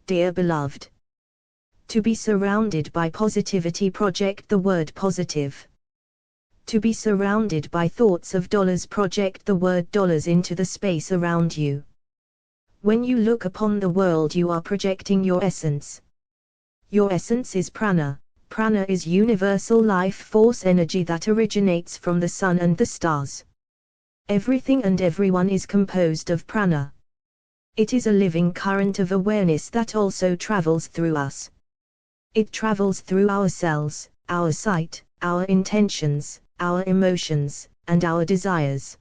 dear beloved. To be surrounded by positivity, project the word positive. To be surrounded by thoughts of dollars, project the word dollars into the space around you. When you look upon the world, you are projecting your essence. Your essence is prana. Prana is universal life force energy that originates from the sun and the stars. Everything and everyone is composed of prana. It is a living current of awareness that also travels through us. It travels through our cells, our sight, our intentions, our emotions, and our desires.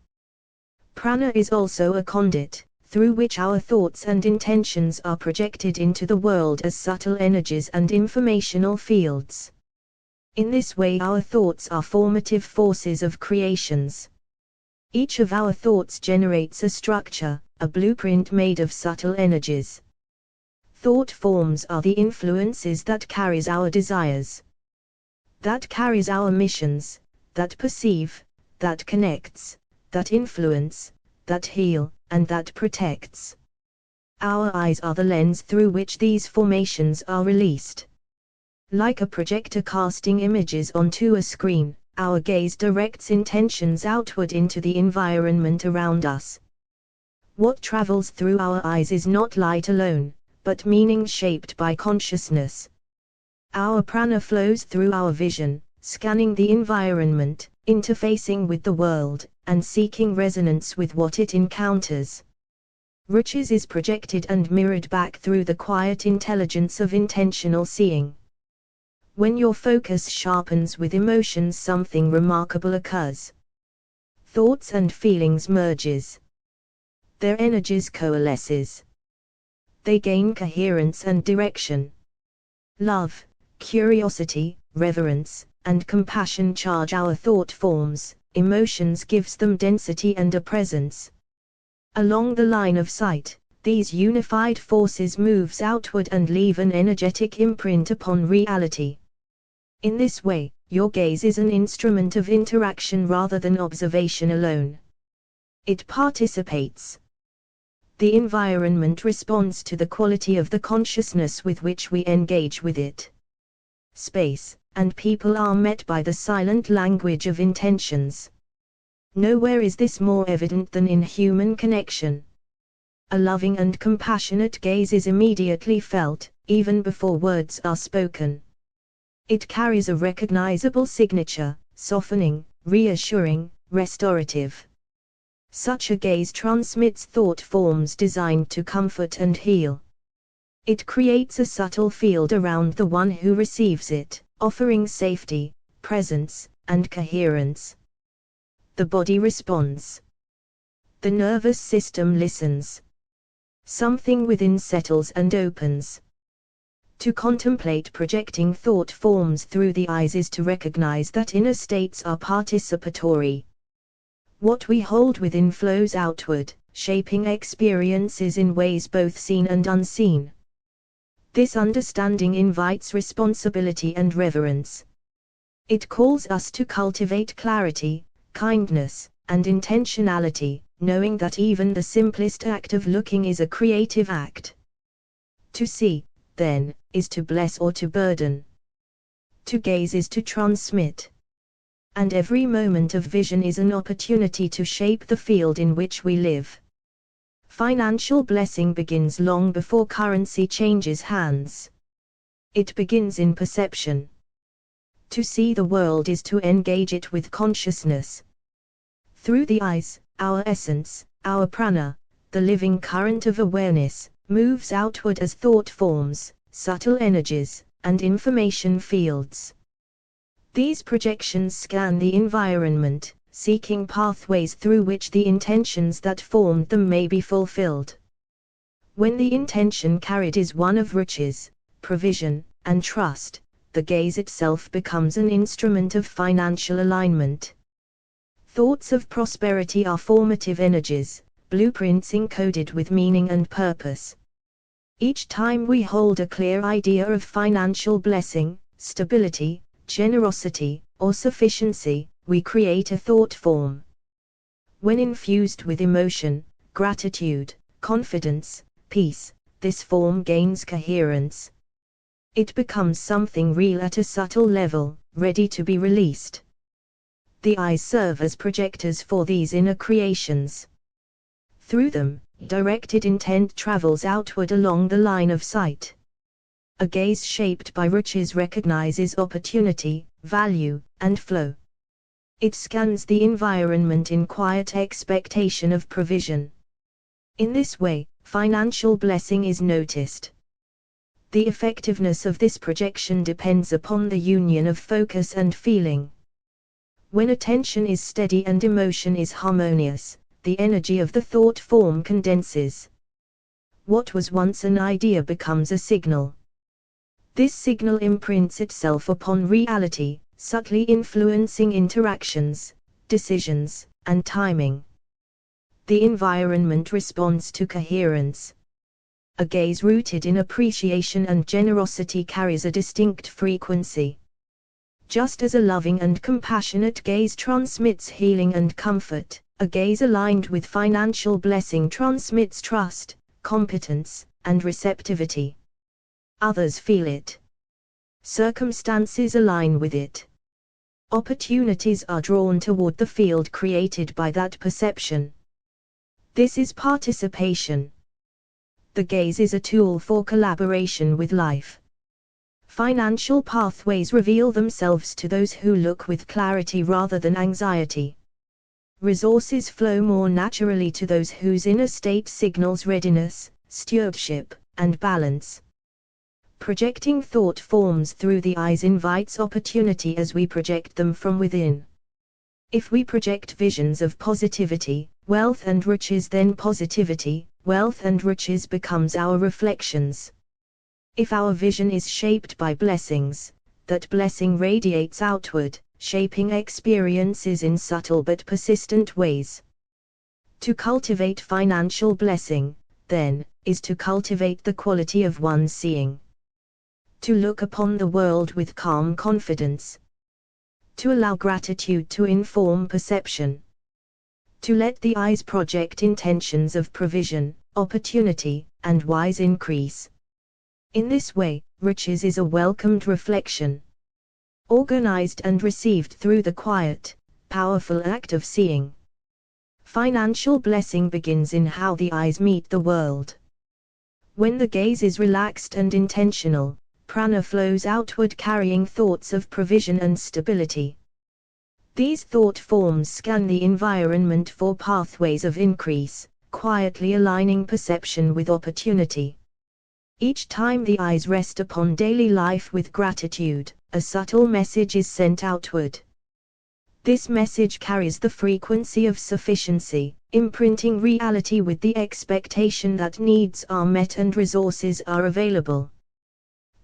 Prana is also a conduit, through which our thoughts and intentions are projected into the world as subtle energies and informational fields. In this way, our thoughts are formative forces of creations. Each of our thoughts generates a structure, a blueprint made of subtle energies. Thought forms are the influences that carries our desires, that carries our missions, that perceive, that connects, that influence, that heal, and that protects. Our eyes are the lens through which these formations are released. Like a projector casting images onto a screen, our gaze directs intentions outward into the environment around us. What travels through our eyes is not light alone, but meaning shaped by consciousness. Our prana flows through our vision, scanning the environment, interfacing with the world, and seeking resonance with what it encounters. Riches is projected and mirrored back through the quiet intelligence of intentional seeing. When your focus sharpens with emotions, something remarkable occurs. Thoughts and feelings merges. Their energies coalesces. They gain coherence and direction. Love, curiosity, reverence, and compassion charge our thought forms. Emotions gives them density and a presence. Along the line of sight, these unified forces moves outward and leave an energetic imprint upon reality. In this way, your gaze is an instrument of interaction rather than observation alone. It participates. The environment responds to the quality of the consciousness with which we engage with it. Space and people are met by the silent language of intentions. Nowhere is this more evident than in human connection. A loving and compassionate gaze is immediately felt, even before words are spoken. It carries a recognizable signature, softening, reassuring, restorative. Such a gaze transmits thought forms designed to comfort and heal. It creates a subtle field around the one who receives it, offering safety, presence, and coherence. The body responds. The nervous system listens. Something within settles and opens. To contemplate projecting thought forms through the eyes is to recognize that inner states are participatory. What we hold within flows outward, shaping experiences in ways both seen and unseen. This understanding invites responsibility and reverence. It calls us to cultivate clarity, kindness, and intentionality, knowing that even the simplest act of looking is a creative act. To see, then, is to bless or to burden. To gaze is to transmit. And every moment of vision is an opportunity to shape the field in which we live. Financial blessing begins long before currency changes hands. It begins in perception. To see the world is to engage it with consciousness. Through the eyes, our essence, our prana, the living current of awareness, moves outward as thought forms, subtle energies, and information fields. These projections scan the environment, seeking pathways through which the intentions that formed them may be fulfilled. When the intention carried is one of riches, provision, and trust, the gaze itself becomes an instrument of financial alignment. Thoughts of prosperity are formative energies, blueprints encoded with meaning and purpose. Each time we hold a clear idea of financial blessing, stability, generosity, or sufficiency, we create a thought form. When infused with emotion, gratitude, confidence, peace, this form gains coherence. It becomes something real at a subtle level, ready to be released. The eyes serve as projectors for these inner creations. Through them, directed intent travels outward along the line of sight. A gaze shaped by riches recognizes opportunity, value, and flow. It scans the environment in quiet expectation of provision. In this way, financial blessing is noticed. The effectiveness of this projection depends upon the union of focus and feeling. When attention is steady and emotion is harmonious, the energy of the thought form condenses. What was once an idea becomes a signal. This signal imprints itself upon reality, subtly influencing interactions, decisions, and timing. The environment responds to coherence. A gaze rooted in appreciation and generosity carries a distinct frequency. Just as a loving and compassionate gaze transmits healing and comfort, a gaze aligned with financial blessing transmits trust, competence, and receptivity. Others feel it. Circumstances align with it. Opportunities are drawn toward the field created by that perception. This is participation. The gaze is a tool for collaboration with life. Financial pathways reveal themselves to those who look with clarity rather than anxiety. Resources flow more naturally to those whose inner state signals readiness, stewardship, and balance. Projecting thought forms through the eyes invites opportunity as we project them from within. If we project visions of positivity, wealth and riches, then positivity, wealth and riches becomes our reflections. If our vision is shaped by blessings, that blessing radiates outward, shaping experiences in subtle but persistent ways. To cultivate financial blessing, then, is to cultivate the quality of one's seeing. To look upon the world with calm confidence. To allow gratitude to inform perception. To let the eyes project intentions of provision, opportunity, and wise increase. In this way, riches is a welcomed reflection. Organized and received through the quiet, powerful act of seeing. Financial blessing begins in how the eyes meet the world. When the gaze is relaxed and intentional, prana flows outward carrying thoughts of provision and stability. These thought forms scan the environment for pathways of increase, quietly aligning perception with opportunity. Each time the eyes rest upon daily life with gratitude, a subtle message is sent outward. This message carries the frequency of sufficiency, imprinting reality with the expectation that needs are met and resources are available.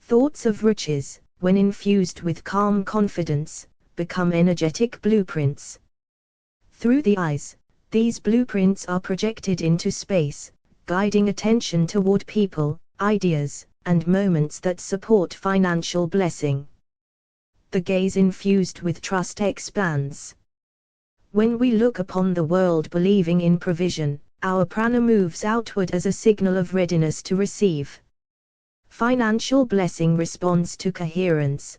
Thoughts of riches, when infused with calm confidence, become energetic blueprints. Through the eyes, these blueprints are projected into space, guiding attention toward people, ideas, and moments that support financial blessing. The gaze infused with trust expands. When we look upon the world believing in provision, our prana moves outward as a signal of readiness to receive. Financial blessing responds to coherence.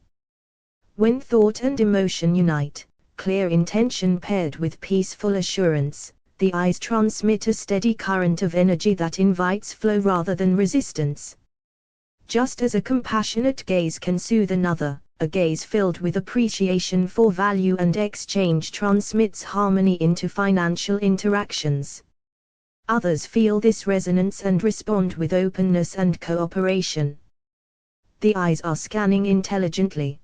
When thought and emotion unite, clear intention paired with peaceful assurance, the eyes transmit a steady current of energy that invites flow rather than resistance. Just as a compassionate gaze can soothe another, a gaze filled with appreciation for value and exchange transmits harmony into financial interactions. Others feel this resonance and respond with openness and cooperation. The eyes are scanning intelligently.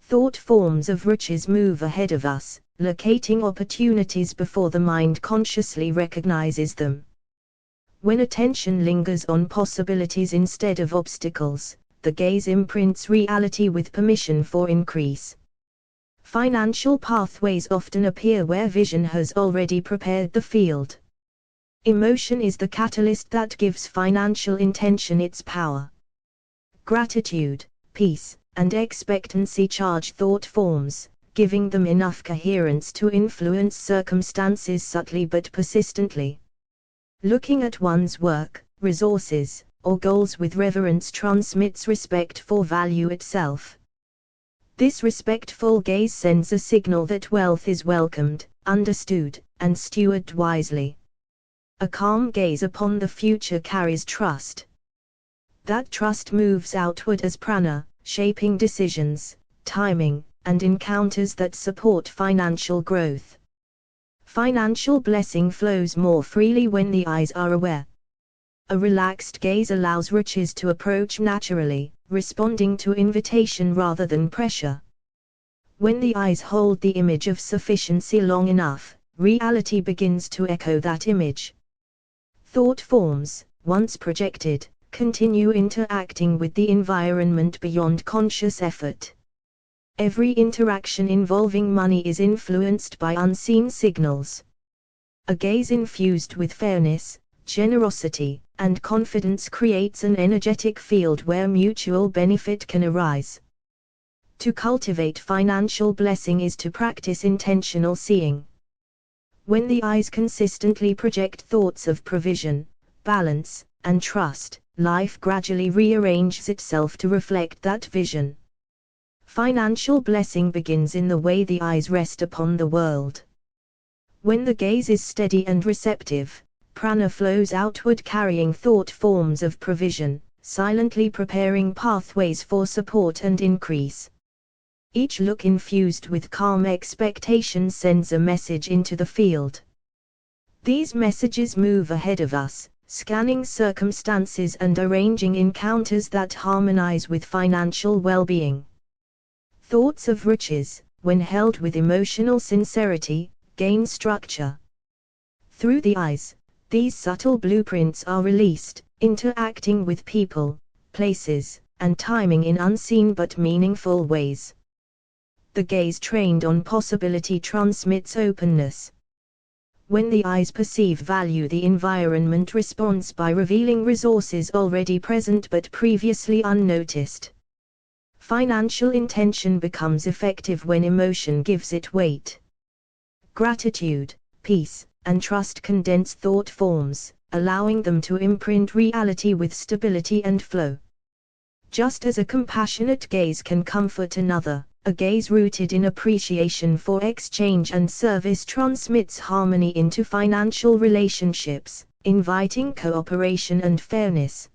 Thought forms of riches move ahead of us, locating opportunities before the mind consciously recognizes them. When attention lingers on possibilities instead of obstacles, the gaze imprints reality with permission for increase. Financial pathways often appear where vision has already prepared the field. Emotion is the catalyst that gives financial intention its power. Gratitude, peace, and expectancy charge thought forms, giving them enough coherence to influence circumstances subtly but persistently. Looking at one's work, resources, or goals with reverence transmits respect for value itself. This respectful gaze sends a signal that wealth is welcomed, understood, and stewarded wisely. A calm gaze upon the future carries trust. That trust moves outward as prana, shaping decisions, timing, and encounters that support financial growth. Financial blessing flows more freely when the eyes are aware. A relaxed gaze allows riches to approach naturally, responding to invitation rather than pressure. When the eyes hold the image of sufficiency long enough, reality begins to echo that image. Thought forms, once projected, continue interacting with the environment beyond conscious effort. Every interaction involving money is influenced by unseen signals. A gaze infused with fairness, generosity, and confidence creates an energetic field where mutual benefit can arise. To cultivate financial blessing is to practice intentional seeing. When the eyes consistently project thoughts of provision, balance, and trust, life gradually rearranges itself to reflect that vision. Financial blessing begins in the way the eyes rest upon the world. When the gaze is steady and receptive, prana flows outward carrying thought forms of provision, silently preparing pathways for support and increase. Each look infused with calm expectation sends a message into the field. These messages move ahead of us, scanning circumstances and arranging encounters that harmonize with financial well-being. Thoughts of riches, when held with emotional sincerity, gain structure. Through the eyes, these subtle blueprints are released, interacting with people, places, and timing in unseen but meaningful ways. The gaze trained on possibility transmits openness. When the eyes perceive value, the environment responds by revealing resources already present but previously unnoticed. Financial intention becomes effective when emotion gives it weight. Gratitude, peace, and trust condense thought forms, allowing them to imprint reality with stability and flow. Just as a compassionate gaze can comfort another, a gaze rooted in appreciation for exchange and service transmits harmony into financial relationships, inviting cooperation and fairness.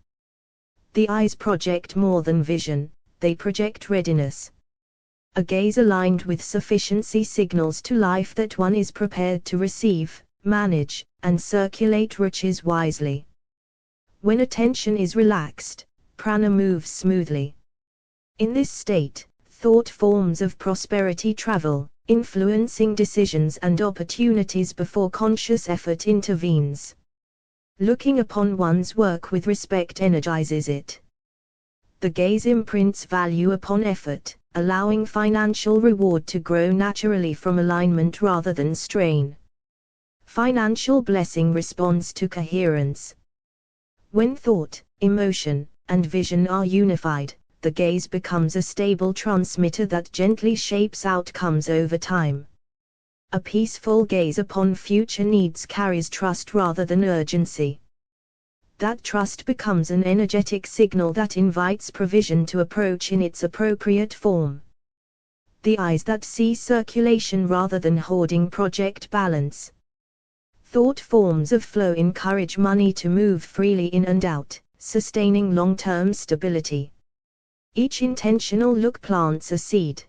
The eyes project more than vision, they project readiness. A gaze aligned with sufficiency signals to life that one is prepared to receive, manage, and circulate riches wisely. When attention is relaxed, prana moves smoothly. In this state, thought forms of prosperity travel, influencing decisions and opportunities before conscious effort intervenes. Looking upon one's work with respect energizes it. The gaze imprints value upon effort, allowing financial reward to grow naturally from alignment rather than strain. Financial blessing responds to coherence. When thought, emotion, and vision are unified, the gaze becomes a stable transmitter that gently shapes outcomes over time. A peaceful gaze upon future needs carries trust rather than urgency. That trust becomes an energetic signal that invites provision to approach in its appropriate form. The eyes that see circulation rather than hoarding project balance. Thought forms of flow encourage money to move freely in and out, sustaining long-term stability. Each intentional look plants a seed.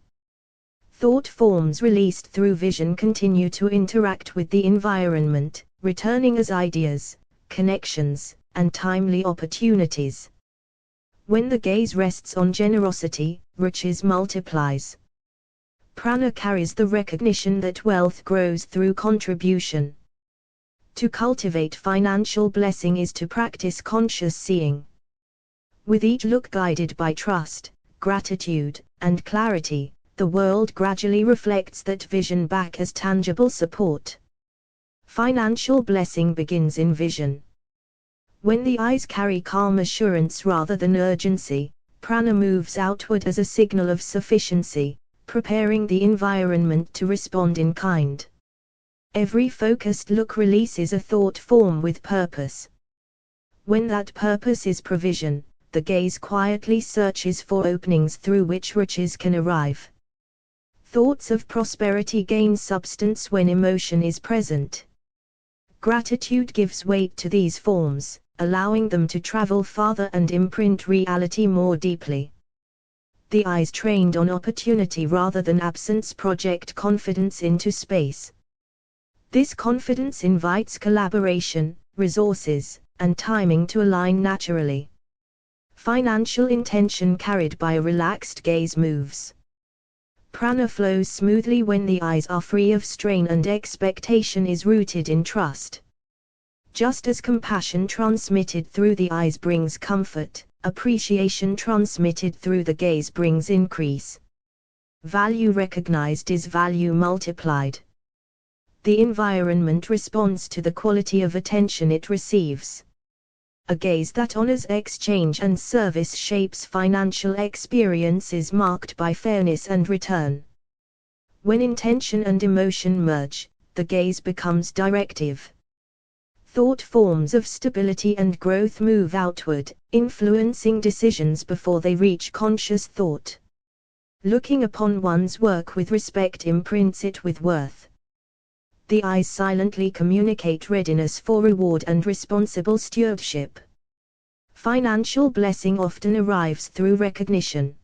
Thought forms released through vision continue to interact with the environment, returning as ideas, connections, and timely opportunities. When the gaze rests on generosity, riches multiplies. Prana carries the recognition that wealth grows through contribution. To cultivate financial blessing is to practice conscious seeing. With each look guided by trust, gratitude, and clarity, the world gradually reflects that vision back as tangible support. Financial blessing begins in vision. When the eyes carry calm assurance rather than urgency, prana moves outward as a signal of sufficiency, preparing the environment to respond in kind. Every focused look releases a thought form with purpose. When that purpose is provision, the gaze quietly searches for openings through which riches can arrive. Thoughts of prosperity gain substance when emotion is present. Gratitude gives weight to these forms, allowing them to travel farther and imprint reality more deeply. The eyes trained on opportunity rather than absence project confidence into space. This confidence invites collaboration, resources, and timing to align naturally. Financial intention carried by a relaxed gaze moves. Prana flows smoothly when the eyes are free of strain and expectation is rooted in trust. Just as compassion transmitted through the eyes brings comfort, appreciation transmitted through the gaze brings increase. Value recognized is value multiplied. The environment responds to the quality of attention it receives. A gaze that honors exchange and service shapes financial experiences marked by fairness and return. When intention and emotion merge, the gaze becomes directive. Thought forms of stability and growth move outward, influencing decisions before they reach conscious thought. Looking upon one's work with respect imprints it with worth. The eyes silently communicate readiness for reward and responsible stewardship. Financial blessing often arrives through recognition.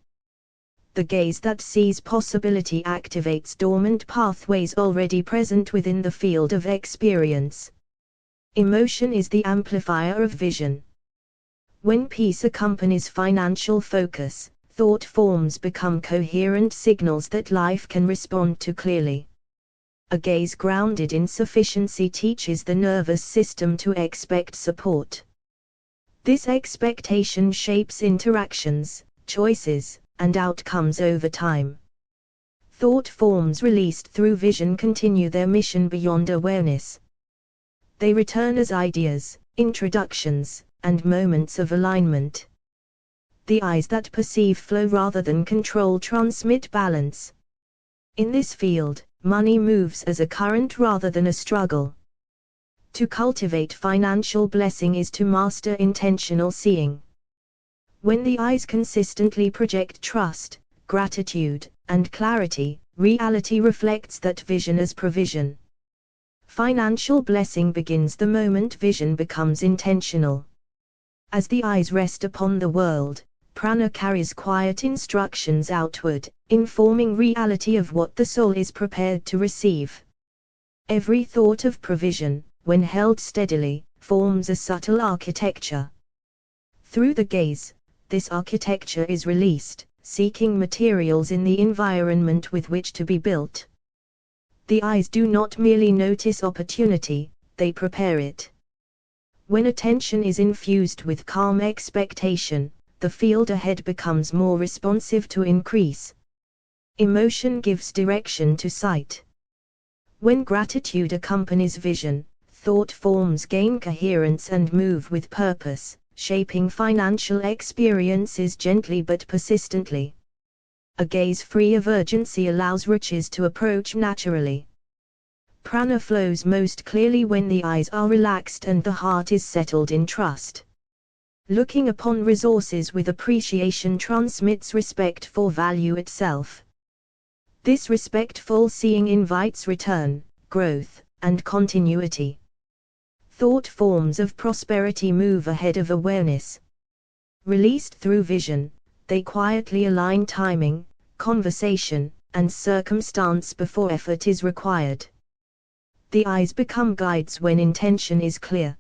The gaze that sees possibility activates dormant pathways already present within the field of experience. Emotion is the amplifier of vision. When peace accompanies financial focus, thought forms become coherent signals that life can respond to clearly. A gaze grounded in sufficiency teaches the nervous system to expect support. This expectation shapes interactions, choices, and outcomes over time. Thought forms released through vision continue their mission beyond awareness. They return as ideas, introductions, and moments of alignment. The eyes that perceive flow rather than control transmit balance. In this field, money moves as a current rather than a struggle. To cultivate financial blessing is to master intentional seeing. When the eyes consistently project trust, gratitude, and clarity, reality reflects that vision as provision. Financial blessing begins the moment vision becomes intentional. As the eyes rest upon the world, prana carries quiet instructions outward, informing reality of what the soul is prepared to receive. Every thought of provision, when held steadily, forms a subtle architecture. Through the gaze, this architecture is released, seeking materials in the environment with which to be built. The eyes do not merely notice opportunity, they prepare it. When attention is infused with calm expectation, the field ahead becomes more responsive to increase. Emotion gives direction to sight. When gratitude accompanies vision, thought forms gain coherence and move with purpose, shaping financial experiences gently but persistently. A gaze free of urgency allows riches to approach naturally. Prana flows most clearly when the eyes are relaxed and the heart is settled in trust. Looking upon resources with appreciation transmits respect for value itself. This respectful seeing invites return, growth, and continuity. Thought forms of prosperity move ahead of awareness. Released through vision, they quietly align timing, conversation, and circumstance before effort is required. The eyes become guides when intention is clear.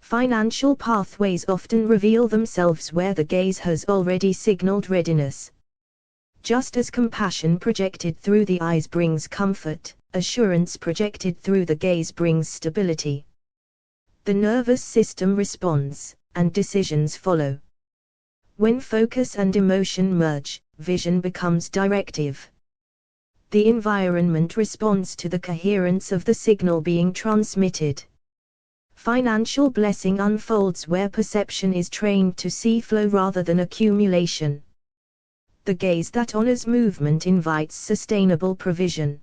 Financial pathways often reveal themselves where the gaze has already signaled readiness. Just as compassion projected through the eyes brings comfort, assurance projected through the gaze brings stability. The nervous system responds, and decisions follow. When focus and emotion merge, vision becomes directive. The environment responds to the coherence of the signal being transmitted. Financial blessing unfolds where perception is trained to see flow rather than accumulation. The gaze that honors movement invites sustainable provision.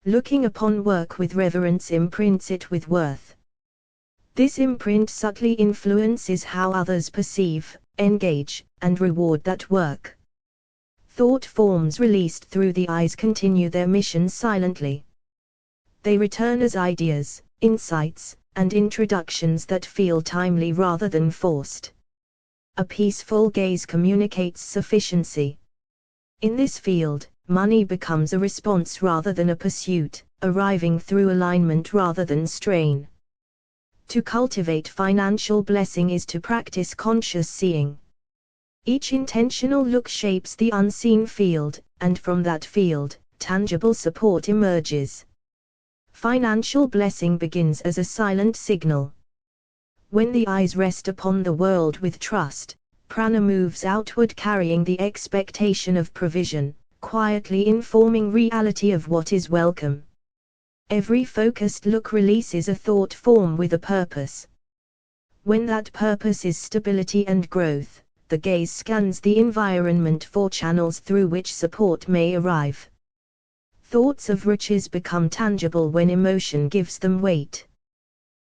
Looking upon work with reverence imprints it with worth. This imprint subtly influences how others perceive, engage, and reward that work. Thought forms released through the eyes continue their mission silently. They return as ideas, insights, and introductions that feel timely rather than forced. A peaceful gaze communicates sufficiency. In this field, money becomes a response rather than a pursuit, arriving through alignment rather than strain. To cultivate financial blessing is to practice conscious seeing. Each intentional look shapes the unseen field, and from that field, tangible support emerges. Financial blessing begins as a silent signal. When the eyes rest upon the world with trust, prana moves outward carrying the expectation of provision, quietly informing reality of what is welcome. Every focused look releases a thought form with a purpose. When that purpose is stability and growth, the gaze scans the environment for channels through which support may arrive. Thoughts of riches become tangible when emotion gives them weight.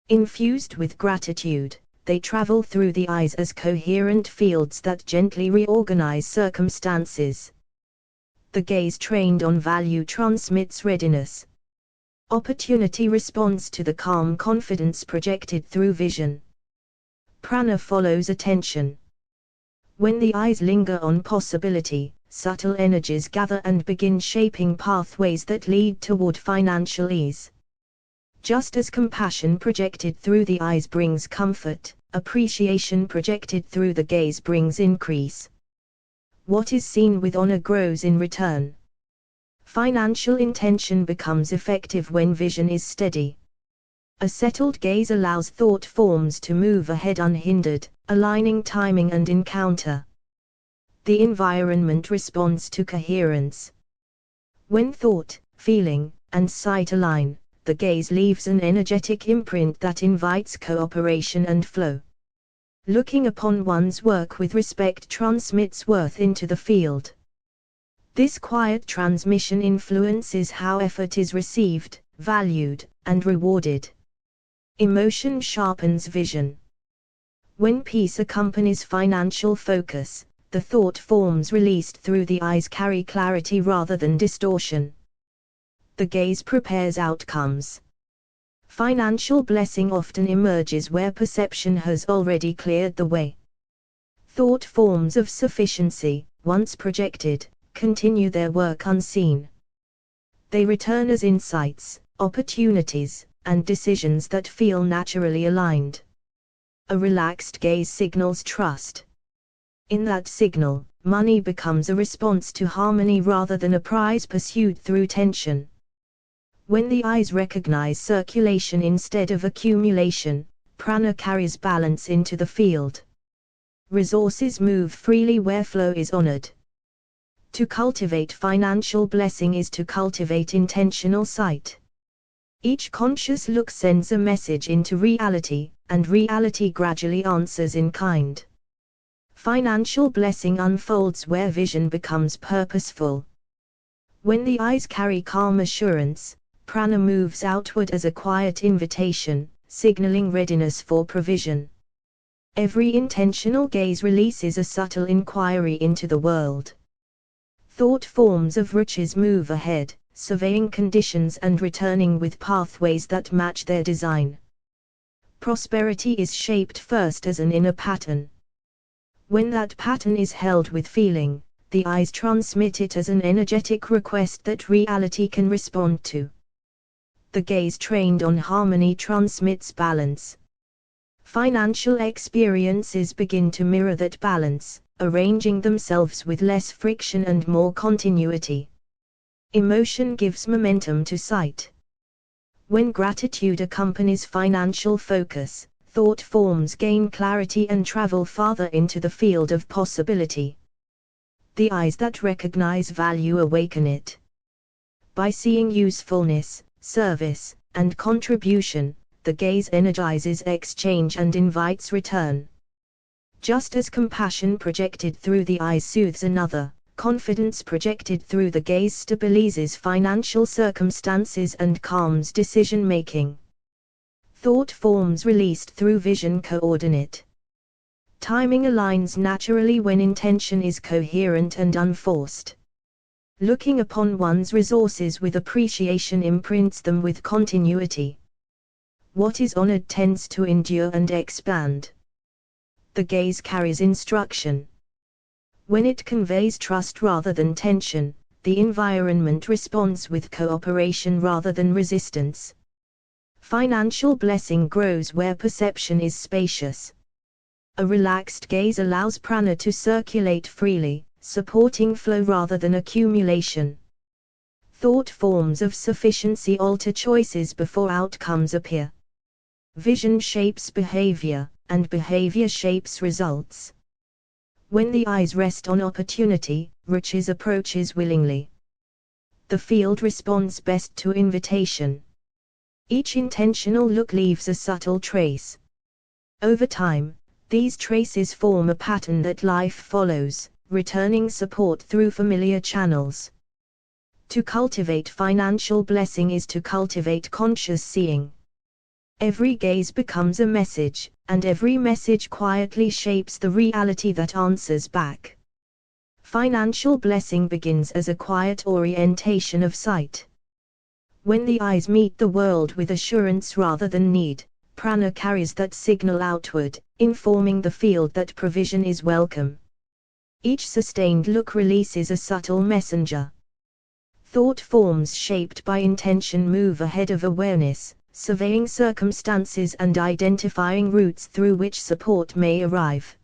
Infused with gratitude, they travel through the eyes as coherent fields that gently reorganize circumstances. The gaze trained on value transmits readiness. Opportunity responds to the calm confidence projected through vision. Prana follows attention. When the eyes linger on possibility, subtle energies gather and begin shaping pathways that lead toward financial ease. Just as compassion projected through the eyes brings comfort, appreciation projected through the gaze brings increase. What is seen with honor grows in return. Financial intention becomes effective when vision is steady. A settled gaze allows thought forms to move ahead unhindered, aligning timing and encounter. The environment responds to coherence. When thought, feeling, and sight align, the gaze leaves an energetic imprint that invites cooperation and flow. Looking upon one's work with respect transmits worth into the field. This quiet transmission influences how effort is received, valued, and rewarded. Emotion sharpens vision. When peace accompanies financial focus, the thought forms released through the eyes carry clarity rather than distortion. The gaze prepares outcomes. Financial blessing often emerges where perception has already cleared the way. Thought forms of sufficiency, once projected, continue their work unseen. They return as insights, opportunities, and decisions that feel naturally aligned. A relaxed gaze signals trust. In that signal, money becomes a response to harmony rather than a prize pursued through tension. When the eyes recognize circulation instead of accumulation, prana carries balance into the field. Resources move freely where flow is honored. To cultivate financial blessing is to cultivate intentional sight. Each conscious look sends a message into reality, and reality gradually answers in kind. Financial blessing unfolds where vision becomes purposeful. When the eyes carry calm assurance, prana moves outward as a quiet invitation, signaling readiness for provision. Every intentional gaze releases a subtle inquiry into the world. Thought forms of riches move ahead, surveying conditions and returning with pathways that match their design. Prosperity is shaped first as an inner pattern. When that pattern is held with feeling, the eyes transmit it as an energetic request that reality can respond to. The gaze trained on harmony transmits balance. Financial experiences begin to mirror that balance, arranging themselves with less friction and more continuity. Emotion gives momentum to sight. When gratitude accompanies financial focus, thought forms gain clarity and travel farther into the field of possibility. The eyes that recognize value awaken it. By seeing usefulness, service, and contribution, the gaze energizes exchange and invites return. Just as compassion projected through the eyes soothes another, confidence projected through the gaze stabilizes financial circumstances and calms decision-making. Thought forms released through vision coordinate. Timing aligns naturally when intention is coherent and unforced. Looking upon one's resources with appreciation imprints them with continuity. What is honored tends to endure and expand. The gaze carries instruction. When it conveys trust rather than tension, the environment responds with cooperation rather than resistance. Financial blessing grows where perception is spacious. A relaxed gaze allows prana to circulate freely, supporting flow rather than accumulation. Thought forms of sufficiency alter choices before outcomes appear. Vision shapes behavior, and behavior shapes results. When the eyes rest on opportunity, riches approaches willingly. The field responds best to invitation. Each intentional look leaves a subtle trace. Over time, these traces form a pattern that life follows, returning support through familiar channels. To cultivate financial blessing is to cultivate conscious seeing. Every gaze becomes a message, and every message quietly shapes the reality that answers back. Financial blessing begins as a quiet orientation of sight. When the eyes meet the world with assurance rather than need, prana carries that signal outward, informing the field that provision is welcome. Each sustained look releases a subtle messenger. Thought forms shaped by intention move ahead of awareness, surveying circumstances and identifying routes through which support may arrive.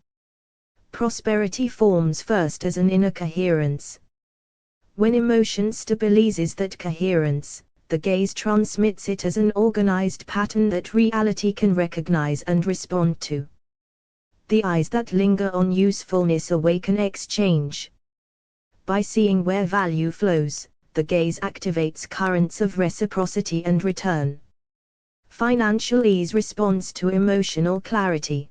Prosperity forms first as an inner coherence. When emotion stabilizes that coherence, the gaze transmits it as an organized pattern that reality can recognize and respond to. The eyes that linger on usefulness awaken exchange. By seeing where value flows, the gaze activates currents of reciprocity and return. Financial ease responds to emotional clarity.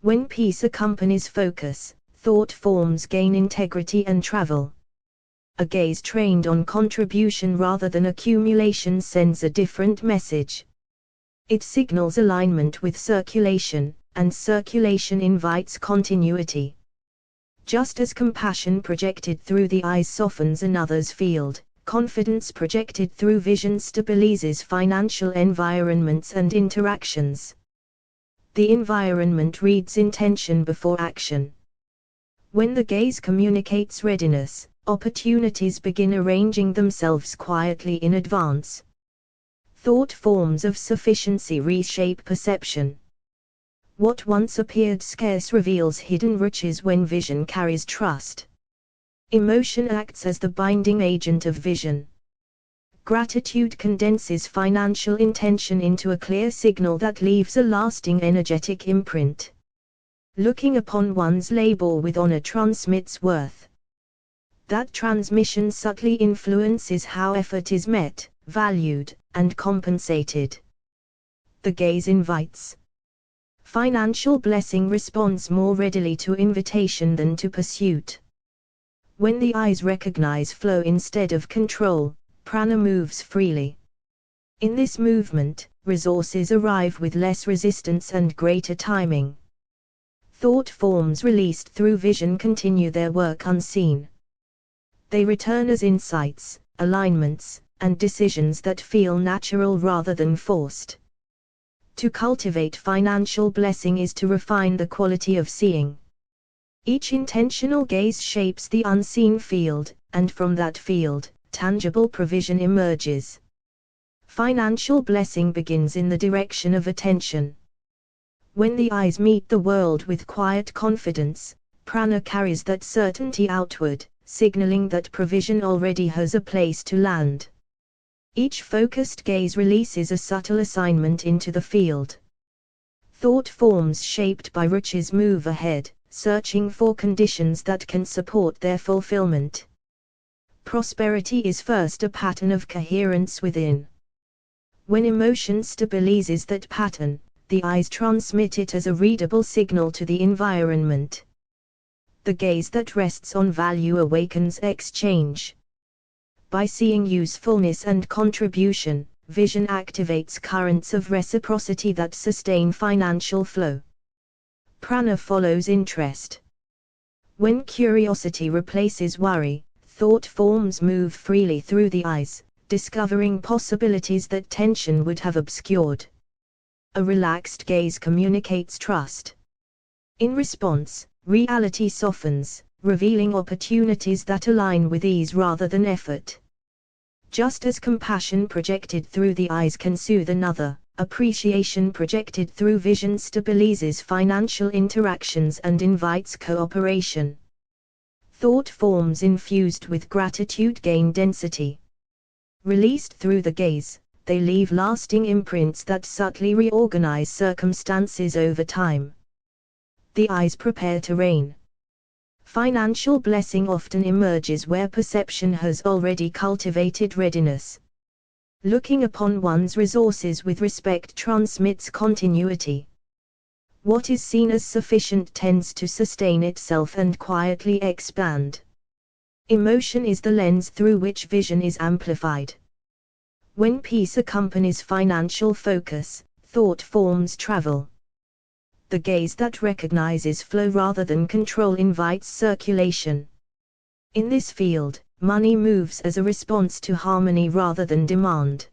When peace accompanies focus, thought forms gain integrity and travel. A gaze trained on contribution rather than accumulation sends a different message. It signals alignment with circulation, and circulation invites continuity. Just as compassion projected through the eyes softens another's field, confidence projected through vision stabilizes financial environments and interactions. The environment reads intention before action. When the gaze communicates readiness, opportunities begin arranging themselves quietly in advance. Thought forms of sufficiency reshape perception. What once appeared scarce reveals hidden riches when vision carries trust. Emotion acts as the binding agent of vision. Gratitude condenses financial intention into a clear signal that leaves a lasting energetic imprint. Looking upon one's labor with honor transmits worth. That transmission subtly influences how effort is met, valued, and compensated. The gaze invites. Financial blessing responds more readily to invitation than to pursuit. When the eyes recognize flow instead of control, prana moves freely. In this movement, resources arrive with less resistance and greater timing. Thought forms released through vision continue their work unseen. They return as insights, alignments, and decisions that feel natural rather than forced. To cultivate financial blessing is to refine the quality of seeing. Each intentional gaze shapes the unseen field, and from that field, tangible provision emerges. Financial blessing begins in the direction of attention. When the eyes meet the world with quiet confidence, prana carries that certainty outward, signaling that provision already has a place to land. Each focused gaze releases a subtle assignment into the field. Thought forms shaped by riches move ahead, searching for conditions that can support their fulfillment. Prosperity is first a pattern of coherence within. When emotion stabilizes that pattern, the eyes transmit it as a readable signal to the environment. The gaze that rests on value awakens exchange. By seeing usefulness and contribution, Vision activates currents of reciprocity that sustain financial flow. Prana follows interest. When curiosity replaces worry, thought forms move freely through the eyes, discovering possibilities that tension would have obscured. A relaxed gaze communicates trust. In response, reality softens, revealing opportunities that align with ease rather than effort. Just as compassion projected through the eyes can soothe another, appreciation projected through vision stabilizes financial interactions and invites cooperation. Thought forms infused with gratitude gain density. Released through the gaze, they leave lasting imprints that subtly reorganize circumstances over time. The eyes prepare terrain. Financial blessing often emerges where perception has already cultivated readiness. Looking upon one's resources with respect transmits continuity. What is seen as sufficient tends to sustain itself and quietly expand. Emotion is the lens through which vision is amplified. When peace accompanies financial focus, thought forms travel. The gaze that recognizes flow rather than control invites circulation. In this field, money moves as a response to harmony rather than demand.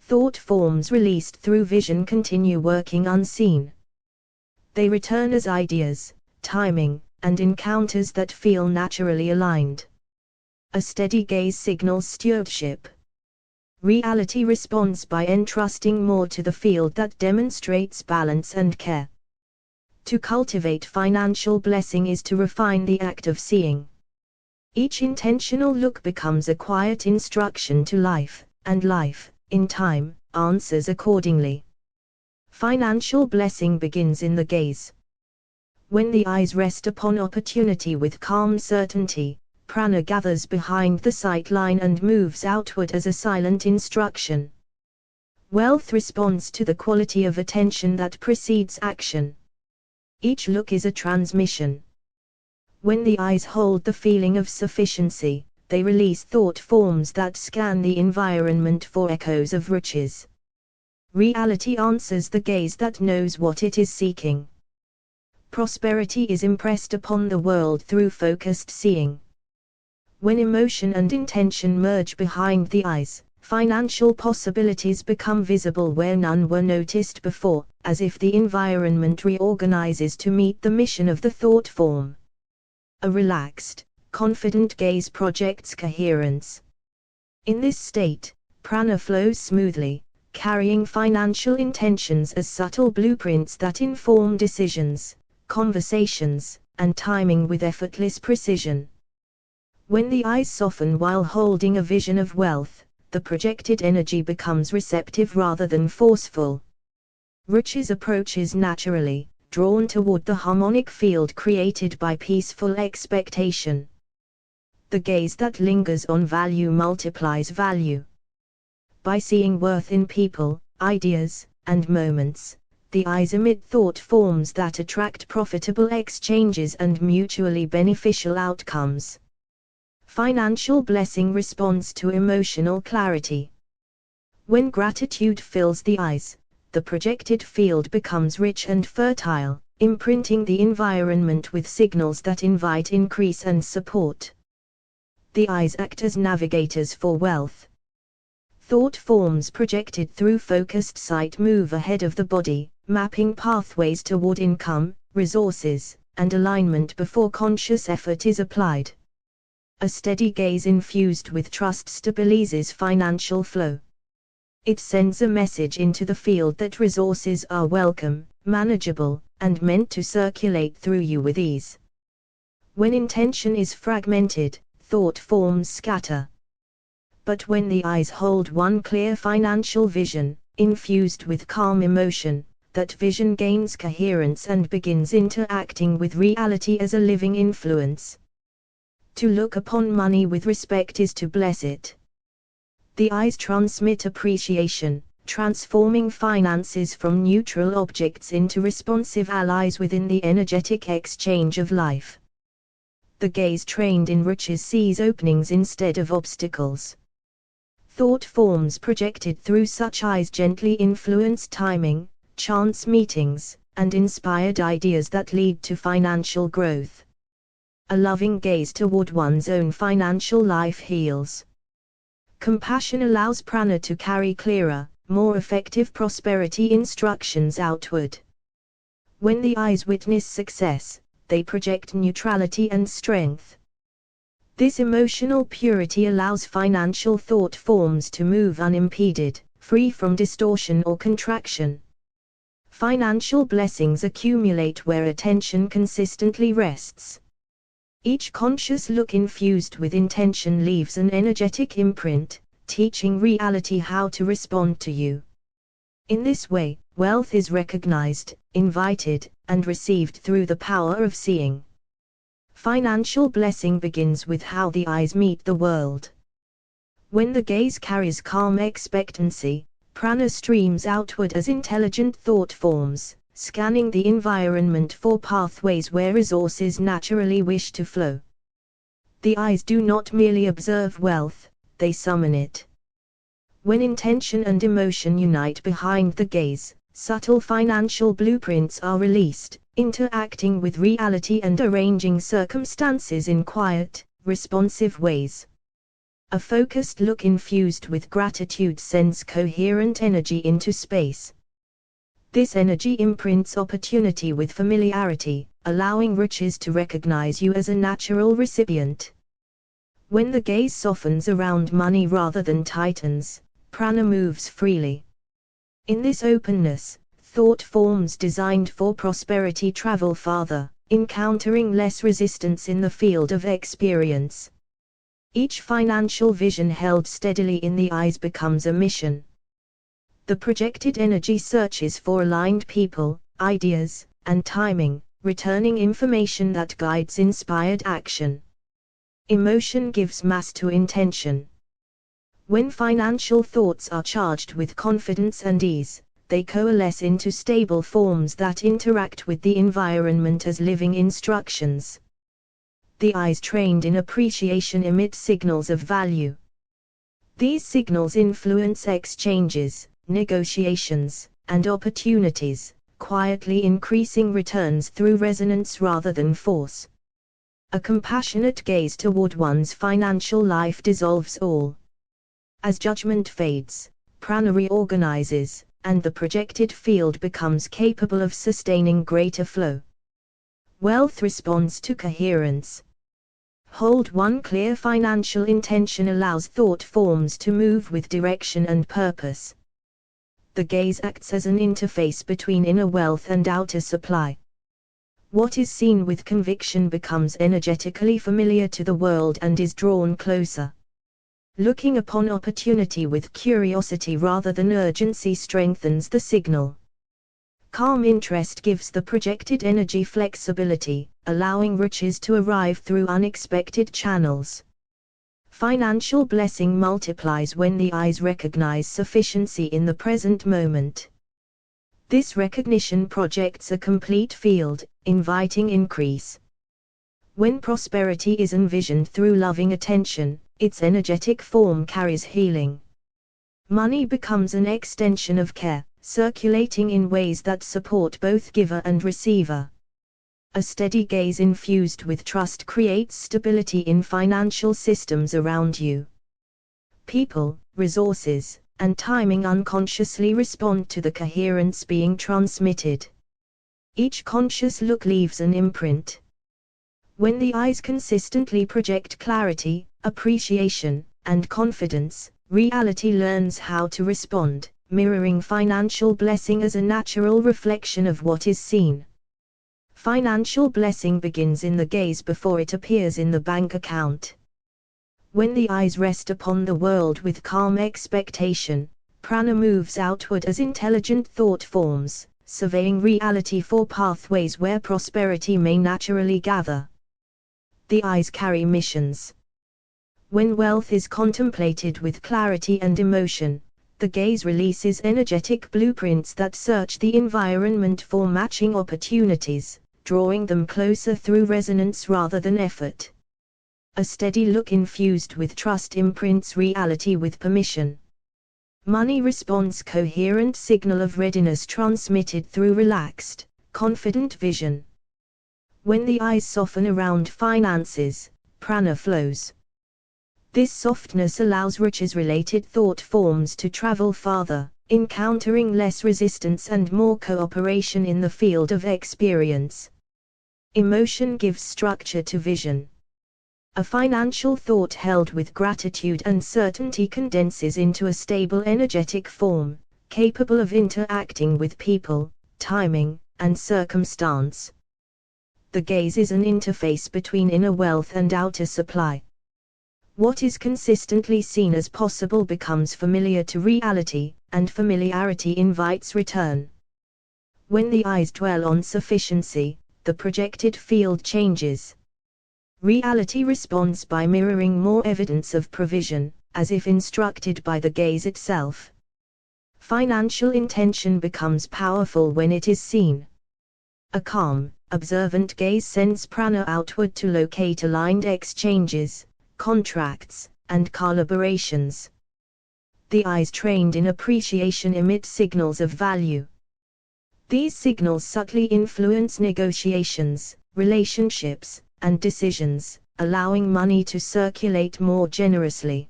Thought forms released through vision continue working unseen. They return as ideas, timing, and encounters that feel naturally aligned. A steady gaze signals stewardship. Reality responds by entrusting more to the field that demonstrates balance and care. To cultivate financial blessing is to refine the act of seeing. Each intentional look becomes a quiet instruction to life, and life, in time, answers accordingly. Financial blessing begins in the gaze. When the eyes rest upon opportunity with calm certainty, prana gathers behind the sight line and moves outward as a silent instruction. Wealth responds to the quality of attention that precedes action. Each look is a transmission. When the eyes hold the feeling of sufficiency, they release thought forms that scan the environment for echoes of riches. Reality answers the gaze that knows what it is seeking. Prosperity is impressed upon the world through focused seeing. When emotion and intention merge behind the eyes, financial possibilities become visible where none were noticed before, as if the environment reorganizes to meet the mission of the thought form. A relaxed, confident gaze projects coherence. In this state, prana flows smoothly, carrying financial intentions as subtle blueprints that inform decisions, conversations, and timing with effortless precision. When the eyes soften while holding a vision of wealth, the projected energy becomes receptive rather than forceful. Riches approaches naturally, drawn toward the harmonic field created by peaceful expectation. The gaze that lingers on value multiplies value. By seeing worth in people, ideas, and moments, the eyes emit thought forms that attract profitable exchanges and mutually beneficial outcomes. Financial blessing responds to emotional clarity. When gratitude fills the eyes, the projected field becomes rich and fertile, imprinting the environment with signals that invite increase and support. The eyes act as navigators for wealth. Thought forms projected through focused sight move ahead of the body, mapping pathways toward income, resources, and alignment before conscious effort is applied. A steady gaze infused with trust stabilizes financial flow. It sends a message into the field that resources are welcome, manageable, and meant to circulate through you with ease. When intention is fragmented, thought forms scatter. But when the eyes hold one clear financial vision, infused with calm emotion, that vision gains coherence and begins interacting with reality as a living influence. To look upon money with respect is to bless it. The eyes transmit appreciation, transforming finances from neutral objects into responsive allies within the energetic exchange of life. The gaze trained in riches sees openings instead of obstacles. Thought forms projected through such eyes gently influence timing, chance meetings, and inspired ideas that lead to financial growth. A loving gaze toward one's own financial life heals. Compassion allows prana to carry clearer, more effective prosperity instructions outward. When the eyes witness success, they project neutrality and strength. This emotional purity allows financial thought forms to move unimpeded, free from distortion or contraction. Financial blessings accumulate where attention consistently rests. Each conscious look infused with intention leaves an energetic imprint, teaching reality how to respond to you. In this way, wealth is recognized, invited, and received through the power of seeing. Financial blessing begins with how the eyes meet the world. When the gaze carries calm expectancy, prana streams outward as intelligent thought forms, scanning the environment for pathways where resources naturally wish to flow. The eyes do not merely observe wealth, they summon it. When intention and emotion unite behind the gaze, subtle financial blueprints are released, interacting with reality and arranging circumstances in quiet, responsive ways. A focused look infused with gratitude sends coherent energy into space. This energy imprints opportunity with familiarity, allowing riches to recognize you as a natural recipient. When the gaze softens around money rather than tightens, prana moves freely. In this openness, thought forms designed for prosperity travel farther, encountering less resistance in the field of experience. Each financial vision held steadily in the eyes becomes a mission. The projected energy searches for aligned people, ideas, and timing, returning information that guides inspired action. Emotion gives mass to intention. When financial thoughts are charged with confidence and ease, they coalesce into stable forms that interact with the environment as living instructions. The eyes trained in appreciation emit signals of value. These signals influence exchanges, negotiations, and opportunities, quietly increasing returns through resonance rather than force. A compassionate gaze toward one's financial life dissolves all. As judgment fades, prana reorganizes, and the projected field becomes capable of sustaining greater flow. Wealth responds to coherence. Hold one clear financial intention allows thought forms to move with direction and purpose. The gaze acts as an interface between inner wealth and outer supply. What is seen with conviction becomes energetically familiar to the world and is drawn closer. Looking upon opportunity with curiosity rather than urgency strengthens the signal. Calm interest gives the projected energy flexibility, allowing riches to arrive through unexpected channels. Financial blessing multiplies when the eyes recognize sufficiency in the present moment. This recognition projects a complete field, inviting increase. When prosperity is envisioned through loving attention, its energetic form carries healing. Money becomes an extension of care, circulating in ways that support both giver and receiver. A steady gaze infused with trust creates stability in financial systems around you. People, resources, and timing unconsciously respond to the coherence being transmitted. Each conscious look leaves an imprint. When the eyes consistently project clarity, appreciation, and confidence, reality learns how to respond, mirroring financial blessing as a natural reflection of what is seen. Financial blessing begins in the gaze before it appears in the bank account. When the eyes rest upon the world with calm expectation, prana moves outward as intelligent thought forms, surveying reality for pathways where prosperity may naturally gather. The eyes carry missions. When wealth is contemplated with clarity and emotion, the gaze releases energetic blueprints that search the environment for matching opportunities, drawing them closer through resonance rather than effort. A steady look infused with trust imprints reality with permission. Money response coherent signal of readiness transmitted through relaxed, confident vision. When the eyes soften around finances, prana flows. This softness allows riches-related thought forms to travel farther, encountering less resistance and more cooperation in the field of experience. Emotion gives structure to vision. A financial thought held with gratitude and certainty condenses into a stable energetic form, capable of interacting with people, timing, and circumstance. The gaze is an interface between inner wealth and outer supply. What is consistently seen as possible becomes familiar to reality, and familiarity invites return. When the eyes dwell on sufficiency, the projected field changes. Reality responds by mirroring more evidence of provision, as if instructed by the gaze itself. Financial intention becomes powerful when it is seen. A calm, observant gaze sends prana outward to locate aligned exchanges, contracts, and collaborations. The eyes trained in appreciation emit signals of value. These signals subtly influence negotiations, relationships, and decisions, allowing money to circulate more generously.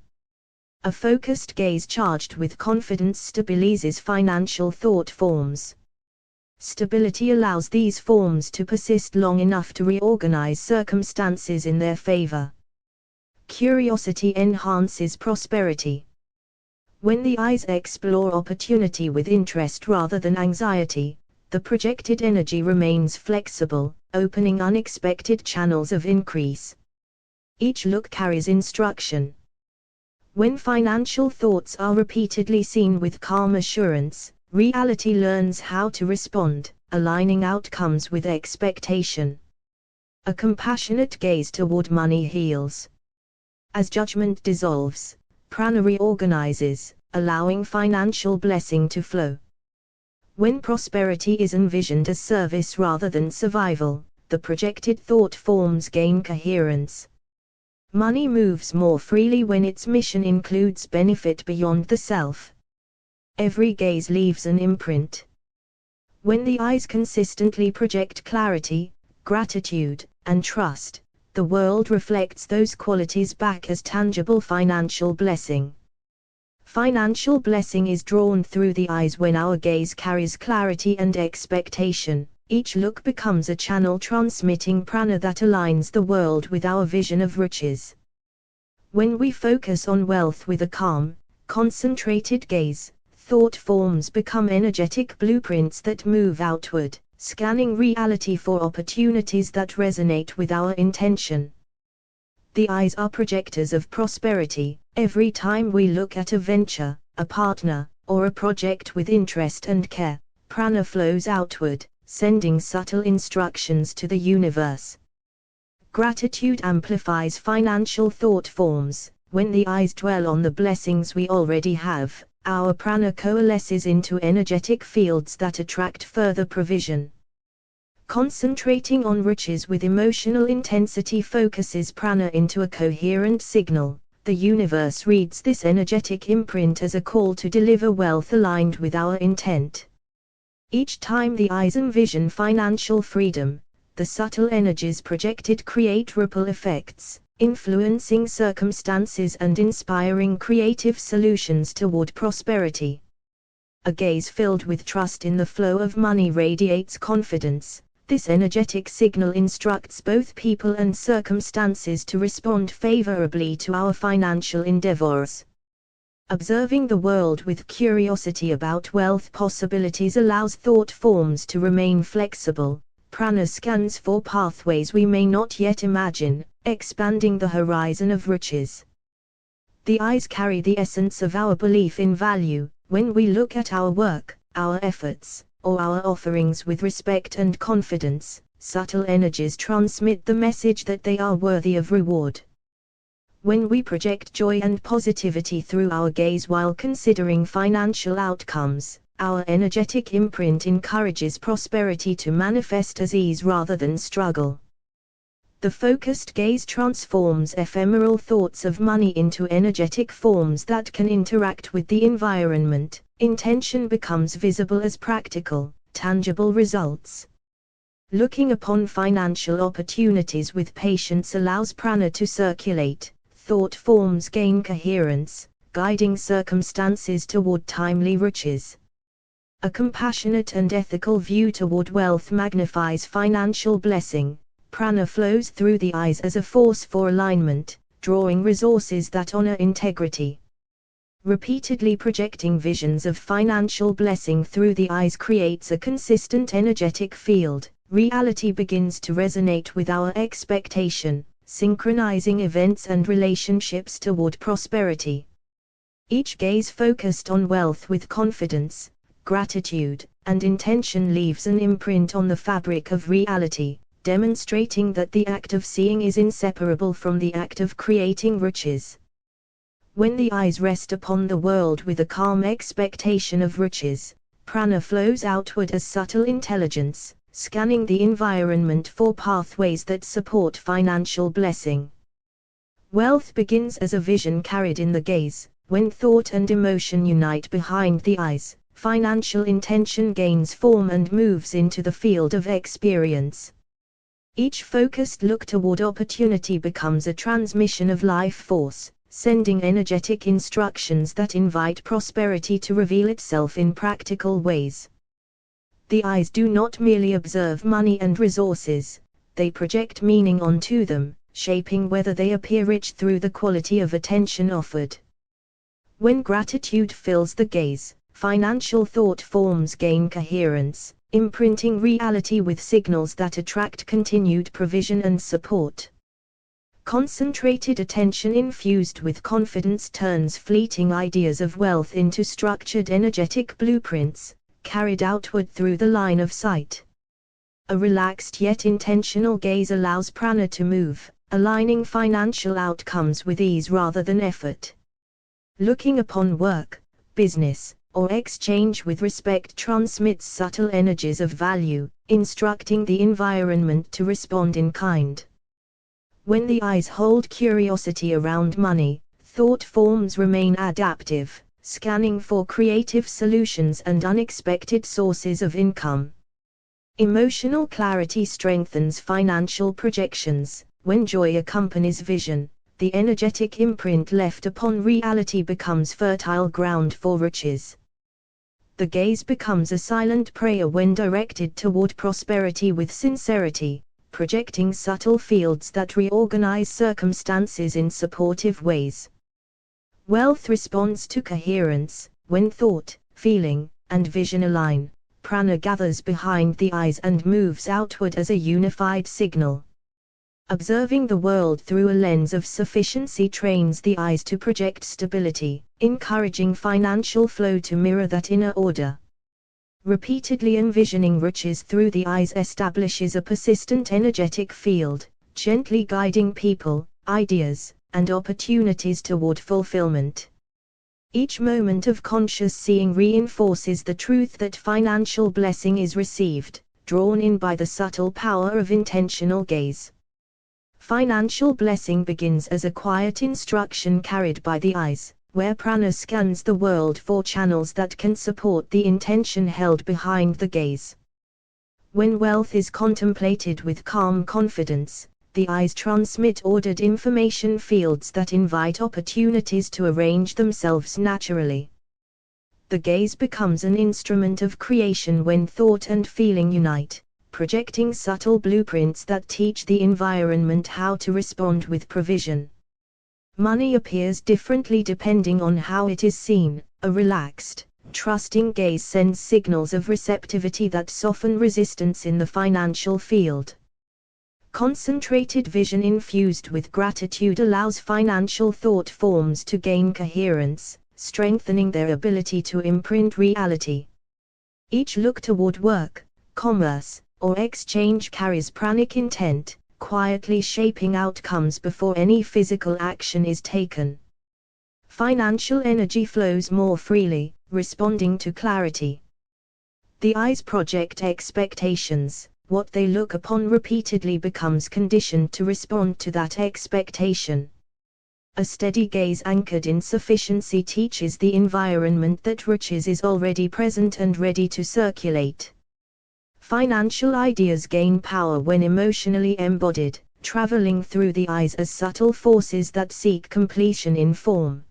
A focused gaze charged with confidence stabilizes financial thought forms. Stability allows these forms to persist long enough to reorganize circumstances in their favor. Curiosity enhances prosperity. When the eyes explore opportunity with interest rather than anxiety, the projected energy remains flexible, opening unexpected channels of increase. Each look carries instruction. When financial thoughts are repeatedly seen with calm assurance, reality learns how to respond, aligning outcomes with expectation. A compassionate gaze toward money heals. As judgment dissolves, prana reorganizes, allowing financial blessing to flow. When prosperity is envisioned as service rather than survival, the projected thought forms gain coherence. Money moves more freely when its mission includes benefit beyond the self. Every gaze leaves an imprint. When the eyes consistently project clarity, gratitude, and trust, the world reflects those qualities back as tangible financial blessing. Financial blessing is drawn through the eyes when our gaze carries clarity and expectation. Each look becomes a channel transmitting prana that aligns the world with our vision of riches. When we focus on wealth with a calm, concentrated gaze, thought forms become energetic blueprints that move outward, scanning reality for opportunities that resonate with our intention. The eyes are projectors of prosperity. Every time we look at a venture, a partner, or a project with interest and care, prana flows outward, sending subtle instructions to the universe. Gratitude amplifies financial thought forms. When the eyes dwell on the blessings we already have, our prana coalesces into energetic fields that attract further provision. Concentrating on riches with emotional intensity focuses prana into a coherent signal. The universe reads this energetic imprint as a call to deliver wealth aligned with our intent. Each time the eyes envision financial freedom, the subtle energies projected create ripple effects, influencing circumstances and inspiring creative solutions toward prosperity. A gaze filled with trust in the flow of money radiates confidence. This energetic signal instructs both people and circumstances to respond favorably to our financial endeavors. Observing the world with curiosity about wealth possibilities allows thought forms to remain flexible. Prana scans for pathways we may not yet imagine, expanding the horizon of riches. The eyes carry the essence of our belief in value. When we look at our work, our efforts, or our offerings with respect and confidence, subtle energies transmit the message that they are worthy of reward. When we project joy and positivity through our gaze while considering financial outcomes, our energetic imprint encourages prosperity to manifest as ease rather than struggle. The focused gaze transforms ephemeral thoughts of money into energetic forms that can interact with the environment. Intention becomes visible as practical, tangible results. Looking upon financial opportunities with patience allows prana to circulate. Thought forms gain coherence, guiding circumstances toward timely riches. A compassionate and ethical view toward wealth magnifies financial blessing. Prana flows through the eyes as a force for alignment, drawing resources that honor integrity. Repeatedly projecting visions of financial blessing through the eyes creates a consistent energetic field. Reality begins to resonate with our expectation, synchronizing events and relationships toward prosperity. Each gaze focused on wealth with confidence, gratitude, and intention leaves an imprint on the fabric of reality, demonstrating that the act of seeing is inseparable from the act of creating riches. When the eyes rest upon the world with a calm expectation of riches, prana flows outward as subtle intelligence, scanning the environment for pathways that support financial blessing. Wealth begins as a vision carried in the gaze. When thought and emotion unite behind the eyes, financial intention gains form and moves into the field of experience. Each focused look toward opportunity becomes a transmission of life force, sending energetic instructions that invite prosperity to reveal itself in practical ways. The eyes do not merely observe money and resources, they project meaning onto them, shaping whether they appear rich through the quality of attention offered. When gratitude fills the gaze, financial thought forms gain coherence, imprinting reality with signals that attract continued provision and support. Concentrated attention infused with confidence turns fleeting ideas of wealth into structured energetic blueprints, carried outward through the line of sight. A relaxed yet intentional gaze allows prana to move, aligning financial outcomes with ease rather than effort. Looking upon work, business, or exchange with respect transmits subtle energies of value, instructing the environment to respond in kind. When the eyes hold curiosity around money, thought forms remain adaptive, scanning for creative solutions and unexpected sources of income. Emotional clarity strengthens financial projections. When joy accompanies vision, the energetic imprint left upon reality becomes fertile ground for riches. The gaze becomes a silent prayer when directed toward prosperity with sincerity, projecting subtle fields that reorganize circumstances in supportive ways. Wealth responds to coherence. When thought, feeling, and vision align, prana gathers behind the eyes and moves outward as a unified signal. Observing the world through a lens of sufficiency trains the eyes to project stability, encouraging financial flow to mirror that inner order. Repeatedly envisioning riches through the eyes establishes a persistent energetic field, gently guiding people, ideas, and opportunities toward fulfillment. Each moment of conscious seeing reinforces the truth that financial blessing is received, drawn in by the subtle power of intentional gaze. Financial blessing begins as a quiet instruction carried by the eyes, where prana scans the world for channels that can support the intention held behind the gaze. When wealth is contemplated with calm confidence, the eyes transmit ordered information fields that invite opportunities to arrange themselves naturally. The gaze becomes an instrument of creation when thought and feeling unite, projecting subtle blueprints that teach the environment how to respond with provision. Money appears differently depending on how it is seen. A relaxed, trusting gaze sends signals of receptivity that soften resistance in the financial field. Concentrated vision infused with gratitude allows financial thought forms to gain coherence, strengthening their ability to imprint reality. Each look toward work, commerce, or exchange carries pranic intent, quietly shaping outcomes before any physical action is taken. Financial energy flows more freely, responding to clarity. The eyes project expectations. what they look upon repeatedly becomes conditioned to respond to that expectation. A steady gaze anchored in sufficiency teaches the environment that riches is already present and ready to circulate. Financial ideas gain power when emotionally embodied, traveling through the eyes as subtle forces that seek completion in form.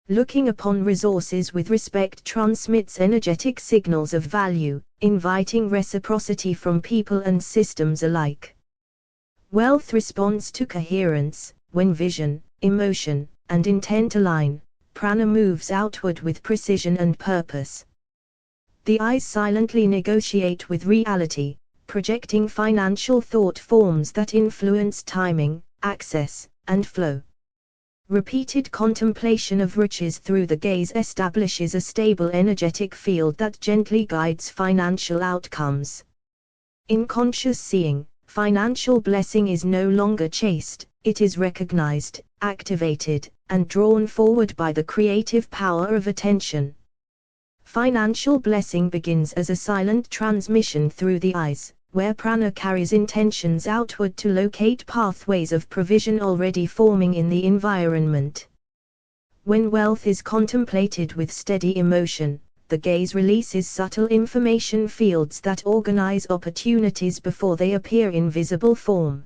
Looking upon resources with respect transmits energetic signals of value, inviting reciprocity from people and systems alike. Wealth responds to coherence. When vision, emotion, and intent align, prana moves outward with precision and purpose. The eyes silently negotiate with reality, projecting financial thought forms that influence timing, access, and flow. Repeated contemplation of riches through the gaze establishes a stable energetic field that gently guides financial outcomes. In conscious seeing, financial blessing is no longer chased, it is recognized, activated, and drawn forward by the creative power of attention. Financial blessing begins as a silent transmission through the eyes, where prana carries intentions outward to locate pathways of provision already forming in the environment. When wealth is contemplated with steady emotion, the gaze releases subtle information fields that organize opportunities before they appear in visible form.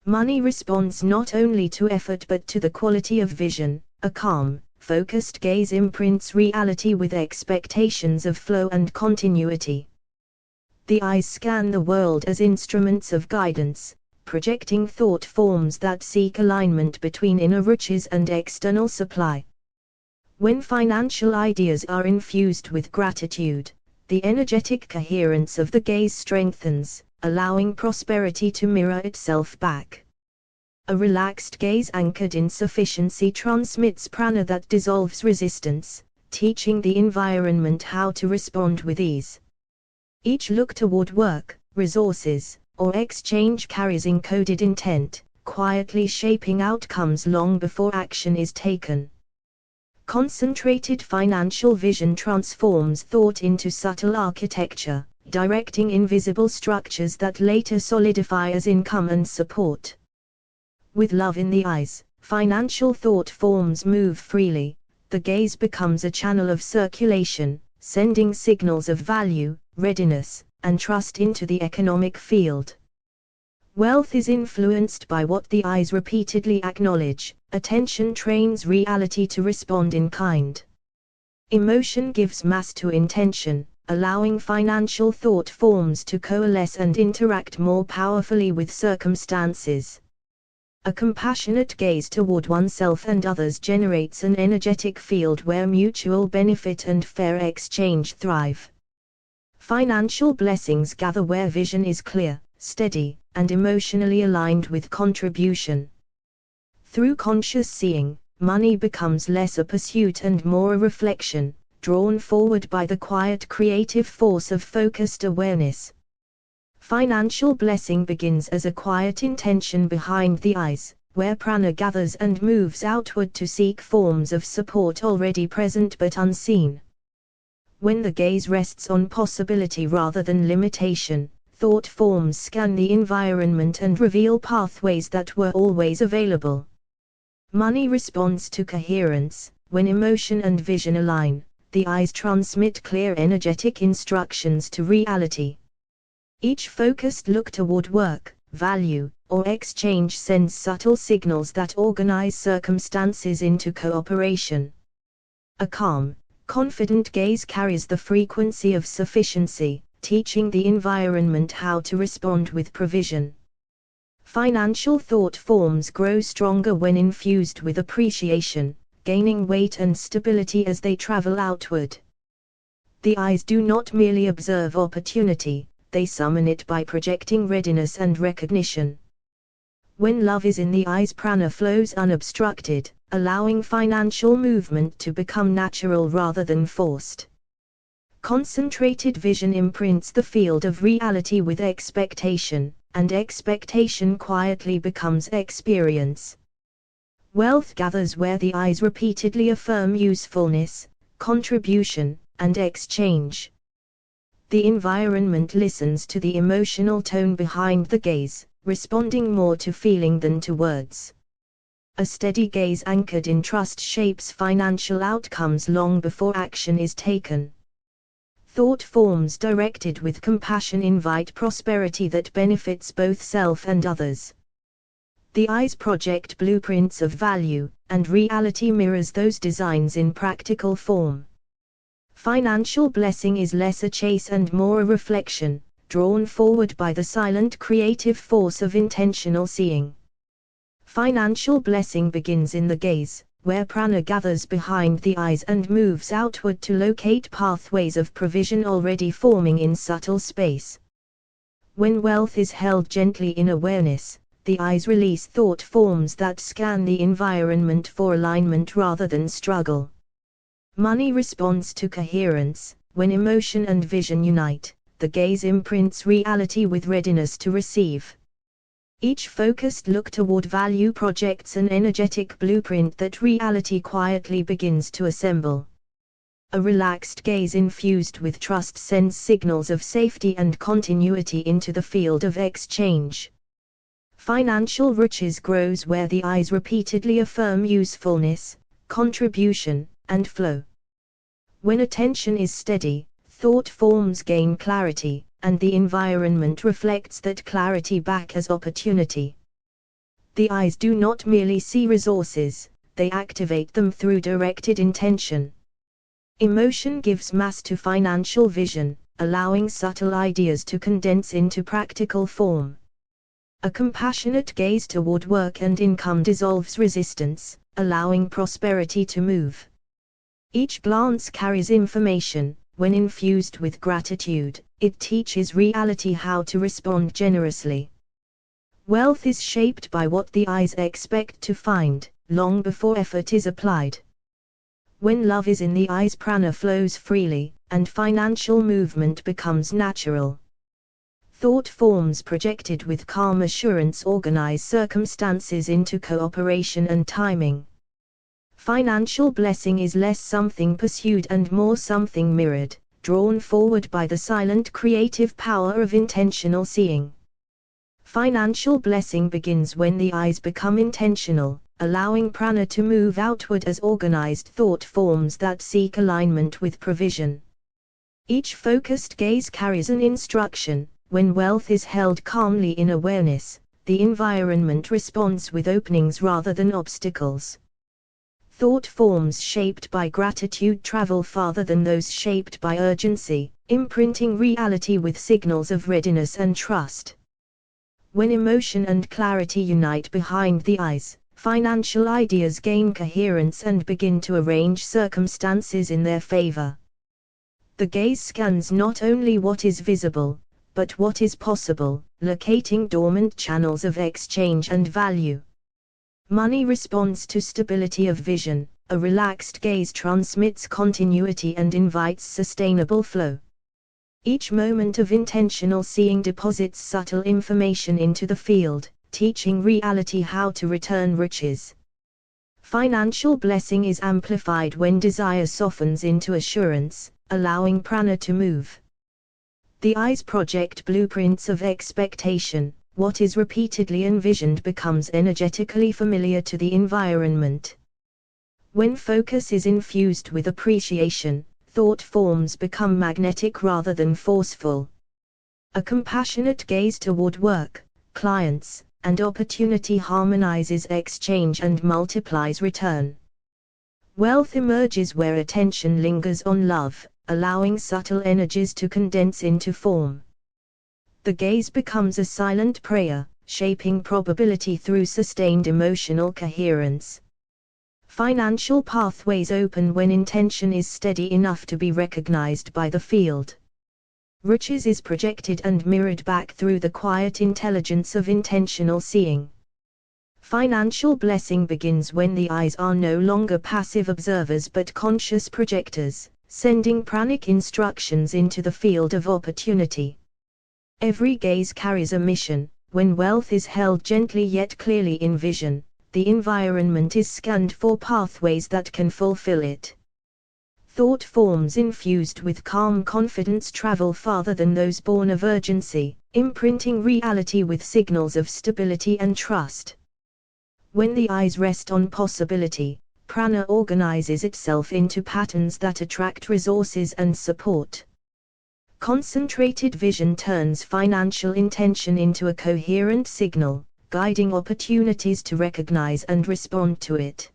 Money responds not only to effort but to the quality of vision. A calm, focused gaze imprints reality with expectations of flow and continuity. The eyes scan the world as instruments of guidance, projecting thought forms that seek alignment between inner riches and external supply. When financial ideas are infused with gratitude, the energetic coherence of the gaze strengthens, allowing prosperity to mirror itself back. A relaxed gaze anchored in sufficiency transmits prana that dissolves resistance, teaching the environment how to respond with ease. Each look toward work, resources, or exchange carries encoded intent, quietly shaping outcomes long before action is taken. Concentrated financial vision transforms thought into subtle architecture, directing invisible structures that later solidify as income and support. With love in the eyes, financial thought forms move freely. The gaze becomes a channel of circulation, sending signals of value, readiness, and trust into the economic field. Wealth is influenced by what the eyes repeatedly acknowledge. Attention trains reality to respond in kind. Emotion gives mass to intention, allowing financial thought forms to coalesce and interact more powerfully with circumstances. A compassionate gaze toward oneself and others generates an energetic field where mutual benefit and fair exchange thrive. Financial blessings gather where vision is clear, steady, and emotionally aligned with contribution. Through conscious seeing, money becomes less a pursuit and more a reflection, drawn forward by the quiet creative force of focused awareness. Financial blessing begins as a quiet intention behind the eyes, where prana gathers and moves outward to seek forms of support already present but unseen. When the gaze rests on possibility rather than limitation, thought forms scan the environment and reveal pathways that were always available. Money responds to coherence. When emotion and vision align, the eyes transmit clear energetic instructions to reality. Each focused look toward work, value, or exchange sends subtle signals that organize circumstances into cooperation. A calm, confident gaze carries the frequency of sufficiency, teaching the environment how to respond with provision. Financial thought forms grow stronger when infused with appreciation, gaining weight and stability as they travel outward. The eyes do not merely observe opportunity, they summon it by projecting readiness and recognition. When love is in the eyes, prana flows unobstructed, allowing financial movement to become natural rather than forced. Concentrated vision imprints the field of reality with expectation, and expectation quietly becomes experience. Wealth gathers where the eyes repeatedly affirm usefulness, contribution, and exchange. The environment listens to the emotional tone behind the gaze, responding more to feeling than to words. A steady gaze anchored in trust shapes financial outcomes long before action is taken. Thought forms directed with compassion invite prosperity that benefits both self and others. The eyes project blueprints of value, and reality mirrors those designs in practical form. Financial blessing is less a chase and more a reflection, drawn forward by the silent creative force of intentional seeing. Financial blessing begins in the gaze, where prana gathers behind the eyes and moves outward to locate pathways of provision already forming in subtle space. When wealth is held gently in awareness, the eyes release thought forms that scan the environment for alignment rather than struggle. Money responds to coherence. When emotion and vision unite, the gaze imprints reality with readiness to receive. Each focused look toward value projects an energetic blueprint that reality quietly begins to assemble. A relaxed gaze infused with trust sends signals of safety and continuity into the field of exchange. Financial riches grows where the eyes repeatedly affirm usefulness, contribution, and flow. When attention is steady, thought forms gain clarity, and the environment reflects that clarity back as opportunity. The eyes do not merely see resources, they activate them through directed intention. Emotion gives mass to financial vision, allowing subtle ideas to condense into practical form. A compassionate gaze toward work and income dissolves resistance, allowing prosperity to move. Each glance carries information. When infused with gratitude, it teaches reality how to respond generously. Wealth is shaped by what the eyes expect to find, long before effort is applied. When love is in the eyes, prana flows freely, and financial movement becomes natural. Thought forms projected with calm assurance organize circumstances into cooperation and timing. Financial blessing is less something pursued and more something mirrored, drawn forward by the silent creative power of intentional seeing. Financial blessing begins when the eyes become intentional, allowing prana to move outward as organized thought forms that seek alignment with provision. Each focused gaze carries an instruction. When wealth is held calmly in awareness, the environment responds with openings rather than obstacles. Thought forms shaped by gratitude travel farther than those shaped by urgency, imprinting reality with signals of readiness and trust. When emotion and clarity unite behind the eyes, financial ideas gain coherence and begin to arrange circumstances in their favor. The gaze scans not only what is visible, but what is possible, locating dormant channels of exchange and value. Money responds to stability of vision, a relaxed gaze transmits continuity and invites sustainable flow. Each moment of intentional seeing deposits subtle information into the field, teaching reality how to return riches. Financial blessing is amplified when desire softens into assurance, allowing prana to move. The eyes project blueprints of expectation. What is repeatedly envisioned becomes energetically familiar to the environment. When focus is infused with appreciation, thought forms become magnetic rather than forceful. A compassionate gaze toward work, clients, and opportunity harmonizes exchange and multiplies return. Wealth emerges where attention lingers on love, allowing subtle energies to condense into form. The gaze becomes a silent prayer, shaping probability through sustained emotional coherence. Financial pathways open when intention is steady enough to be recognized by the field. Riches is projected and mirrored back through the quiet intelligence of intentional seeing. Financial blessing begins when the eyes are no longer passive observers but conscious projectors, sending pranic instructions into the field of opportunity. Every gaze carries a mission. When wealth is held gently yet clearly in vision, the environment is scanned for pathways that can fulfill it. Thought forms infused with calm confidence travel farther than those born of urgency, imprinting reality with signals of stability and trust. When the eyes rest on possibility, prana organizes itself into patterns that attract resources and support. Concentrated vision turns financial intention into a coherent signal, guiding opportunities to recognize and respond to it.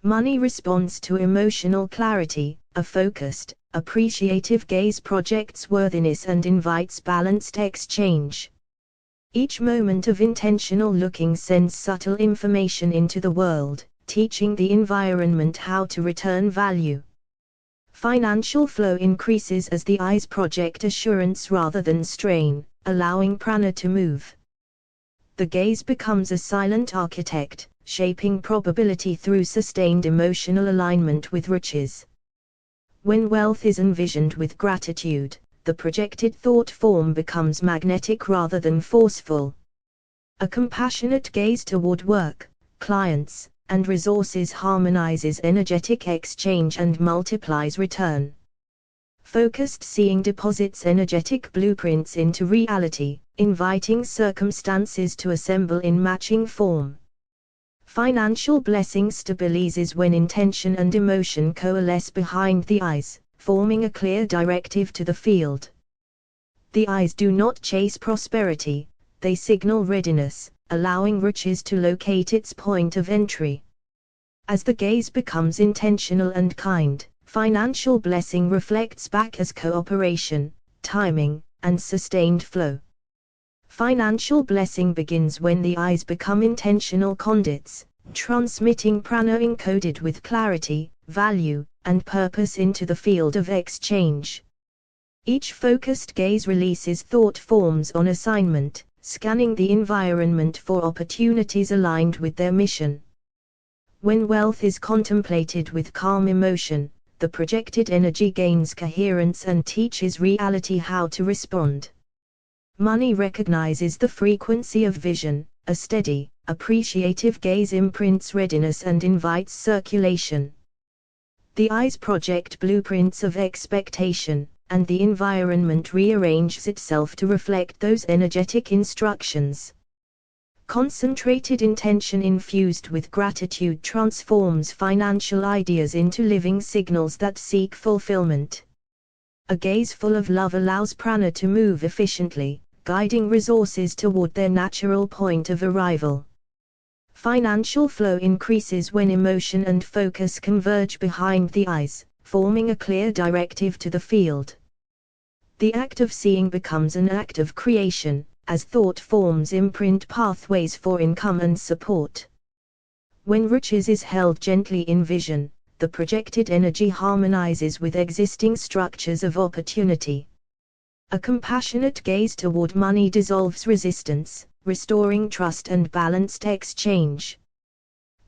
Money responds to emotional clarity, a focused, appreciative gaze projects worthiness and invites balanced exchange. Each moment of intentional looking sends subtle information into the world, teaching the environment how to return value. Financial flow increases as the eyes project assurance rather than strain, allowing prana to move. The gaze becomes a silent architect, shaping probability through sustained emotional alignment with riches. When wealth is envisioned with gratitude, the projected thought form becomes magnetic rather than forceful. A compassionate gaze toward work, clients, and resources harmonizes energetic exchange and multiplies return. Focused seeing deposits energetic blueprints into reality, inviting circumstances to assemble in matching form. Financial blessing stabilizes when intention and emotion coalesce behind the eyes, forming a clear directive to the field. The eyes do not chase prosperity, they signal readiness, allowing riches to locate its point of entry. As the gaze becomes intentional and kind, financial blessing reflects back as cooperation, timing, and sustained flow. Financial blessing begins when the eyes become intentional conduits, transmitting prana encoded with clarity, value, and purpose into the field of exchange. Each focused gaze releases thought forms on assignment, scanning the environment for opportunities aligned with their mission. When wealth is contemplated with calm emotion, the projected energy gains coherence and teaches reality how to respond. Money recognizes the frequency of vision, a steady, appreciative gaze imprints readiness and invites circulation. The eyes project blueprints of expectation, and the environment rearranges itself to reflect those energetic instructions. Concentrated intention infused with gratitude transforms financial ideas into living signals that seek fulfillment. A gaze full of love allows prana to move efficiently, guiding resources toward their natural point of arrival. Financial flow increases when emotion and focus converge behind the eyes, forming a clear directive to the field. The act of seeing becomes an act of creation, as thought forms imprint pathways for income and support. When riches is held gently in vision, the projected energy harmonizes with existing structures of opportunity. A compassionate gaze toward money dissolves resistance, restoring trust and balanced exchange.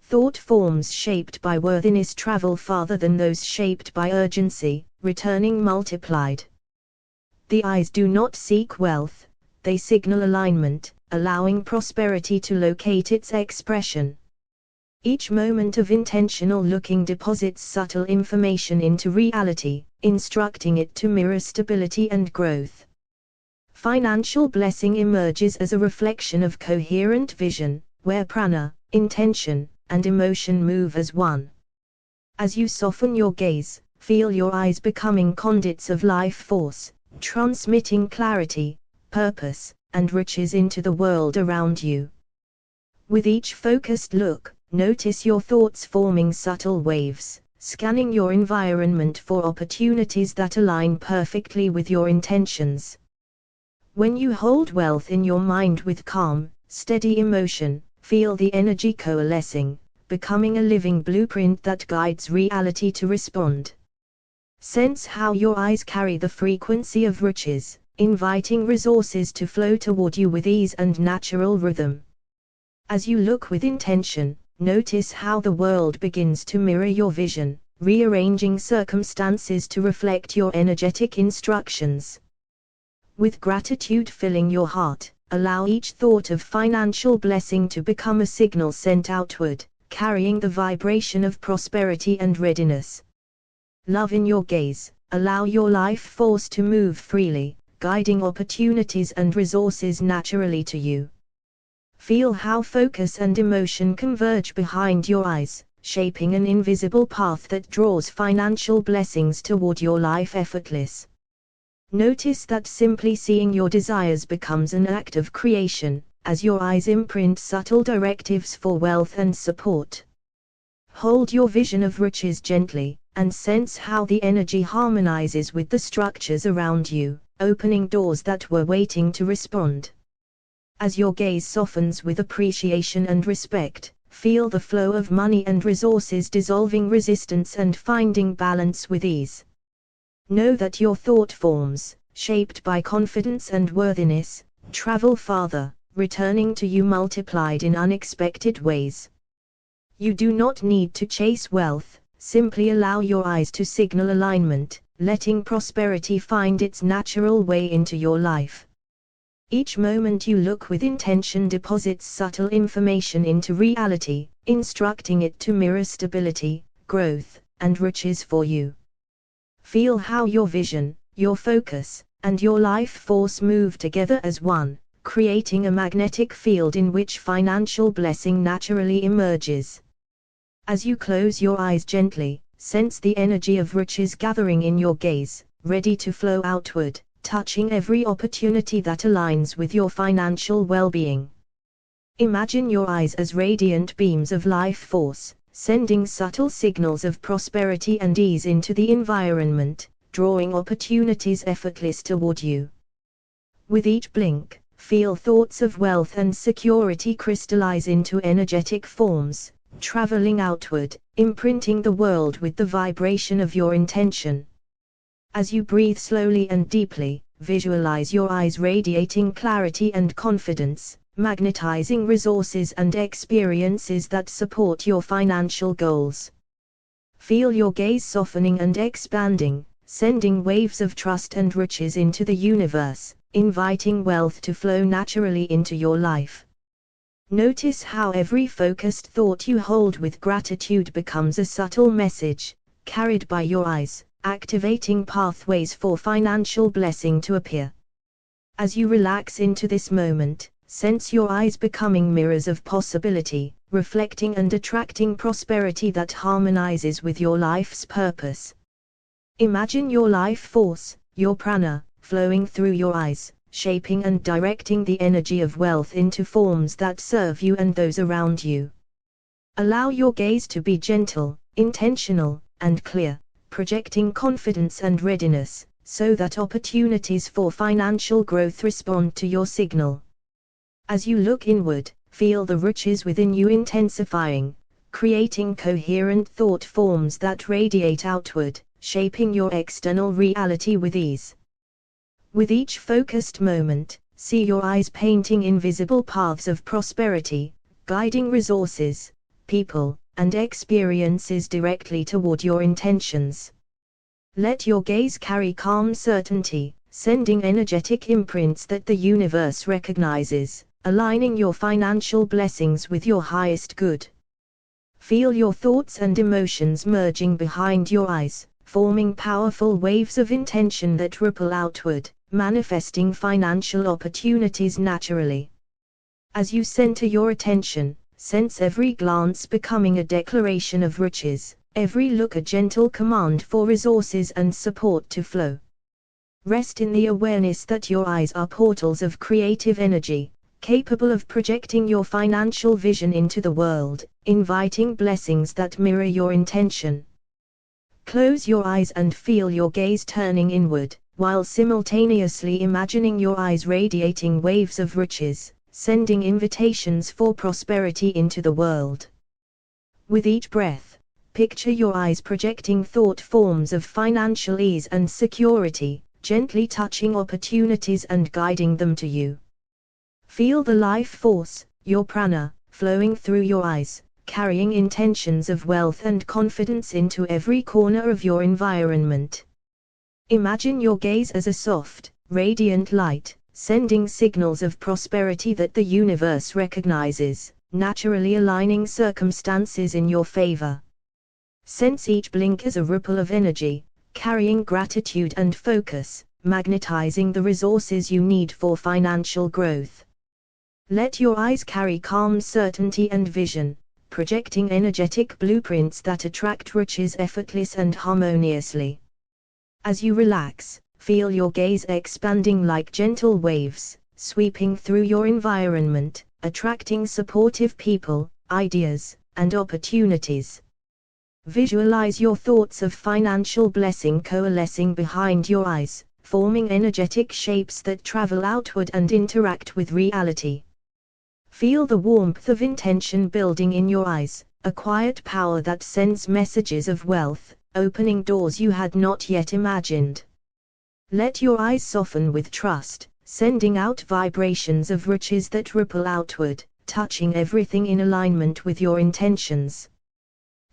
Thought forms shaped by worthiness travel farther than those shaped by urgency, returning multiplied. The eyes do not seek wealth, they signal alignment, allowing prosperity to locate its expression. Each moment of intentional looking deposits subtle information into reality, instructing it to mirror stability and growth. Financial blessing emerges as a reflection of coherent vision, where prana, intention, and emotion move as one. As you soften your gaze, feel your eyes becoming conduits of life force, transmitting clarity, purpose, and riches into the world around you. With each focused look, notice your thoughts forming subtle waves, scanning your environment for opportunities that align perfectly with your intentions. When you hold wealth in your mind with calm, steady emotion, feel the energy coalescing, becoming a living blueprint that guides reality to respond. Sense how your eyes carry the frequency of riches, inviting resources to flow toward you with ease and natural rhythm. As you look with intention, notice how the world begins to mirror your vision, rearranging circumstances to reflect your energetic instructions. With gratitude filling your heart, allow each thought of financial blessing to become a signal sent outward, carrying the vibration of prosperity and readiness. Love in your gaze, allow your life force to move freely, guiding opportunities and resources naturally to you. Feel how focus and emotion converge behind your eyes, shaping an invisible path that draws financial blessings toward your life effortless. Notice that simply seeing your desires becomes an act of creation, as your eyes imprint subtle directives for wealth and support. Hold your vision of riches gently, and sense how the energy harmonizes with the structures around you, opening doors that were waiting to respond. As your gaze softens with appreciation and respect, feel the flow of money and resources dissolving resistance and finding balance with ease. Know that your thought forms, shaped by confidence and worthiness, travel farther, returning to you multiplied in unexpected ways. You do not need to chase wealth, simply allow your eyes to signal alignment, letting prosperity find its natural way into your life. Each moment you look with intention deposits subtle information into reality, instructing it to mirror stability, growth, and riches for you. Feel how your vision, your focus, and your life force move together as one, creating a magnetic field in which financial blessing naturally emerges. As you close your eyes gently, sense the energy of riches gathering in your gaze, ready to flow outward, touching every opportunity that aligns with your financial well-being. Imagine your eyes as radiant beams of life force, sending subtle signals of prosperity and ease into the environment, drawing opportunities effortless toward you. With each blink, feel thoughts of wealth and security crystallize into energetic forms, traveling outward, imprinting the world with the vibration of your intention. As you breathe slowly and deeply, visualize your eyes radiating clarity and confidence, magnetizing resources and experiences that support your financial goals. Feel your gaze softening and expanding, sending waves of trust and riches into the universe, inviting wealth to flow naturally into your life. Notice how every focused thought you hold with gratitude becomes a subtle message, carried by your eyes, activating pathways for financial blessing to appear. As you relax into this moment, sense your eyes becoming mirrors of possibility, reflecting and attracting prosperity that harmonizes with your life's purpose. Imagine your life force, your prana, flowing through your eyes, shaping and directing the energy of wealth into forms that serve you and those around you. Allow your gaze to be gentle, intentional, and clear, projecting confidence and readiness, so that opportunities for financial growth respond to your signal. As you look inward, feel the riches within you intensifying, creating coherent thought forms that radiate outward, shaping your external reality with ease. With each focused moment, see your eyes painting invisible paths of prosperity, guiding resources, people, and experiences directly toward your intentions. Let your gaze carry calm certainty, sending energetic imprints that the universe recognizes, aligning your financial blessings with your highest good. Feel your thoughts and emotions merging behind your eyes, forming powerful waves of intention that ripple outward, manifesting financial opportunities naturally. As you center your attention, sense every glance becoming a declaration of riches, every look a gentle command for resources and support to flow. Rest in the awareness that your eyes are portals of creative energy, capable of projecting your financial vision into the world, inviting blessings that mirror your intention. Close your eyes and feel your gaze turning inward, while simultaneously imagining your eyes radiating waves of riches, sending invitations for prosperity into the world. With each breath, picture your eyes projecting thought forms of financial ease and security, gently touching opportunities and guiding them to you. Feel the life force, your prana, flowing through your eyes, carrying intentions of wealth and confidence into every corner of your environment. Imagine your gaze as a soft, radiant light, sending signals of prosperity that the universe recognizes, naturally aligning circumstances in your favor. Sense each blink as a ripple of energy, carrying gratitude and focus, magnetizing the resources you need for financial growth. Let your eyes carry calm certainty and vision, projecting energetic blueprints that attract riches effortless and harmoniously. As you relax, feel your gaze expanding like gentle waves, sweeping through your environment, attracting supportive people, ideas, and opportunities. Visualize your thoughts of financial blessing coalescing behind your eyes, forming energetic shapes that travel outward and interact with reality. Feel the warmth of intention building in your eyes, a quiet power that sends messages of wealth, opening doors you had not yet imagined. Let your eyes soften with trust, sending out vibrations of riches that ripple outward, touching everything in alignment with your intentions.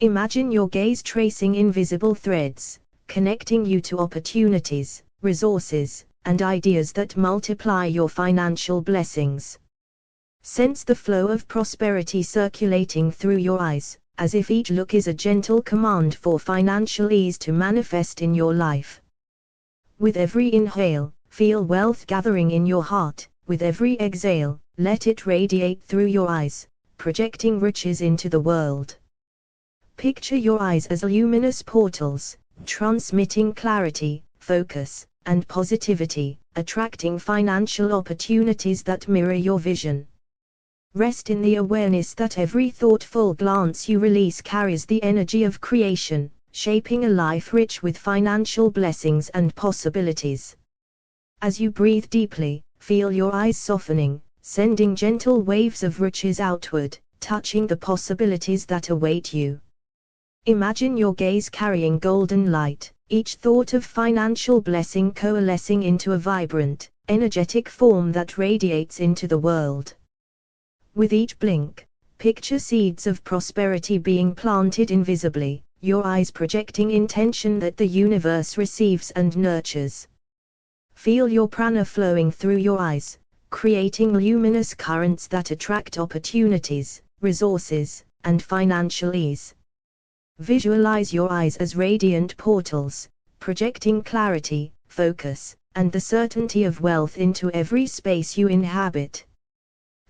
Imagine your gaze tracing invisible threads, connecting you to opportunities, resources, and ideas that multiply your financial blessings. Sense the flow of prosperity circulating through your eyes, as if each look is a gentle command for financial ease to manifest in your life. With every inhale, feel wealth gathering in your heart. With every exhale, let it radiate through your eyes, projecting riches into the world. Picture your eyes as luminous portals, transmitting clarity, focus, and positivity, attracting financial opportunities that mirror your vision. Rest in the awareness that every thoughtful glance you release carries the energy of creation, shaping a life rich with financial blessings and possibilities. As you breathe deeply, feel your eyes softening, sending gentle waves of riches outward, touching the possibilities that await you. Imagine your gaze carrying golden light, each thought of financial blessing coalescing into a vibrant, energetic form that radiates into the world. With each blink, picture seeds of prosperity being planted invisibly, your eyes projecting intention that the universe receives and nurtures. Feel your prana flowing through your eyes, creating luminous currents that attract opportunities, resources, and financial ease. Visualize your eyes as radiant portals, projecting clarity, focus, and the certainty of wealth into every space you inhabit.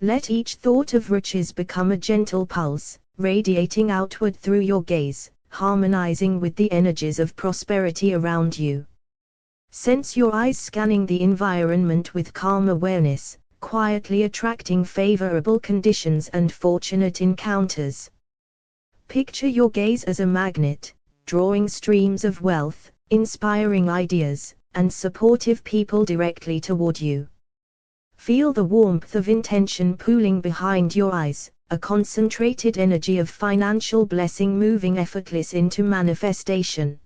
Let each thought of riches become a gentle pulse, radiating outward through your gaze, harmonizing with the energies of prosperity around you. Sense your eyes scanning the environment with calm awareness, quietly attracting favorable conditions and fortunate encounters. Picture your gaze as a magnet, drawing streams of wealth, inspiring ideas, and supportive people directly toward you. Feel the warmth of intention pooling behind your eyes, a concentrated energy of financial blessing moving effortless into manifestation.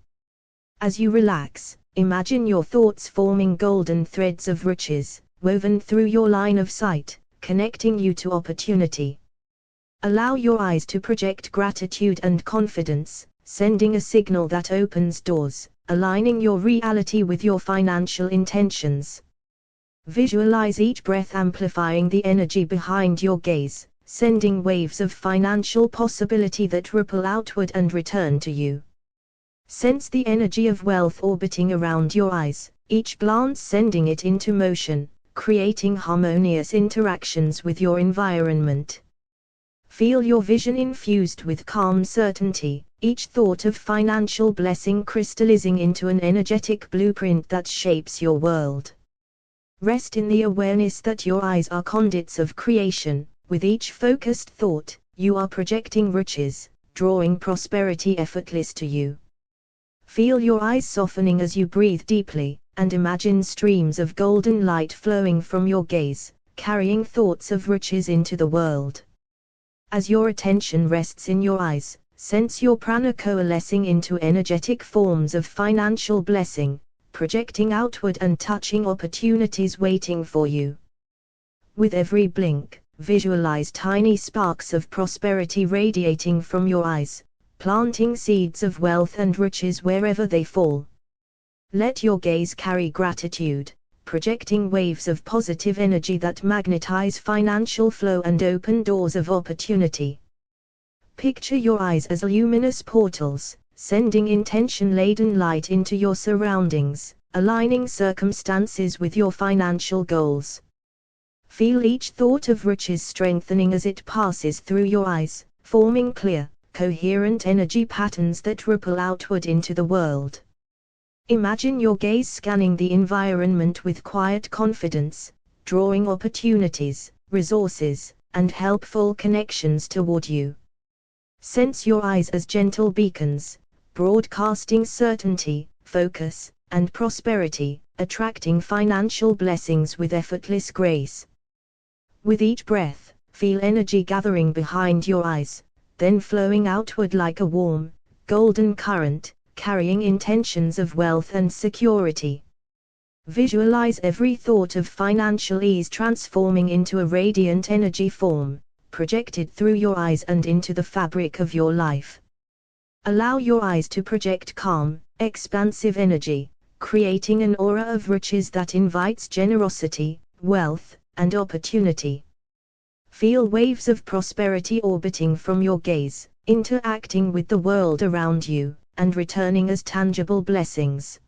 As you relax, imagine your thoughts forming golden threads of riches, woven through your line of sight, connecting you to opportunity. Allow your eyes to project gratitude and confidence, sending a signal that opens doors, aligning your reality with your financial intentions. Visualize each breath amplifying the energy behind your gaze, sending waves of financial possibility that ripple outward and return to you. Sense the energy of wealth orbiting around your eyes, each glance sending it into motion, creating harmonious interactions with your environment. Feel your vision infused with calm certainty, each thought of financial blessing crystallizing into an energetic blueprint that shapes your world. Rest in the awareness that your eyes are conduits of creation. With each focused thought, you are projecting riches, drawing prosperity effortless to you. Feel your eyes softening as you breathe deeply, and imagine streams of golden light flowing from your gaze, carrying thoughts of riches into the world. As your attention rests in your eyes, sense your prana coalescing into energetic forms of financial blessing, projecting outward and touching opportunities waiting for you. With every blink, visualize tiny sparks of prosperity radiating from your eyes, planting seeds of wealth and riches wherever they fall. Let your gaze carry gratitude, projecting waves of positive energy that magnetize financial flow and open doors of opportunity. Picture your eyes as luminous portals, sending intention-laden light into your surroundings, aligning circumstances with your financial goals. Feel each thought of riches strengthening as it passes through your eyes, forming clear, coherent energy patterns that ripple outward into the world. Imagine your gaze scanning the environment with quiet confidence, drawing opportunities, resources, and helpful connections toward you. Sense your eyes as gentle beacons, broadcasting certainty, focus, and prosperity, attracting financial blessings with effortless grace. With each breath, feel energy gathering behind your eyes, then flowing outward like a warm, golden current, carrying intentions of wealth and security. Visualize every thought of financial ease transforming into a radiant energy form, projected through your eyes and into the fabric of your life. Allow your eyes to project calm, expansive energy, creating an aura of riches that invites generosity, wealth, and opportunity. Feel waves of prosperity orbiting from your gaze, interacting with the world around you, and returning as tangible blessings.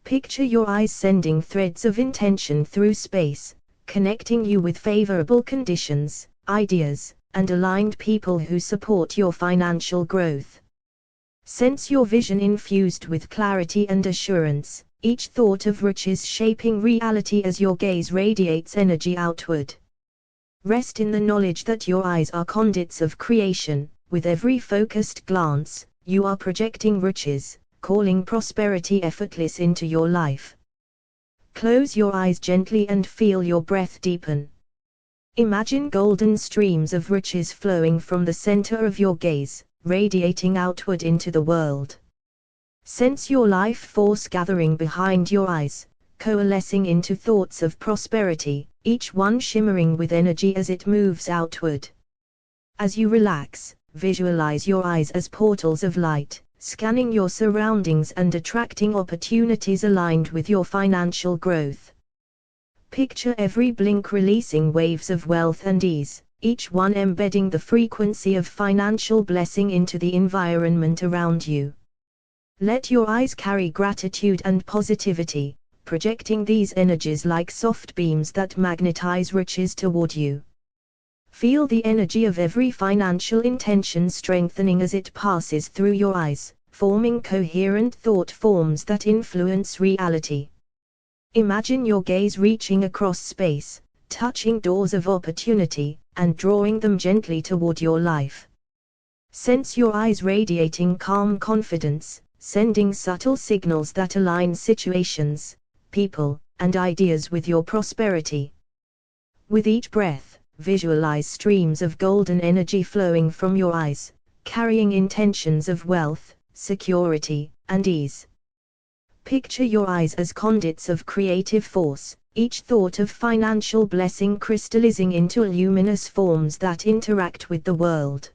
Picture your eyes sending threads of intention through space, connecting you with favorable conditions, ideas, and aligned people who support your financial growth. Sense your vision infused with clarity and assurance, each thought of riches shaping reality as your gaze radiates energy outward. Rest in the knowledge that your eyes are conduits of creation. With every focused glance, you are projecting riches, calling prosperity effortless into your life. Close your eyes gently and feel your breath deepen. Imagine golden streams of riches flowing from the center of your gaze, radiating outward into the world. Sense your life force gathering behind your eyes, coalescing into thoughts of prosperity, each one shimmering with energy as it moves outward. As you relax, visualize your eyes as portals of light, scanning your surroundings and attracting opportunities aligned with your financial growth. Picture every blink releasing waves of wealth and ease, each one embedding the frequency of financial blessing into the environment around you. Let your eyes carry gratitude and positivity, projecting these energies like soft beams that magnetize riches toward you. Feel the energy of every financial intention strengthening as it passes through your eyes, forming coherent thought forms that influence reality. Imagine your gaze reaching across space, touching doors of opportunity, and drawing them gently toward your life. Sense your eyes radiating calm confidence, sending subtle signals that align situations, people, and ideas with your prosperity. With each breath, visualize streams of golden energy flowing from your eyes, carrying intentions of wealth, security, and ease. Picture your eyes as conduits of creative force, each thought of financial blessing crystallizing into luminous forms that interact with the world.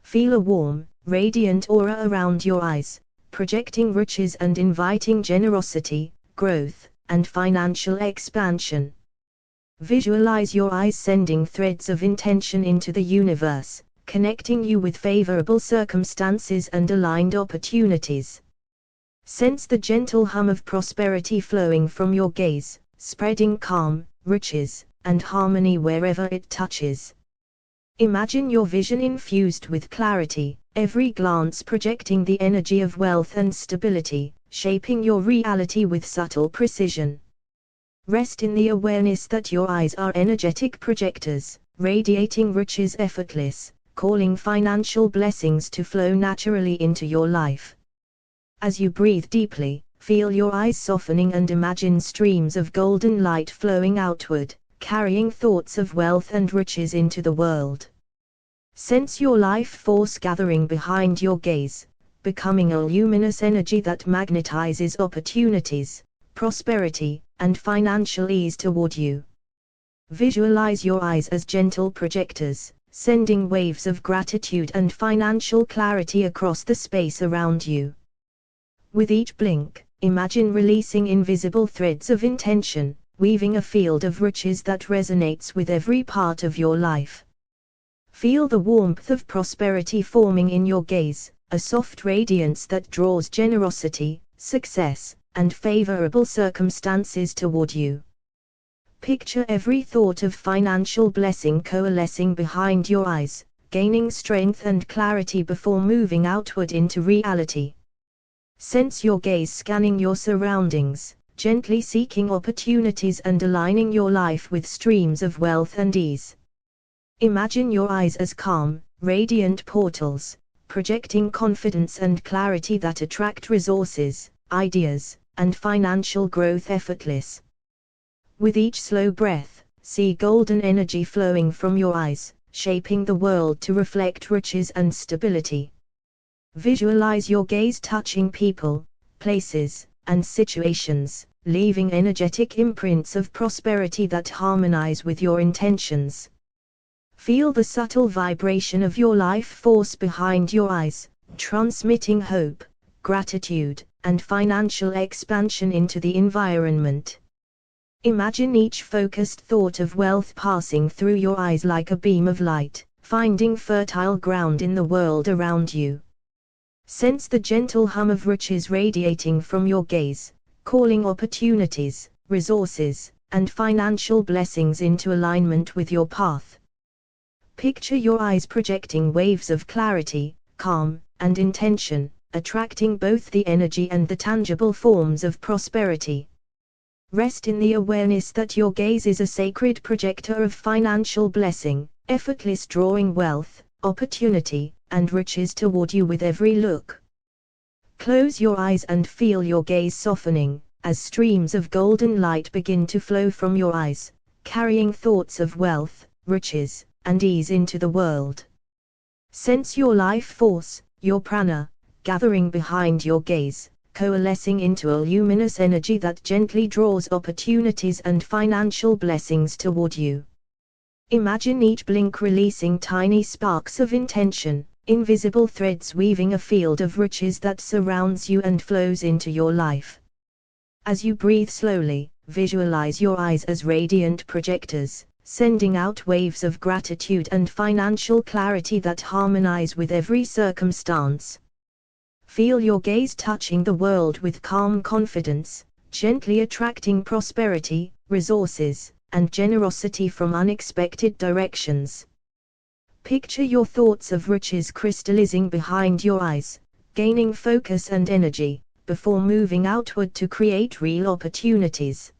Feel a warm, radiant aura around your eyes, projecting riches and inviting generosity, growth, and financial expansion. Visualize your eyes sending threads of intention into the universe, connecting you with favorable circumstances and aligned opportunities. Sense the gentle hum of prosperity flowing from your gaze, spreading calm, riches, and harmony wherever it touches. Imagine your vision infused with clarity, every glance projecting the energy of wealth and stability, shaping your reality with subtle precision. Rest in the awareness that your eyes are energetic projectors, radiating riches effortless, calling financial blessings to flow naturally into your life. As you breathe deeply, feel your eyes softening and imagine streams of golden light flowing outward, carrying thoughts of wealth and riches into the world. Sense your life force gathering behind your gaze, becoming a luminous energy that magnetizes opportunities, prosperity, and financial ease toward you. Visualize your eyes as gentle projectors, sending waves of gratitude and financial clarity across the space around you. With each blink, imagine releasing invisible threads of intention, weaving a field of riches that resonates with every part of your life. Feel the warmth of prosperity forming in your gaze, a soft radiance that draws generosity, success, and favorable circumstances toward you. Picture every thought of financial blessing coalescing behind your eyes, gaining strength and clarity before moving outward into reality. Sense your gaze scanning your surroundings, gently seeking opportunities and aligning your life with streams of wealth and ease. Imagine your eyes as calm, radiant portals, projecting confidence and clarity that attract resources, ideas, and financial growth effortless. With each slow breath, see golden energy flowing from your eyes, shaping the world to reflect riches and stability. Visualize your gaze touching people, places, and situations, leaving energetic imprints of prosperity that harmonize with your intentions. Feel the subtle vibration of your life force behind your eyes, transmitting hope, gratitude, and financial expansion into the environment. Imagine each focused thought of wealth passing through your eyes like a beam of light, finding fertile ground in the world around you. Sense the gentle hum of riches radiating from your gaze, calling opportunities, resources, and financial blessings into alignment with your path. Picture your eyes projecting waves of clarity, calm, and intention, attracting both the energy and the tangible forms of prosperity. Rest in the awareness that your gaze is a sacred projector of financial blessing, effortless drawing wealth, opportunity, and riches toward you with every look. Close your eyes and feel your gaze softening, as streams of golden light begin to flow from your eyes, carrying thoughts of wealth, riches, and ease into the world. Sense your life force, your prana, gathering behind your gaze, coalescing into a luminous energy that gently draws opportunities and financial blessings toward you. Imagine each blink releasing tiny sparks of intention, invisible threads weaving a field of riches that surrounds you and flows into your life. As you breathe slowly, visualize your eyes as radiant projectors, sending out waves of gratitude and financial clarity that harmonize with every circumstance. Feel your gaze touching the world with calm confidence, gently attracting prosperity, resources, and generosity from unexpected directions. Picture your thoughts of riches crystallizing behind your eyes, gaining focus and energy, before moving outward to create real opportunities.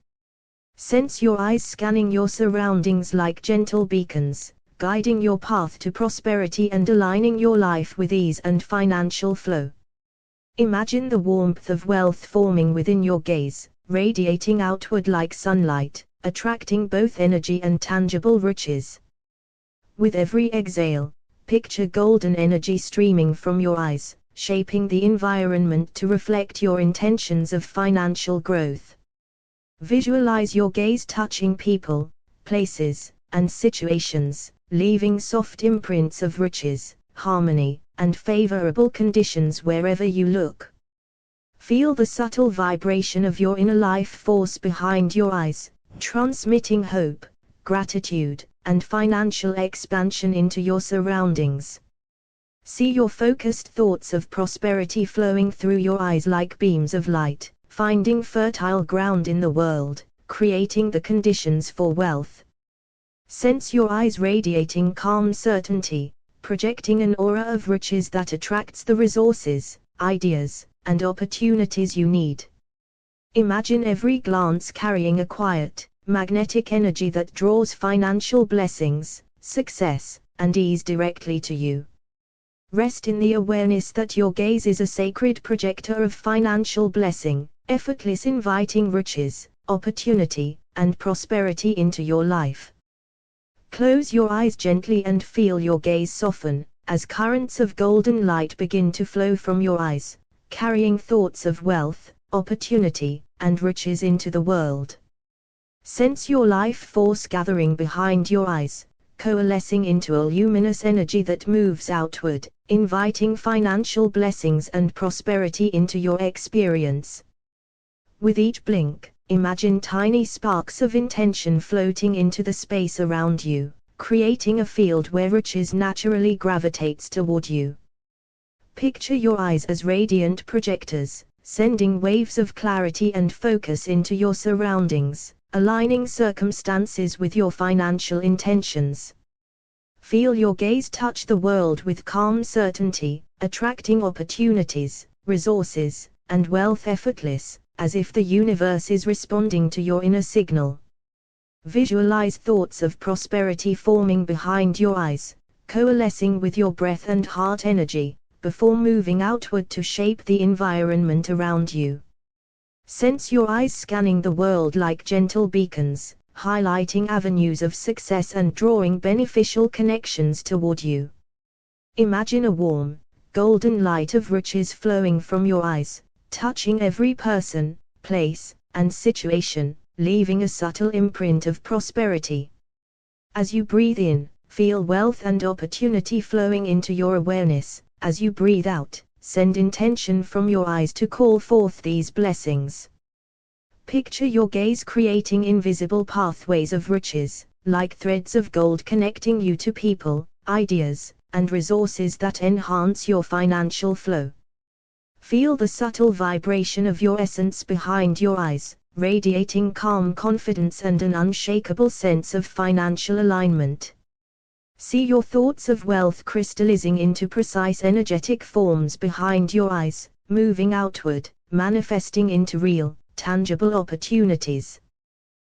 Sense your eyes scanning your surroundings like gentle beacons, guiding your path to prosperity and aligning your life with ease and financial flow. Imagine the warmth of wealth forming within your gaze, radiating outward like sunlight, attracting both energy and tangible riches. With every exhale, picture golden energy streaming from your eyes, shaping the environment to reflect your intentions of financial growth. Visualize your gaze touching people, places, and situations, leaving soft imprints of riches, harmony, and favorable conditions wherever you look. Feel the subtle vibration of your inner life force behind your eyes, transmitting hope, gratitude, and financial expansion into your surroundings. See your focused thoughts of prosperity flowing through your eyes like beams of light, finding fertile ground in the world, creating the conditions for wealth. Sense your eyes radiating calm certainty, projecting an aura of riches that attracts the resources, ideas, and opportunities you need. Imagine every glance carrying a quiet, magnetic energy that draws financial blessings, success, and ease directly to you. Rest in the awareness that your gaze is a sacred projector of financial blessing, effortless inviting riches, opportunity, and prosperity into your life. Close your eyes gently and feel your gaze soften, as currents of golden light begin to flow from your eyes, carrying thoughts of wealth, opportunity, and riches into the world. Sense your life force gathering behind your eyes, coalescing into a luminous energy that moves outward, inviting financial blessings and prosperity into your experience. With each blink, imagine tiny sparks of intention floating into the space around you, creating a field where riches naturally gravitates toward you. Picture your eyes as radiant projectors, sending waves of clarity and focus into your surroundings, aligning circumstances with your financial intentions. Feel your gaze touch the world with calm certainty, attracting opportunities, resources, and wealth effortless, as if the universe is responding to your inner signal. Visualize thoughts of prosperity forming behind your eyes, coalescing with your breath and heart energy, before moving outward to shape the environment around you. Sense your eyes scanning the world like gentle beacons, highlighting avenues of success and drawing beneficial connections toward you. Imagine a warm, golden light of riches flowing from your eyes, touching every person, place, and situation, leaving a subtle imprint of prosperity. As you breathe in, feel wealth and opportunity flowing into your awareness. As you breathe out, send intention from your eyes to call forth these blessings. Picture your gaze creating invisible pathways of riches, like threads of gold connecting you to people, ideas, and resources that enhance your financial flow. Feel the subtle vibration of your essence behind your eyes, radiating calm confidence and an unshakable sense of financial alignment. See your thoughts of wealth crystallizing into precise energetic forms behind your eyes, moving outward, manifesting into real, tangible opportunities.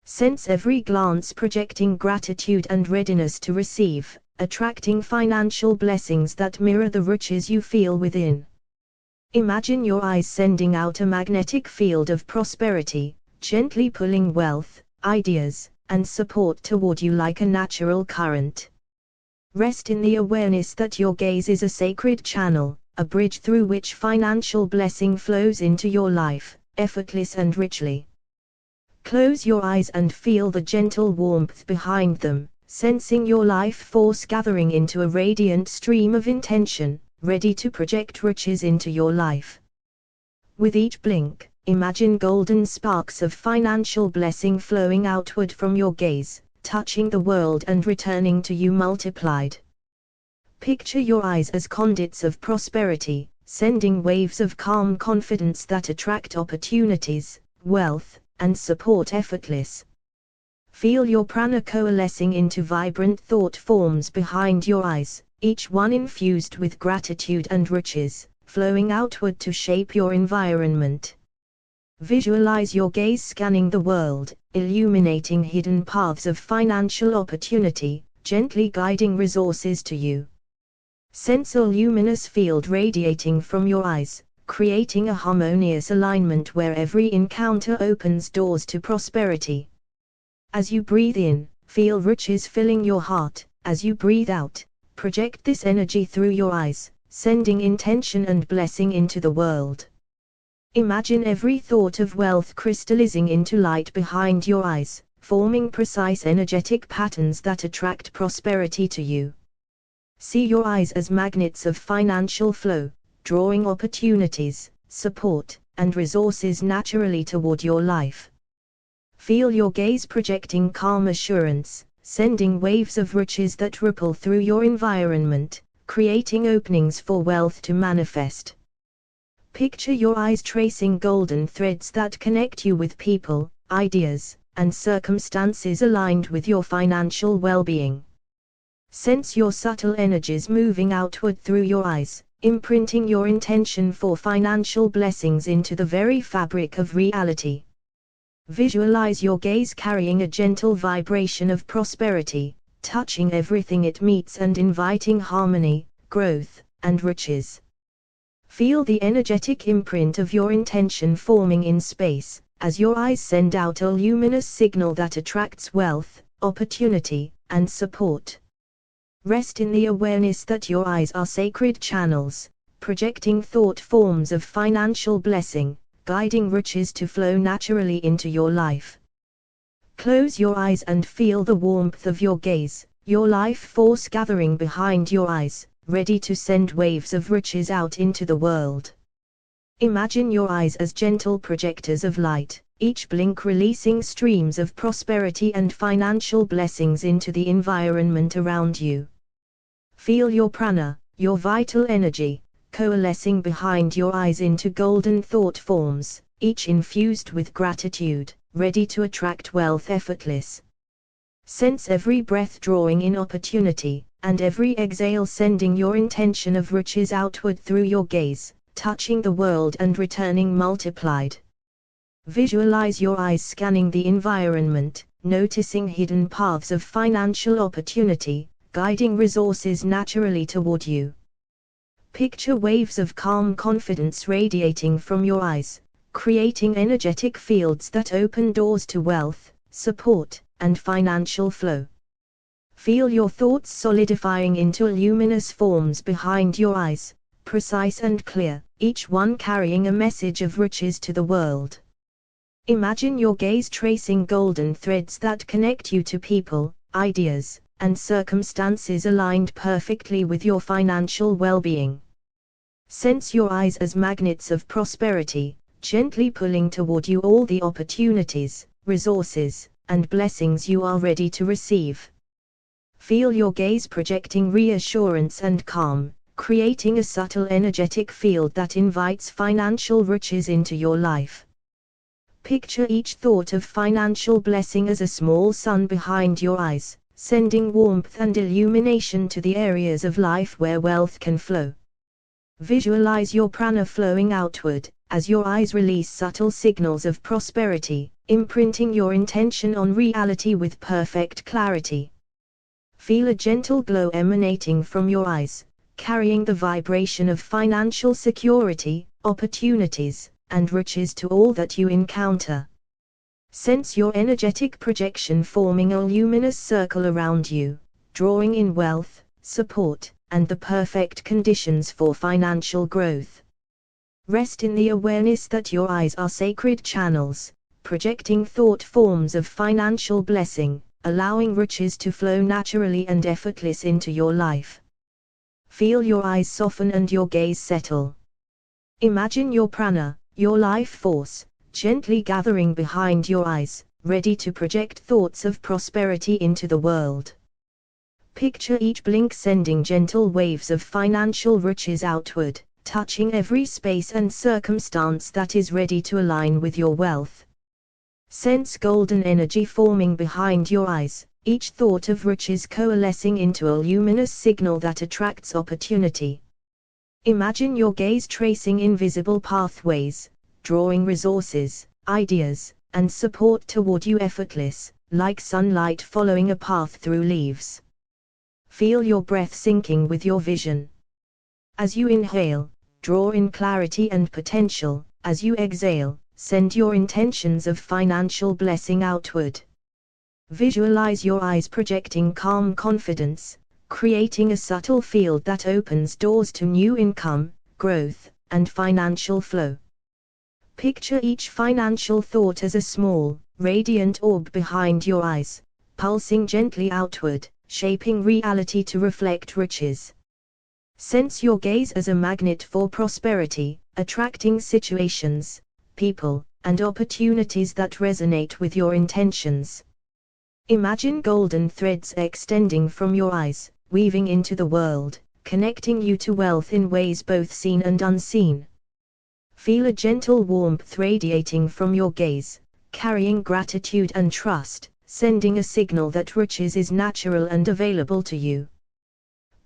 Sense every glance projecting gratitude and readiness to receive, attracting financial blessings that mirror the riches you feel within. Imagine your eyes sending out a magnetic field of prosperity, gently pulling wealth, ideas, and support toward you like a natural current. Rest in the awareness that your gaze is a sacred channel, a bridge through which financial blessing flows into your life, effortless and richly. Close your eyes and feel the gentle warmth behind them, sensing your life force gathering into a radiant stream of intention, ready to project riches into your life. With each blink, imagine golden sparks of financial blessing flowing outward from your gaze, touching the world and returning to you multiplied. Picture your eyes as conduits of prosperity, sending waves of calm confidence that attract opportunities, wealth, and support effortless. Feel your prana coalescing into vibrant thought forms behind your eyes, each one infused with gratitude and riches, flowing outward to shape your environment. Visualize your gaze scanning the world, illuminating hidden paths of financial opportunity, gently guiding resources to you. Sense a luminous field radiating from your eyes, creating a harmonious alignment where every encounter opens doors to prosperity. As you breathe in, feel riches filling your heart. As you breathe out, project this energy through your eyes, sending intention and blessing into the world. Imagine every thought of wealth crystallizing into light behind your eyes, forming precise energetic patterns that attract prosperity to you. See your eyes as magnets of financial flow, drawing opportunities, support, and resources naturally toward your life. Feel your gaze projecting calm assurance, sending waves of riches that ripple through your environment, creating openings for wealth to manifest. Picture your eyes tracing golden threads that connect you with people, ideas, and circumstances aligned with your financial well-being. Sense your subtle energies moving outward through your eyes, imprinting your intention for financial blessings into the very fabric of reality. Visualize your gaze carrying a gentle vibration of prosperity, touching everything it meets and inviting harmony, growth, and riches. Feel the energetic imprint of your intention forming in space, as your eyes send out a luminous signal that attracts wealth, opportunity, and support. Rest in the awareness that your eyes are sacred channels, projecting thought forms of financial blessing, guiding riches to flow naturally into your life. Close your eyes and feel the warmth of your gaze, your life force gathering behind your eyes, ready to send waves of riches out into the world. Imagine your eyes as gentle projectors of light, each blink releasing streams of prosperity and financial blessings into the environment around you. Feel your prana, your vital energy, coalescing behind your eyes into golden thought forms, each infused with gratitude, ready to attract wealth effortless. Sense every breath drawing in opportunity, and every exhale sending your intention of riches outward through your gaze, touching the world and returning multiplied. Visualize your eyes scanning the environment, noticing hidden paths of financial opportunity, guiding resources naturally toward you. Picture waves of calm confidence radiating from your eyes, creating energetic fields that open doors to wealth, support, and financial flow. Feel your thoughts solidifying into luminous forms behind your eyes, precise and clear, each one carrying a message of riches to the world. Imagine your gaze tracing golden threads that connect you to people, ideas, and circumstances aligned perfectly with your financial well-being. Sense your eyes as magnets of prosperity, gently pulling toward you all the opportunities, resources, and blessings you are ready to receive. Feel your gaze projecting reassurance and calm, creating a subtle energetic field that invites financial riches into your life. Picture each thought of financial blessing as a small sun behind your eyes, sending warmth and illumination to the areas of life where wealth can flow. Visualize your prana flowing outward, as your eyes release subtle signals of prosperity, imprinting your intention on reality with perfect clarity. Feel a gentle glow emanating from your eyes, carrying the vibration of financial security, opportunities, and riches to all that you encounter. Sense your energetic projection forming a luminous circle around you, drawing in wealth, support, and the perfect conditions for financial growth. Rest in the awareness that your eyes are sacred channels, projecting thought forms of financial blessing, allowing riches to flow naturally and effortless into your life. Feel your eyes soften and your gaze settle. Imagine your prana, your life force, gently gathering behind your eyes, ready to project thoughts of prosperity into the world. Picture each blink sending gentle waves of financial riches outward, touching every space and circumstance that is ready to align with your wealth. Sense golden energy forming behind your eyes, each thought of riches coalescing into a luminous signal that attracts opportunity. Imagine your gaze tracing invisible pathways, drawing resources, ideas, and support toward you effortless, like sunlight following a path through leaves. Feel your breath syncing with your vision. As you inhale, draw in clarity and potential. As you exhale, send your intentions of financial blessing outward. Visualize your eyes projecting calm confidence, creating a subtle field that opens doors to new income, growth, and financial flow. Picture each financial thought as a small, radiant orb behind your eyes, pulsing gently outward, shaping reality to reflect riches. Sense your gaze as a magnet for prosperity, attracting situations, people, and opportunities that resonate with your intentions. Imagine golden threads extending from your eyes, weaving into the world, connecting you to wealth in ways both seen and unseen. Feel a gentle warmth radiating from your gaze, carrying gratitude and trust, sending a signal that riches is natural and available to you.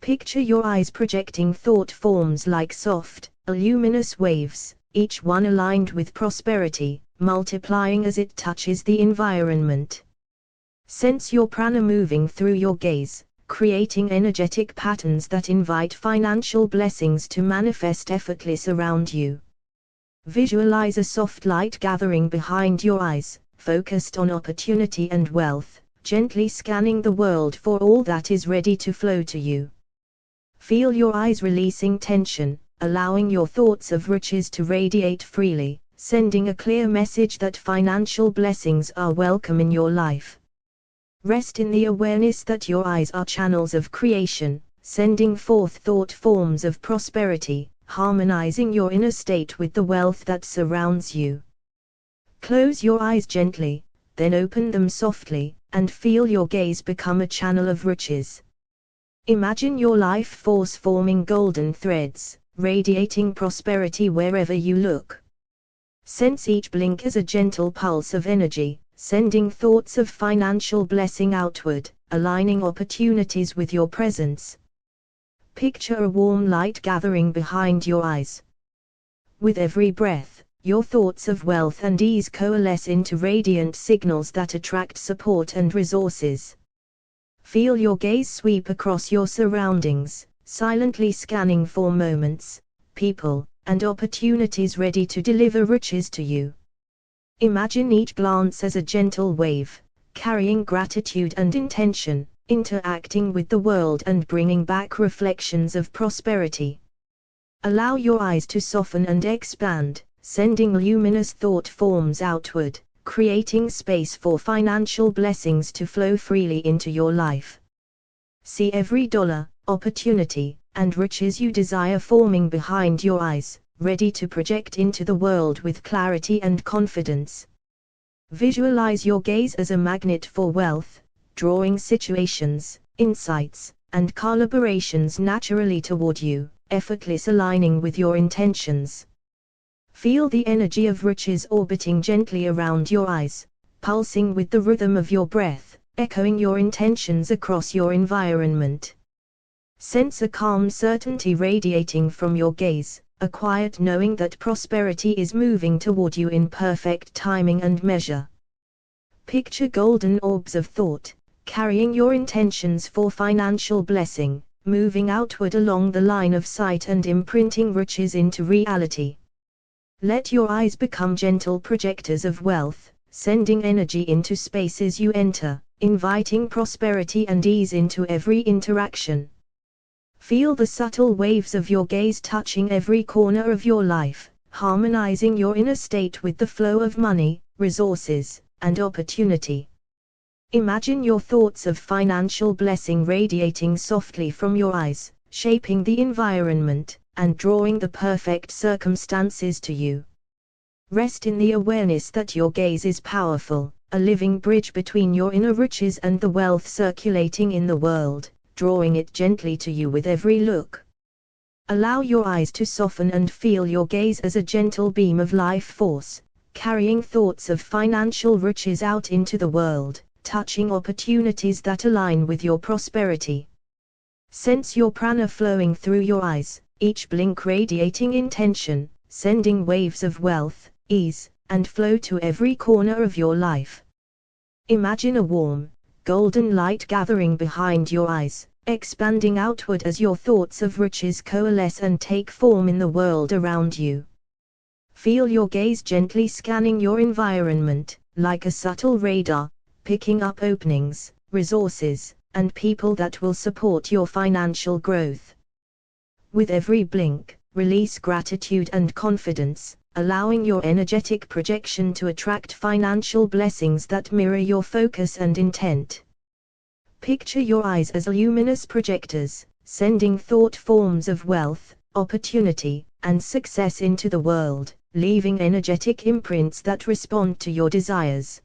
Picture your eyes projecting thought forms like soft, luminous waves, each one aligned with prosperity, multiplying as it touches the environment. Sense your prana moving through your gaze, creating energetic patterns that invite financial blessings to manifest effortless around you. Visualize a soft light gathering behind your eyes, focused on opportunity and wealth, gently scanning the world for all that is ready to flow to you. Feel your eyes releasing tension, allowing your thoughts of riches to radiate freely, sending a clear message that financial blessings are welcome in your life. Rest in the awareness that your eyes are channels of creation, sending forth thought forms of prosperity, harmonizing your inner state with the wealth that surrounds you. Close your eyes gently, then open them softly, and feel your gaze become a channel of riches. Imagine your life force forming golden threads, radiating prosperity wherever you look. Sense each blink as a gentle pulse of energy, sending thoughts of financial blessing outward, aligning opportunities with your presence. Picture a warm light gathering behind your eyes. With every breath, your thoughts of wealth and ease coalesce into radiant signals that attract support and resources. Feel your gaze sweep across your surroundings, silently scanning for moments, people, and opportunities ready to deliver riches to you. Imagine each glance as a gentle wave, carrying gratitude and intention, interacting with the world and bringing back reflections of prosperity. Allow your eyes to soften and expand, sending luminous thought forms outward, creating space for financial blessings to flow freely into your life. See every dollar, opportunity, and riches you desire forming behind your eyes, ready to project into the world with clarity and confidence. Visualize your gaze as a magnet for wealth, drawing situations, insights, and collaborations naturally toward you, effortlessly aligning with your intentions. Feel the energy of riches orbiting gently around your eyes, pulsing with the rhythm of your breath, echoing your intentions across your environment. Sense a calm certainty radiating from your gaze, a quiet knowing that prosperity is moving toward you in perfect timing and measure. Picture golden orbs of thought, carrying your intentions for financial blessing, moving outward along the line of sight and imprinting riches into reality. Let your eyes become gentle projectors of wealth, sending energy into spaces you enter, inviting prosperity and ease into every interaction. Feel the subtle waves of your gaze touching every corner of your life, harmonizing your inner state with the flow of money, resources, and opportunity. Imagine your thoughts of financial blessing radiating softly from your eyes, shaping the environment, and drawing the perfect circumstances to you. Rest in the awareness that your gaze is powerful, a living bridge between your inner riches and the wealth circulating in the world, drawing it gently to you with every look. Allow your eyes to soften and feel your gaze as a gentle beam of life force, carrying thoughts of financial riches out into the world, touching opportunities that align with your prosperity. Sense your prana flowing through your eyes, each blink radiating intention, sending waves of wealth, ease, and flow to every corner of your life. Imagine a warm, golden light gathering behind your eyes, expanding outward as your thoughts of riches coalesce and take form in the world around you. Feel your gaze gently scanning your environment, like a subtle radar, picking up openings, resources, and people that will support your financial growth. With every blink, release gratitude and confidence, allowing your energetic projection to attract financial blessings that mirror your focus and intent. Picture your eyes as luminous projectors, sending thought forms of wealth, opportunity, and success into the world, leaving energetic imprints that respond to your desires.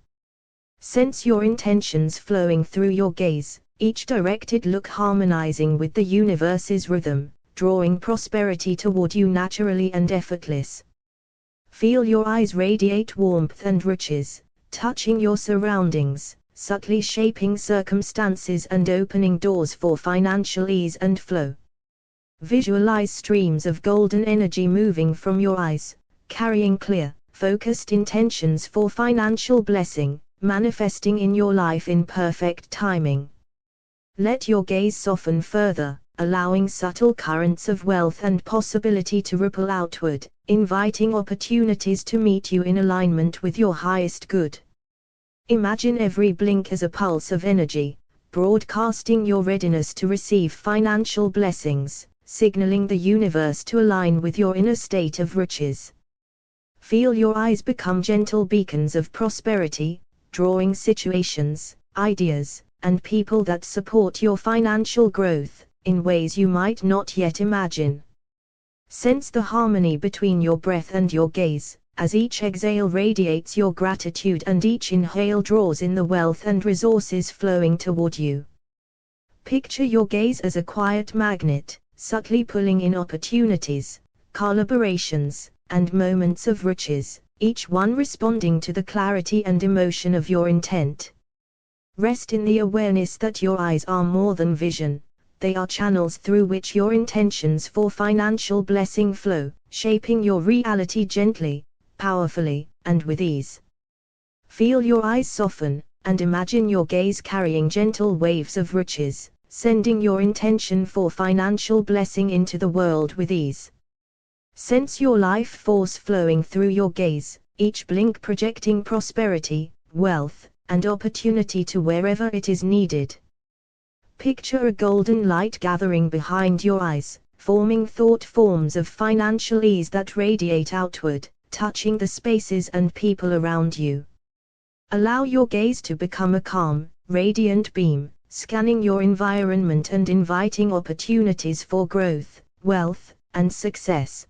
Sense your intentions flowing through your gaze, each directed look harmonizing with the universe's rhythm, drawing prosperity toward you naturally and effortless. Feel your eyes radiate warmth and riches, touching your surroundings, subtly shaping circumstances and opening doors for financial ease and flow. Visualize streams of golden energy moving from your eyes, carrying clear, focused intentions for financial blessing, manifesting in your life in perfect timing. Let your gaze soften further, allowing subtle currents of wealth and possibility to ripple outward, inviting opportunities to meet you in alignment with your highest good. Imagine every blink as a pulse of energy, broadcasting your readiness to receive financial blessings, signaling the universe to align with your inner state of riches. Feel your eyes become gentle beacons of prosperity, drawing situations, ideas, and people that support your financial growth, in ways you might not yet imagine. Sense the harmony between your breath and your gaze, as each exhale radiates your gratitude and each inhale draws in the wealth and resources flowing toward you. Picture your gaze as a quiet magnet, subtly pulling in opportunities, collaborations, and moments of riches, each one responding to the clarity and emotion of your intent. Rest in the awareness that your eyes are more than vision, they are channels through which your intentions for financial blessing flow, shaping your reality gently, powerfully, and with ease. Feel your eyes soften, and imagine your gaze carrying gentle waves of riches, sending your intention for financial blessing into the world with ease. Sense your life force flowing through your gaze, each blink projecting prosperity, wealth, and opportunity to wherever it is needed. Picture a golden light gathering behind your eyes, forming thought forms of financial ease that radiate outward, touching the spaces and people around you. Allow your gaze to become a calm, radiant beam, scanning your environment and inviting opportunities for growth, wealth, and success.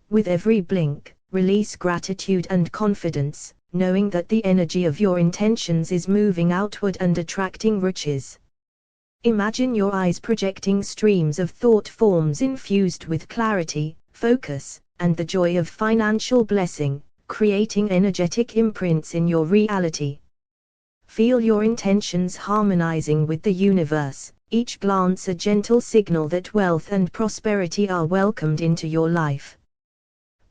With every blink, release gratitude and confidence, knowing that the energy of your intentions is moving outward and attracting riches. Imagine your eyes projecting streams of thought forms infused with clarity, focus, and the joy of financial blessing, creating energetic imprints in your reality. Feel your intentions harmonizing with the universe, each glance a gentle signal that wealth and prosperity are welcomed into your life.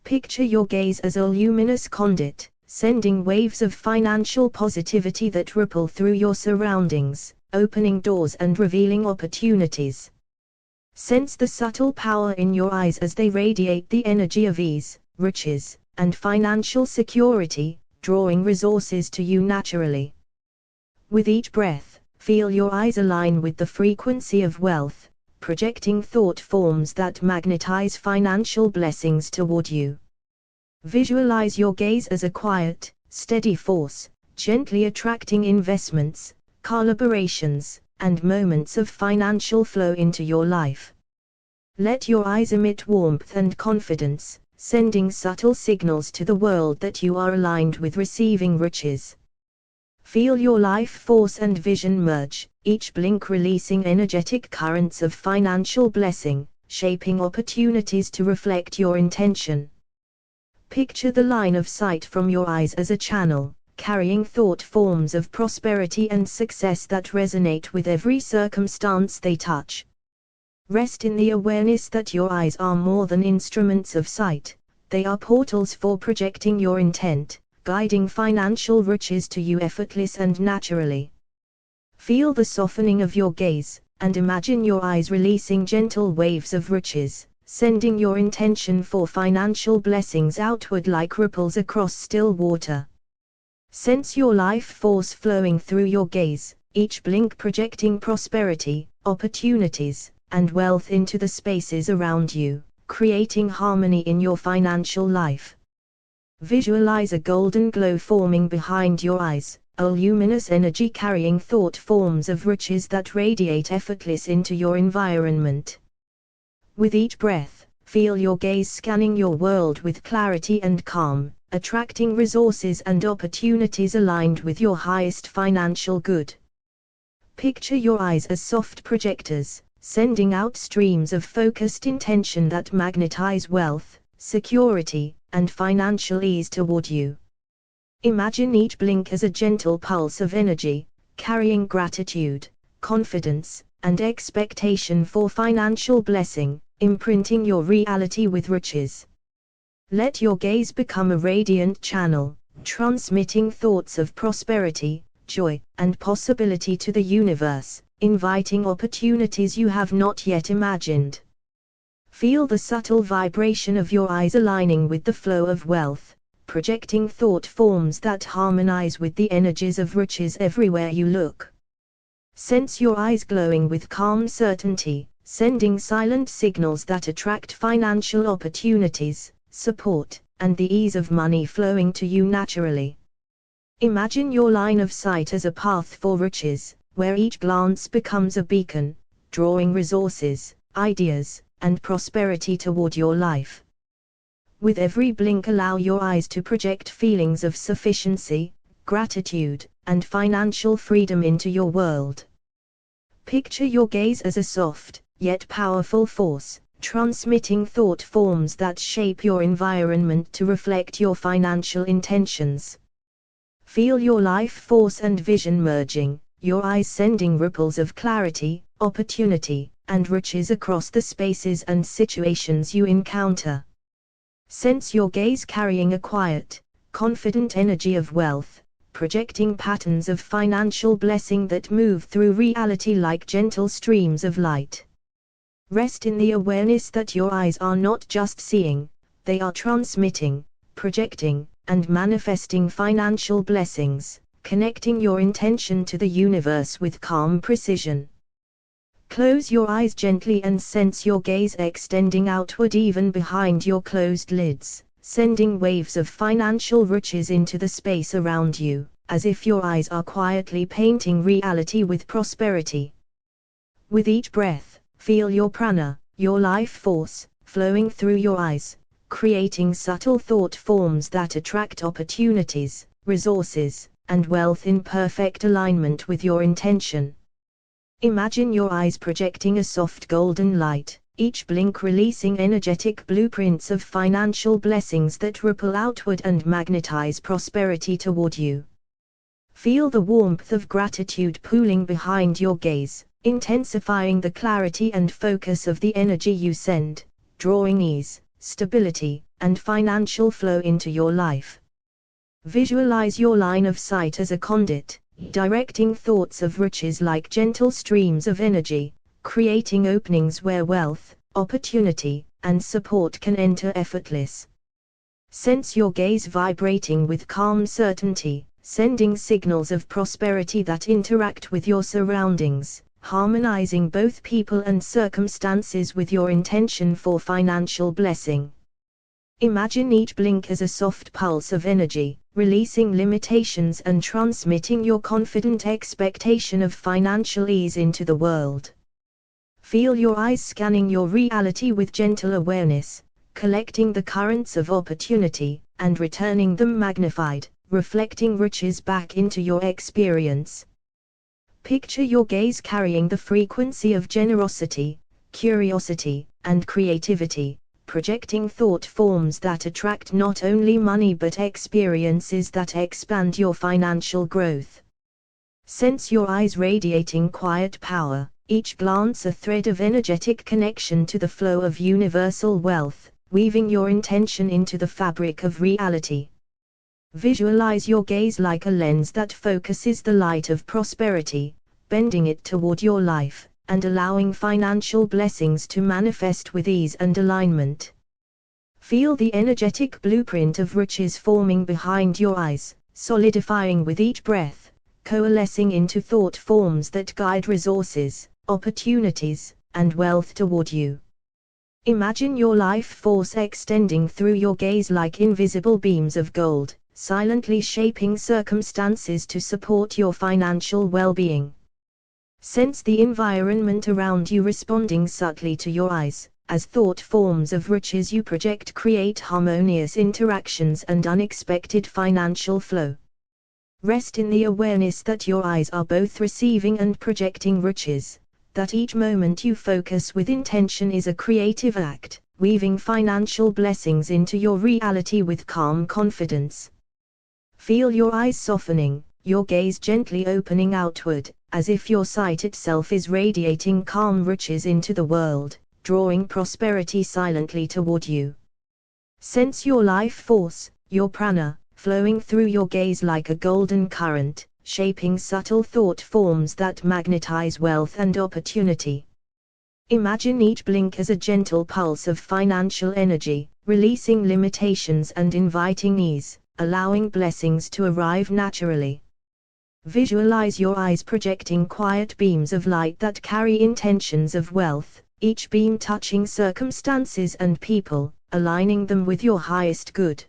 Picture your gaze as a luminous conduit, sending waves of financial positivity that ripple through your surroundings, opening doors and revealing opportunities. Sense the subtle power in your eyes as they radiate the energy of ease, riches, and financial security, drawing resources to you naturally. With each breath, feel your eyes align with the frequency of wealth, projecting thought forms that magnetize financial blessings toward you. Visualize your gaze as a quiet, steady force, gently attracting investments, collaborations, and moments of financial flow into your life. Let your eyes emit warmth and confidence, sending subtle signals to the world that you are aligned with receiving riches. Feel your life force and vision merge, each blink releasing energetic currents of financial blessing, shaping opportunities to reflect your intention. Picture the line of sight from your eyes as a channel, carrying thought forms of prosperity and success that resonate with every circumstance they touch. Rest in the awareness that your eyes are more than instruments of sight, they are portals for projecting your intent, guiding financial riches to you effortless and naturally. Feel the softening of your gaze, and imagine your eyes releasing gentle waves of riches, sending your intention for financial blessings outward like ripples across still water. Sense your life force flowing through your gaze, each blink projecting prosperity, opportunities, and wealth into the spaces around you, creating harmony in your financial life. Visualize a golden glow forming behind your eyes, a luminous energy carrying thought forms of riches that radiate effortless into your environment. With each breath, feel your gaze scanning your world with clarity and calm, attracting resources and opportunities aligned with your highest financial good. Picture your eyes as soft projectors, sending out streams of focused intention that magnetize wealth, security, and financial ease toward you. Imagine each blink as a gentle pulse of energy, carrying gratitude, confidence, and expectation for financial blessing, imprinting your reality with riches. Let your gaze become a radiant channel, transmitting thoughts of prosperity, joy, and possibility to the universe, inviting opportunities you have not yet imagined. Feel the subtle vibration of your eyes aligning with the flow of wealth, projecting thought forms that harmonize with the energies of riches everywhere you look. Sense your eyes glowing with calm certainty, sending silent signals that attract financial opportunities, support, and the ease of money flowing to you naturally. Imagine your line of sight as a path for riches, where each glance becomes a beacon, drawing resources, ideas, and prosperity toward your life. With every blink, allow your eyes to project feelings of sufficiency, gratitude, and financial freedom into your world. Picture your gaze as a soft, yet powerful force, transmitting thought forms that shape your environment to reflect your financial intentions. Feel your life force and vision merging, your eyes sending ripples of clarity, opportunity, and riches across the spaces and situations you encounter. Sense your gaze carrying a quiet, confident energy of wealth, projecting patterns of financial blessing that move through reality like gentle streams of light. Rest in the awareness that your eyes are not just seeing, they are transmitting, projecting, and manifesting financial blessings, connecting your intention to the universe with calm precision. Close your eyes gently and sense your gaze extending outward even behind your closed lids, sending waves of financial riches into the space around you, as if your eyes are quietly painting reality with prosperity. With each breath, feel your prana, your life force, flowing through your eyes, creating subtle thought forms that attract opportunities, resources, and wealth in perfect alignment with your intention. Imagine your eyes projecting a soft golden light, each blink releasing energetic blueprints of financial blessings that ripple outward and magnetize prosperity toward you. Feel the warmth of gratitude pooling behind your gaze, intensifying the clarity and focus of the energy you send, drawing ease, stability, and financial flow into your life. Visualize your line of sight as a conduit, directing thoughts of riches like gentle streams of energy, creating openings where wealth, opportunity, and support can enter effortless. Sense your gaze vibrating with calm certainty, sending signals of prosperity that interact with your surroundings, harmonizing both people and circumstances with your intention for financial blessing. Imagine each blink as a soft pulse of energy, releasing limitations and transmitting your confident expectation of financial ease into the world. Feel your eyes scanning your reality with gentle awareness, collecting the currents of opportunity, and returning them magnified, reflecting riches back into your experience. Picture your gaze carrying the frequency of generosity, curiosity, and creativity, projecting thought forms that attract not only money but experiences that expand your financial growth. Sense your eyes radiating quiet power, each glance a thread of energetic connection to the flow of universal wealth, weaving your intention into the fabric of reality. Visualize your gaze like a lens that focuses the light of prosperity, bending it toward your life, and allowing financial blessings to manifest with ease and alignment. Feel the energetic blueprint of riches forming behind your eyes, solidifying with each breath, coalescing into thought forms that guide resources, opportunities, and wealth toward you. Imagine your life force extending through your gaze like invisible beams of gold, silently shaping circumstances to support your financial well-being. Sense the environment around you responding subtly to your eyes, as thought forms of riches you project create harmonious interactions and unexpected financial flow. Rest in the awareness that your eyes are both receiving and projecting riches, that each moment you focus with intention is a creative act, weaving financial blessings into your reality with calm confidence. Feel your eyes softening, your gaze gently opening outward, as if your sight itself is radiating calm riches into the world, drawing prosperity silently toward you. Sense your life force, your prana, flowing through your gaze like a golden current, shaping subtle thought forms that magnetize wealth and opportunity. Imagine each blink as a gentle pulse of financial energy, releasing limitations and inviting ease, allowing blessings to arrive naturally. Visualize your eyes projecting quiet beams of light that carry intentions of wealth, each beam touching circumstances and people, aligning them with your highest good.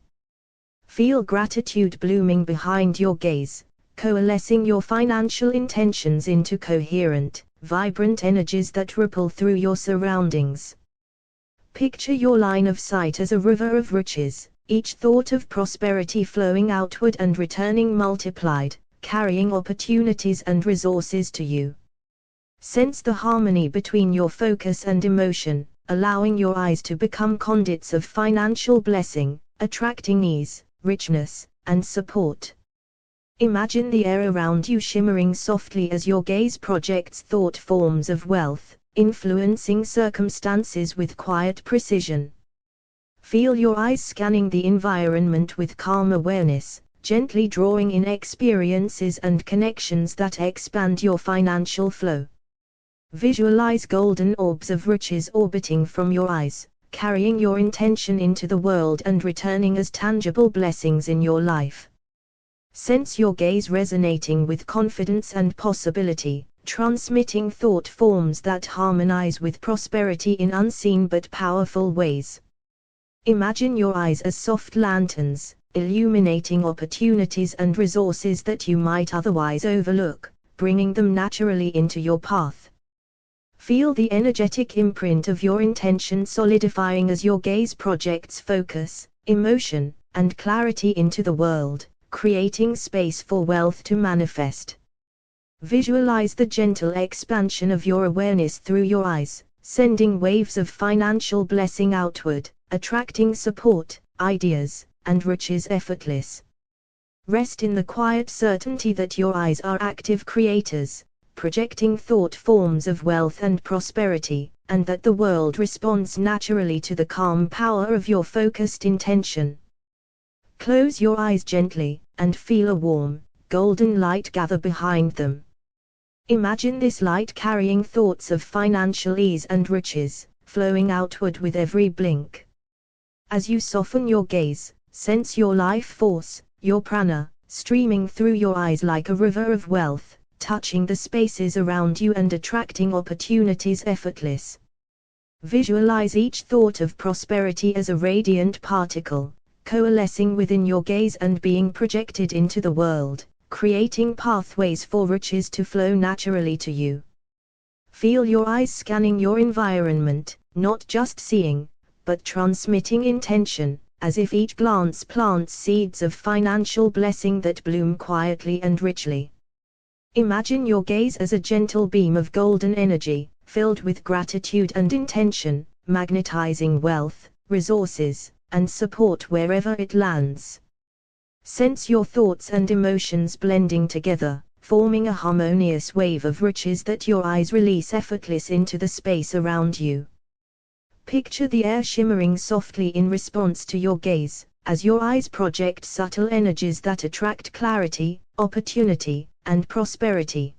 Feel gratitude blooming behind your gaze, coalescing your financial intentions into coherent, vibrant energies that ripple through your surroundings. Picture your line of sight as a river of riches, each thought of prosperity flowing outward and returning multiplied, carrying opportunities and resources to you. Sense the harmony between your focus and emotion, allowing your eyes to become conduits of financial blessing, attracting ease, richness, and support. Imagine the air around you shimmering softly as your gaze projects thought forms of wealth, influencing circumstances with quiet precision. Feel your eyes scanning the environment with calm awareness, gently drawing in experiences and connections that expand your financial flow. Visualize golden orbs of riches orbiting from your eyes, carrying your intention into the world and returning as tangible blessings in your life. Sense your gaze resonating with confidence and possibility, transmitting thought forms that harmonize with prosperity in unseen but powerful ways. Imagine your eyes as soft lanterns, illuminating opportunities and resources that you might otherwise overlook, bringing them naturally into your path. Feel the energetic imprint of your intention solidifying as your gaze projects focus, emotion, and clarity into the world, creating space for wealth to manifest. Visualize the gentle expansion of your awareness through your eyes, sending waves of financial blessing outward, attracting support, ideas, and riches effortless. Rest in the quiet certainty that your eyes are active creators, projecting thought forms of wealth and prosperity, and that the world responds naturally to the calm power of your focused intention. Close your eyes gently, and feel a warm, golden light gather behind them. Imagine this light carrying thoughts of financial ease and riches, flowing outward with every blink. As you soften your gaze, sense your life force, your prana, streaming through your eyes like a river of wealth, touching the spaces around you and attracting opportunities effortless. Visualize each thought of prosperity as a radiant particle, coalescing within your gaze and being projected into the world, creating pathways for riches to flow naturally to you. Feel your eyes scanning your environment, not just seeing, but transmitting intention, as if each glance plants seeds of financial blessing that bloom quietly and richly. Imagine your gaze as a gentle beam of golden energy, filled with gratitude and intention, magnetizing wealth, resources, and support wherever it lands. Sense your thoughts and emotions blending together, forming a harmonious wave of riches that your eyes release effortless into the space around you. Picture the air shimmering softly in response to your gaze, as your eyes project subtle energies that attract clarity, opportunity, and prosperity.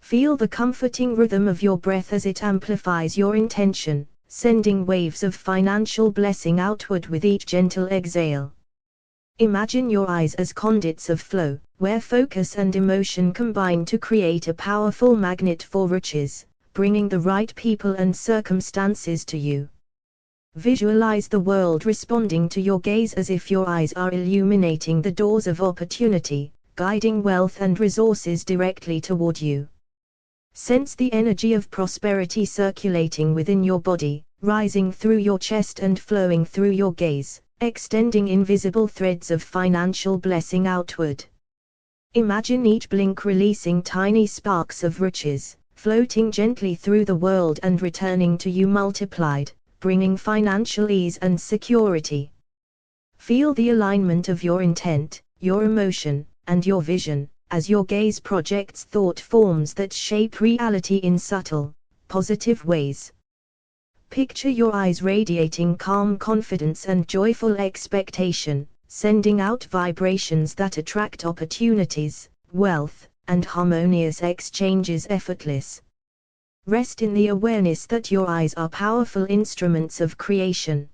Feel the comforting rhythm of your breath as it amplifies your intention, sending waves of financial blessing outward with each gentle exhale. Imagine your eyes as conduits of flow, where focus and emotion combine to create a powerful magnet for riches, bringing the right people and circumstances to you. Visualize the world responding to your gaze as if your eyes are illuminating the doors of opportunity, guiding wealth and resources directly toward you. Sense the energy of prosperity circulating within your body, rising through your chest and flowing through your gaze, extending invisible threads of financial blessing outward. Imagine each blink releasing tiny sparks of riches, floating gently through the world and returning to you multiplied, bringing financial ease and security. Feel the alignment of your intent, your emotion, and your vision, as your gaze projects thought forms that shape reality in subtle, positive ways. Picture your eyes radiating calm confidence and joyful expectation, sending out vibrations that attract opportunities, wealth, and harmonious exchanges effortless. Rest in the awareness that your eyes are powerful instruments of creation.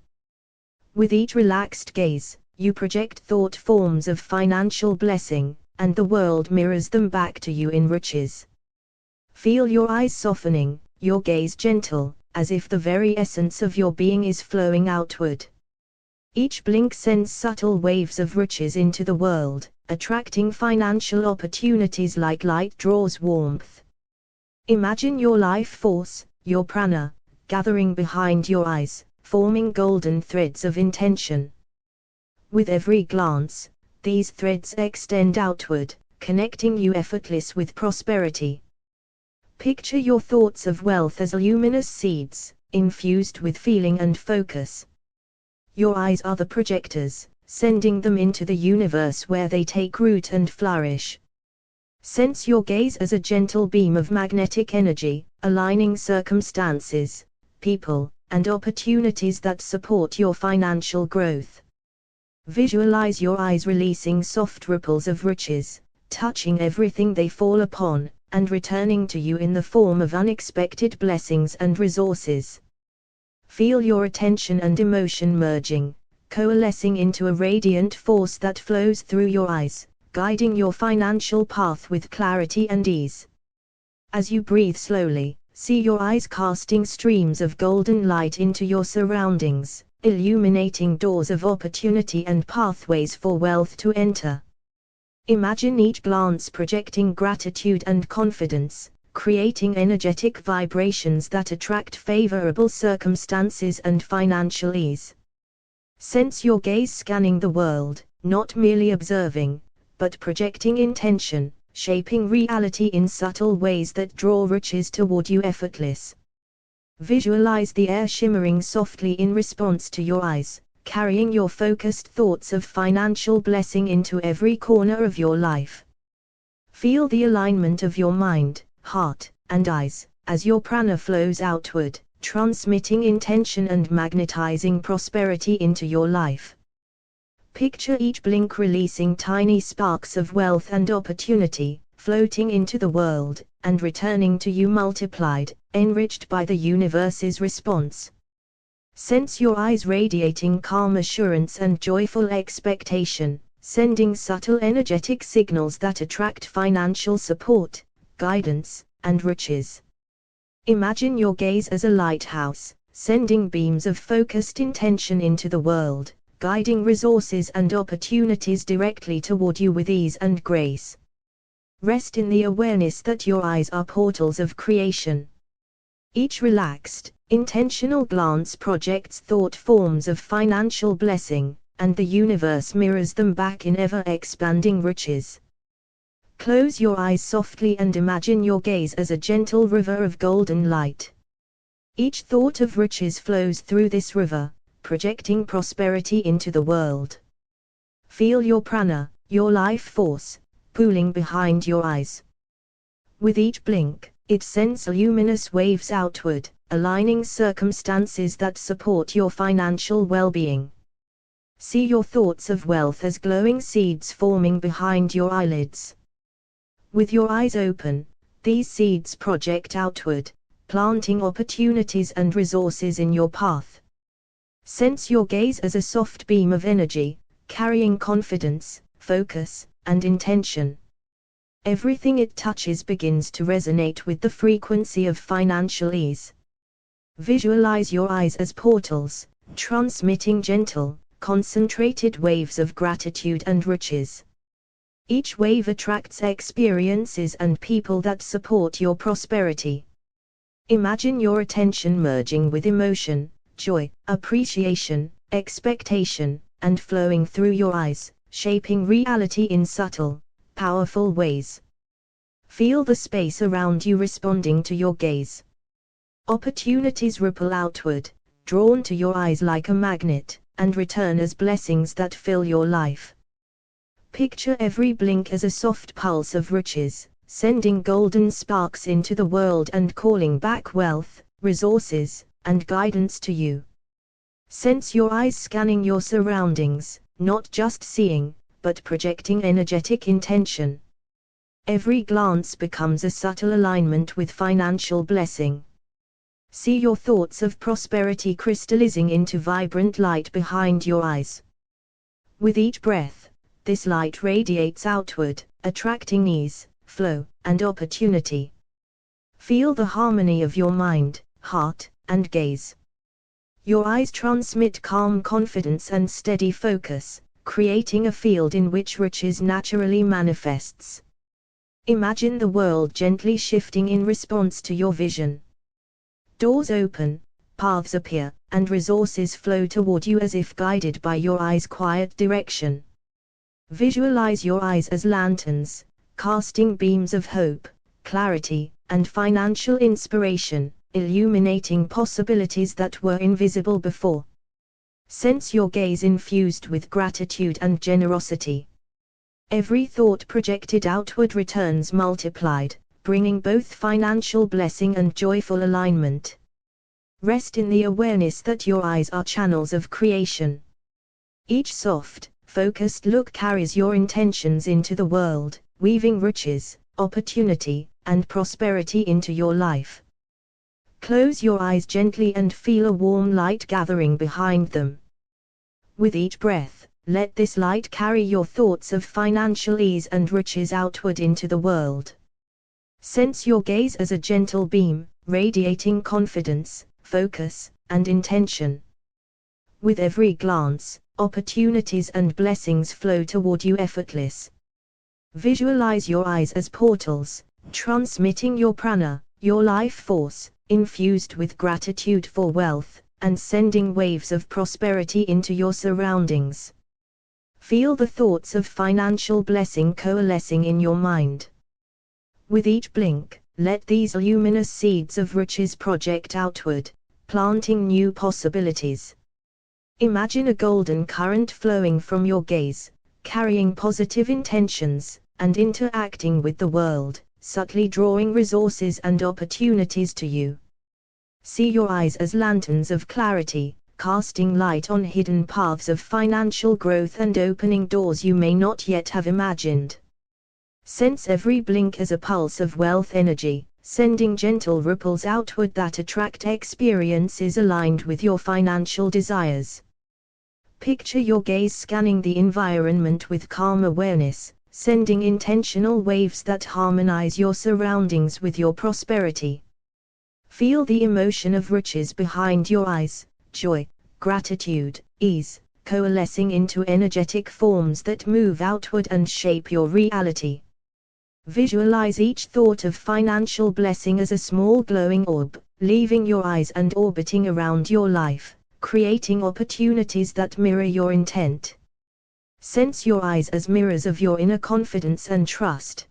With each relaxed gaze, you project thought forms of financial blessing, and the world mirrors them back to you in riches. Feel your eyes softening, your gaze gentle, as if the very essence of your being is flowing outward. Each blink sends subtle waves of riches into the world, attracting financial opportunities like light draws warmth. Imagine your life force, your prana, gathering behind your eyes, forming golden threads of intention. With every glance, these threads extend outward, connecting you effortless with prosperity. Picture your thoughts of wealth as luminous seeds, infused with feeling and focus. Your eyes are the projectors, sending them into the universe where they take root and flourish. Sense your gaze as a gentle beam of magnetic energy, aligning circumstances, people, and opportunities that support your financial growth. Visualize your eyes releasing soft ripples of riches, touching everything they fall upon, and returning to you in the form of unexpected blessings and resources. Feel your attention and emotion merging, coalescing into a radiant force that flows through your eyes, guiding your financial path with clarity and ease. As you breathe slowly, see your eyes casting streams of golden light into your surroundings, illuminating doors of opportunity and pathways for wealth to enter. Imagine each glance projecting gratitude and confidence, creating energetic vibrations that attract favorable circumstances and financial ease. Sense your gaze scanning the world, not merely observing, but projecting intention, shaping reality in subtle ways that draw riches toward you effortless. Visualize the air shimmering softly in response to your eyes, carrying your focused thoughts of financial blessing into every corner of your life. Feel the alignment of your mind, heart, and eyes, as your prana flows outward, transmitting intention and magnetizing prosperity into your life. Picture each blink releasing tiny sparks of wealth and opportunity, floating into the world, and returning to you multiplied, enriched by the universe's response. Sense your eyes radiating calm assurance and joyful expectation, sending subtle energetic signals that attract financial support, guidance, and riches. Imagine your gaze as a lighthouse, sending beams of focused intention into the world, guiding resources and opportunities directly toward you with ease and grace. Rest in the awareness that your eyes are portals of creation. Each relaxed, intentional glance projects thought forms of financial blessing, and the universe mirrors them back in ever-expanding riches. Close your eyes softly and imagine your gaze as a gentle river of golden light. Each thought of riches flows through this river, projecting prosperity into the world. Feel your prana, your life force, pooling behind your eyes. With each blink, it sends luminous waves outward, aligning circumstances that support your financial well-being. See your thoughts of wealth as glowing seeds forming behind your eyelids. With your eyes open, these seeds project outward, planting opportunities and resources in your path. Sense your gaze as a soft beam of energy, carrying confidence, focus, and intention. Everything it touches begins to resonate with the frequency of financial ease. Visualize your eyes as portals, transmitting gentle, concentrated waves of gratitude and riches. Each wave attracts experiences and people that support your prosperity. Imagine your attention merging with emotion, joy, appreciation, expectation, and flowing through your eyes, shaping reality in subtle, powerful ways. Feel the space around you responding to your gaze. Opportunities ripple outward, drawn to your eyes like a magnet, and return as blessings that fill your life. Picture every blink as a soft pulse of riches, sending golden sparks into the world and calling back wealth, resources, and guidance to you. Sense your eyes scanning your surroundings, not just seeing, but projecting energetic intention. Every glance becomes a subtle alignment with financial blessing. See your thoughts of prosperity crystallizing into vibrant light behind your eyes. With each breath, this light radiates outward, attracting ease, flow, and opportunity. Feel the harmony of your mind, heart, and gaze. Your eyes transmit calm confidence and steady focus, creating a field in which riches naturally manifests. Imagine the world gently shifting in response to your vision. Doors open, paths appear, and resources flow toward you as if guided by your eyes' quiet direction. Visualize your eyes as lanterns, casting beams of hope, clarity, and financial inspiration, illuminating possibilities that were invisible before. Sense your gaze infused with gratitude and generosity. Every thought projected outward returns multiplied, bringing both financial blessing and joyful alignment. Rest in the awareness that your eyes are channels of creation. Each soft, focused look carries your intentions into the world, weaving riches, opportunity, and prosperity into your life. Close your eyes gently and feel a warm light gathering behind them. With each breath, let this light carry your thoughts of financial ease and riches outward into the world. Sense your gaze as a gentle beam, radiating confidence, focus, and intention. With every glance, opportunities and blessings flow toward you effortless. Visualize your eyes as portals, transmitting your prana, your life force, infused with gratitude for wealth, and sending waves of prosperity into your surroundings. Feel the thoughts of financial blessing coalescing in your mind. With each blink, let these luminous seeds of riches project outward, planting new possibilities. Imagine a golden current flowing from your gaze, carrying positive intentions, and interacting with the world, subtly drawing resources and opportunities to you. See your eyes as lanterns of clarity, casting light on hidden paths of financial growth and opening doors you may not yet have imagined. Sense every blink as a pulse of wealth energy, sending gentle ripples outward that attract experiences aligned with your financial desires. Picture your gaze scanning the environment with calm awareness, sending intentional waves that harmonize your surroundings with your prosperity. Feel the emotion of riches behind your eyes, joy, gratitude, ease, coalescing into energetic forms that move outward and shape your reality. Visualize each thought of financial blessing as a small glowing orb, leaving your eyes and orbiting around your life, creating opportunities that mirror your intent. Sense your eyes as mirrors of your inner confidence and trust.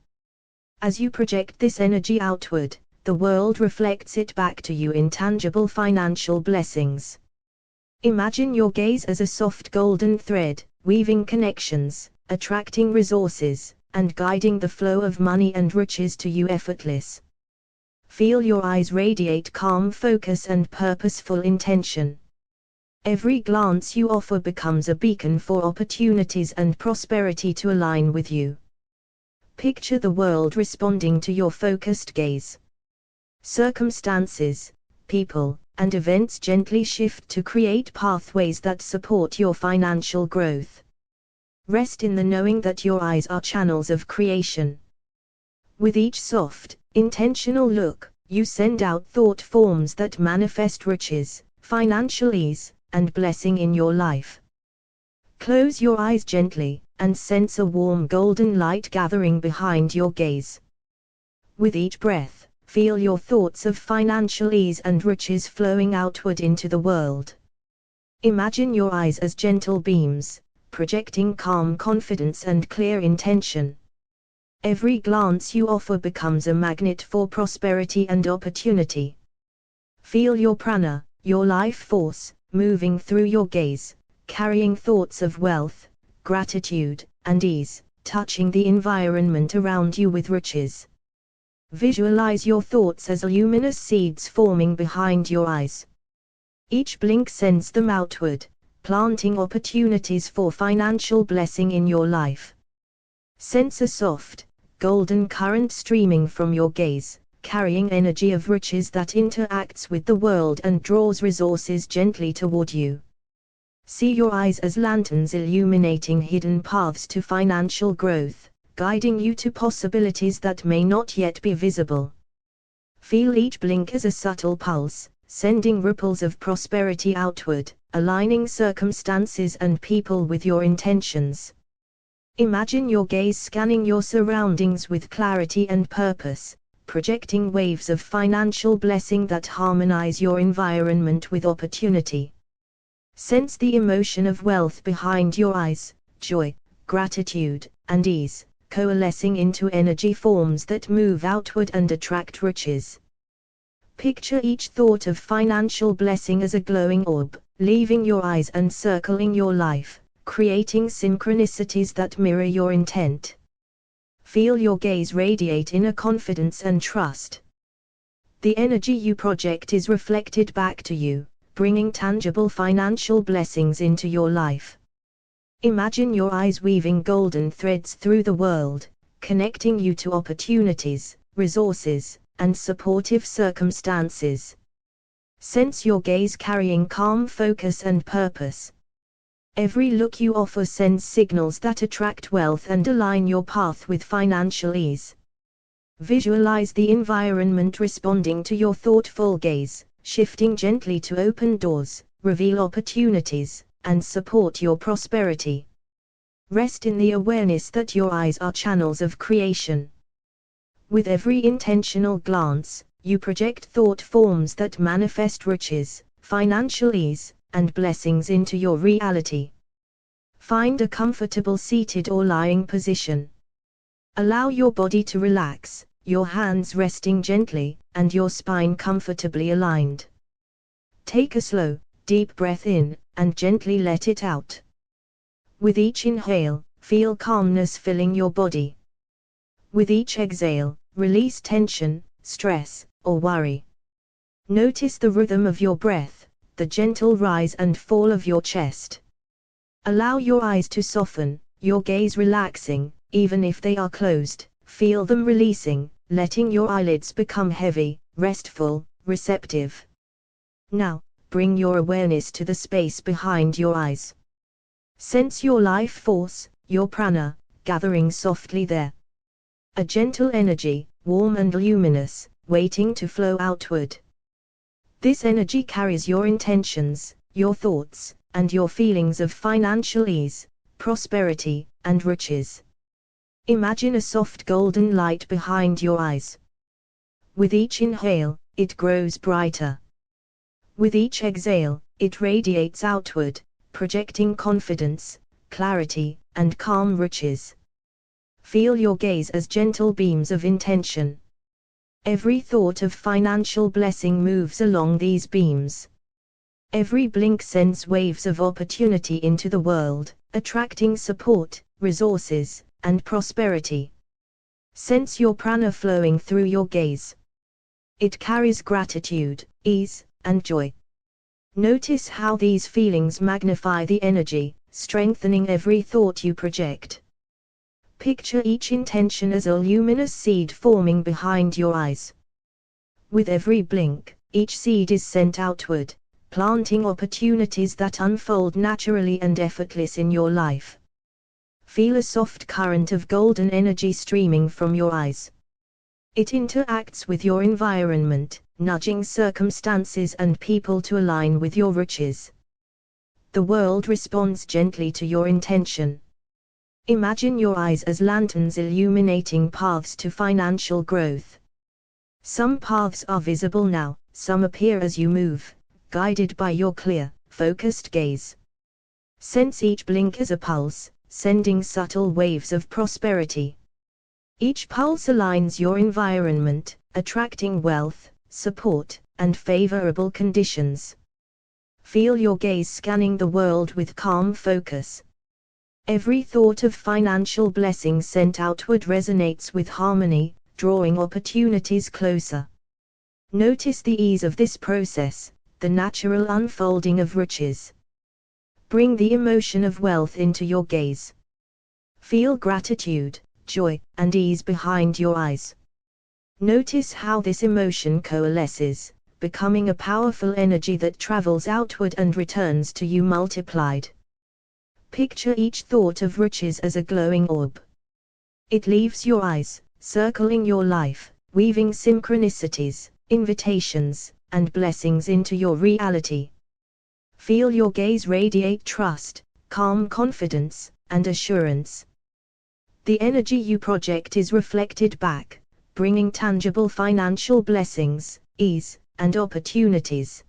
As you project this energy outward, the world reflects it back to you in tangible financial blessings. Imagine your gaze as a soft golden thread, weaving connections, attracting resources, and guiding the flow of money and riches to you effortless. Feel your eyes radiate calm focus and purposeful intention. Every glance you offer becomes a beacon for opportunities and prosperity to align with you. Picture the world responding to your focused gaze. Circumstances, people, and events gently shift to create pathways that support your financial growth. Rest in the knowing that your eyes are channels of creation. With each soft, intentional look, you send out thought forms that manifest riches, financial ease, and blessing in your life. Close your eyes gently, and sense a warm golden light gathering behind your gaze. With each breath, feel your thoughts of financial ease and riches flowing outward into the world. Imagine your eyes as gentle beams, projecting calm confidence and clear intention. Every glance you offer becomes a magnet for prosperity and opportunity. Feel your prana, your life force, moving through your gaze, carrying thoughts of wealth, gratitude, and ease, touching the environment around you with riches. Visualize your thoughts as luminous seeds forming behind your eyes. Each blink sends them outward, planting opportunities for financial blessing in your life. Sense a soft, golden current streaming from your gaze, carrying energy of riches that interacts with the world and draws resources gently toward you. See your eyes as lanterns illuminating hidden paths to financial growth, guiding you to possibilities that may not yet be visible. Feel each blink as a subtle pulse, sending ripples of prosperity outward, aligning circumstances and people with your intentions. Imagine your gaze scanning your surroundings with clarity and purpose, projecting waves of financial blessing that harmonize your environment with opportunity. Sense the emotion of wealth behind your eyes, joy, gratitude, and ease, coalescing into energy forms that move outward and attract riches. Picture each thought of financial blessing as a glowing orb, leaving your eyes and circling your life, creating synchronicities that mirror your intent. Feel your gaze radiate inner confidence and trust. The energy you project is reflected back to you, bringing tangible financial blessings into your life. Imagine your eyes weaving golden threads through the world, connecting you to opportunities, resources, and supportive circumstances. Sense your gaze carrying calm focus and purpose. Every look you offer sends signals that attract wealth and align your path with financial ease. Visualize the environment responding to your thoughtful gaze, shifting gently to open doors, reveal opportunities, and support your prosperity. Rest in the awareness that your eyes are channels of creation. With every intentional glance, you project thought forms that manifest riches, financial ease, and blessings into your reality. Find a comfortable seated or lying position. Allow your body to relax, your hands resting gently, and your spine comfortably aligned. Take a slow, deep breath in, and gently let it out. With each inhale, feel calmness filling your body. With each exhale, release tension, stress, or worry. Notice the rhythm of your breath, the gentle rise and fall of your chest. Allow your eyes to soften, your gaze relaxing, even if they are closed. Feel them releasing, letting your eyelids become heavy, restful, receptive. Now, bring your awareness to the space behind your eyes. Sense your life force, your prana, gathering softly there. A gentle energy, warm and luminous, waiting to flow outward. This energy carries your intentions, your thoughts, and your feelings of financial ease, prosperity, and riches. Imagine a soft golden light behind your eyes. With each inhale, it grows brighter. With each exhale, it radiates outward, projecting confidence, clarity, and calm riches. Feel your gaze as gentle beams of intention. Every thought of financial blessing moves along these beams. Every blink sends waves of opportunity into the world, attracting support, resources, and prosperity. Sense your prana flowing through your gaze. It carries gratitude, ease, and joy. Notice how these feelings magnify the energy, strengthening every thought you project. Picture each intention as a luminous seed forming behind your eyes. With every blink, each seed is sent outward, planting opportunities that unfold naturally and effortless in your life. Feel a soft current of golden energy streaming from your eyes. It interacts with your environment, nudging circumstances and people to align with your riches. The world responds gently to your intention. Imagine your eyes as lanterns illuminating paths to financial growth. Some paths are visible now, some appear as you move, guided by your clear, focused gaze. Sense each blink as a pulse, sending subtle waves of prosperity. Each pulse aligns your environment, attracting wealth, support, and favorable conditions. Feel your gaze scanning the world with calm focus. Every thought of financial blessing sent outward resonates with harmony, drawing opportunities closer. Notice the ease of this process, the natural unfolding of riches. Bring the emotion of wealth into your gaze. Feel gratitude, joy, and ease behind your eyes. Notice how this emotion coalesces, becoming a powerful energy that travels outward and returns to you multiplied. Picture each thought of riches as a glowing orb. It leaves your eyes, circling your life, weaving synchronicities, invitations, and blessings into your reality. Feel your gaze radiate trust, calm confidence, and assurance. The energy you project is reflected back, bringing tangible financial blessings, ease, and opportunities.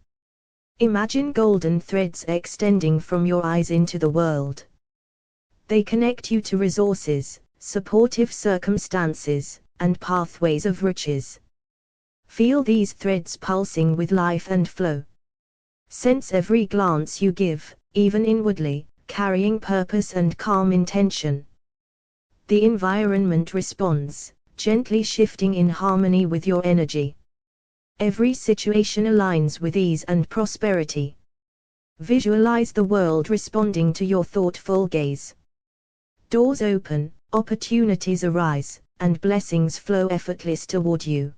Imagine golden threads extending from your eyes into the world. They connect you to resources, supportive circumstances, and pathways of riches. Feel these threads pulsing with life and flow. Sense every glance you give, even inwardly, carrying purpose and calm intention. The environment responds, gently shifting in harmony with your energy. Every situation aligns with ease and prosperity. Visualize the world responding to your thoughtful gaze. Doors open, opportunities arise, and blessings flow effortless toward you.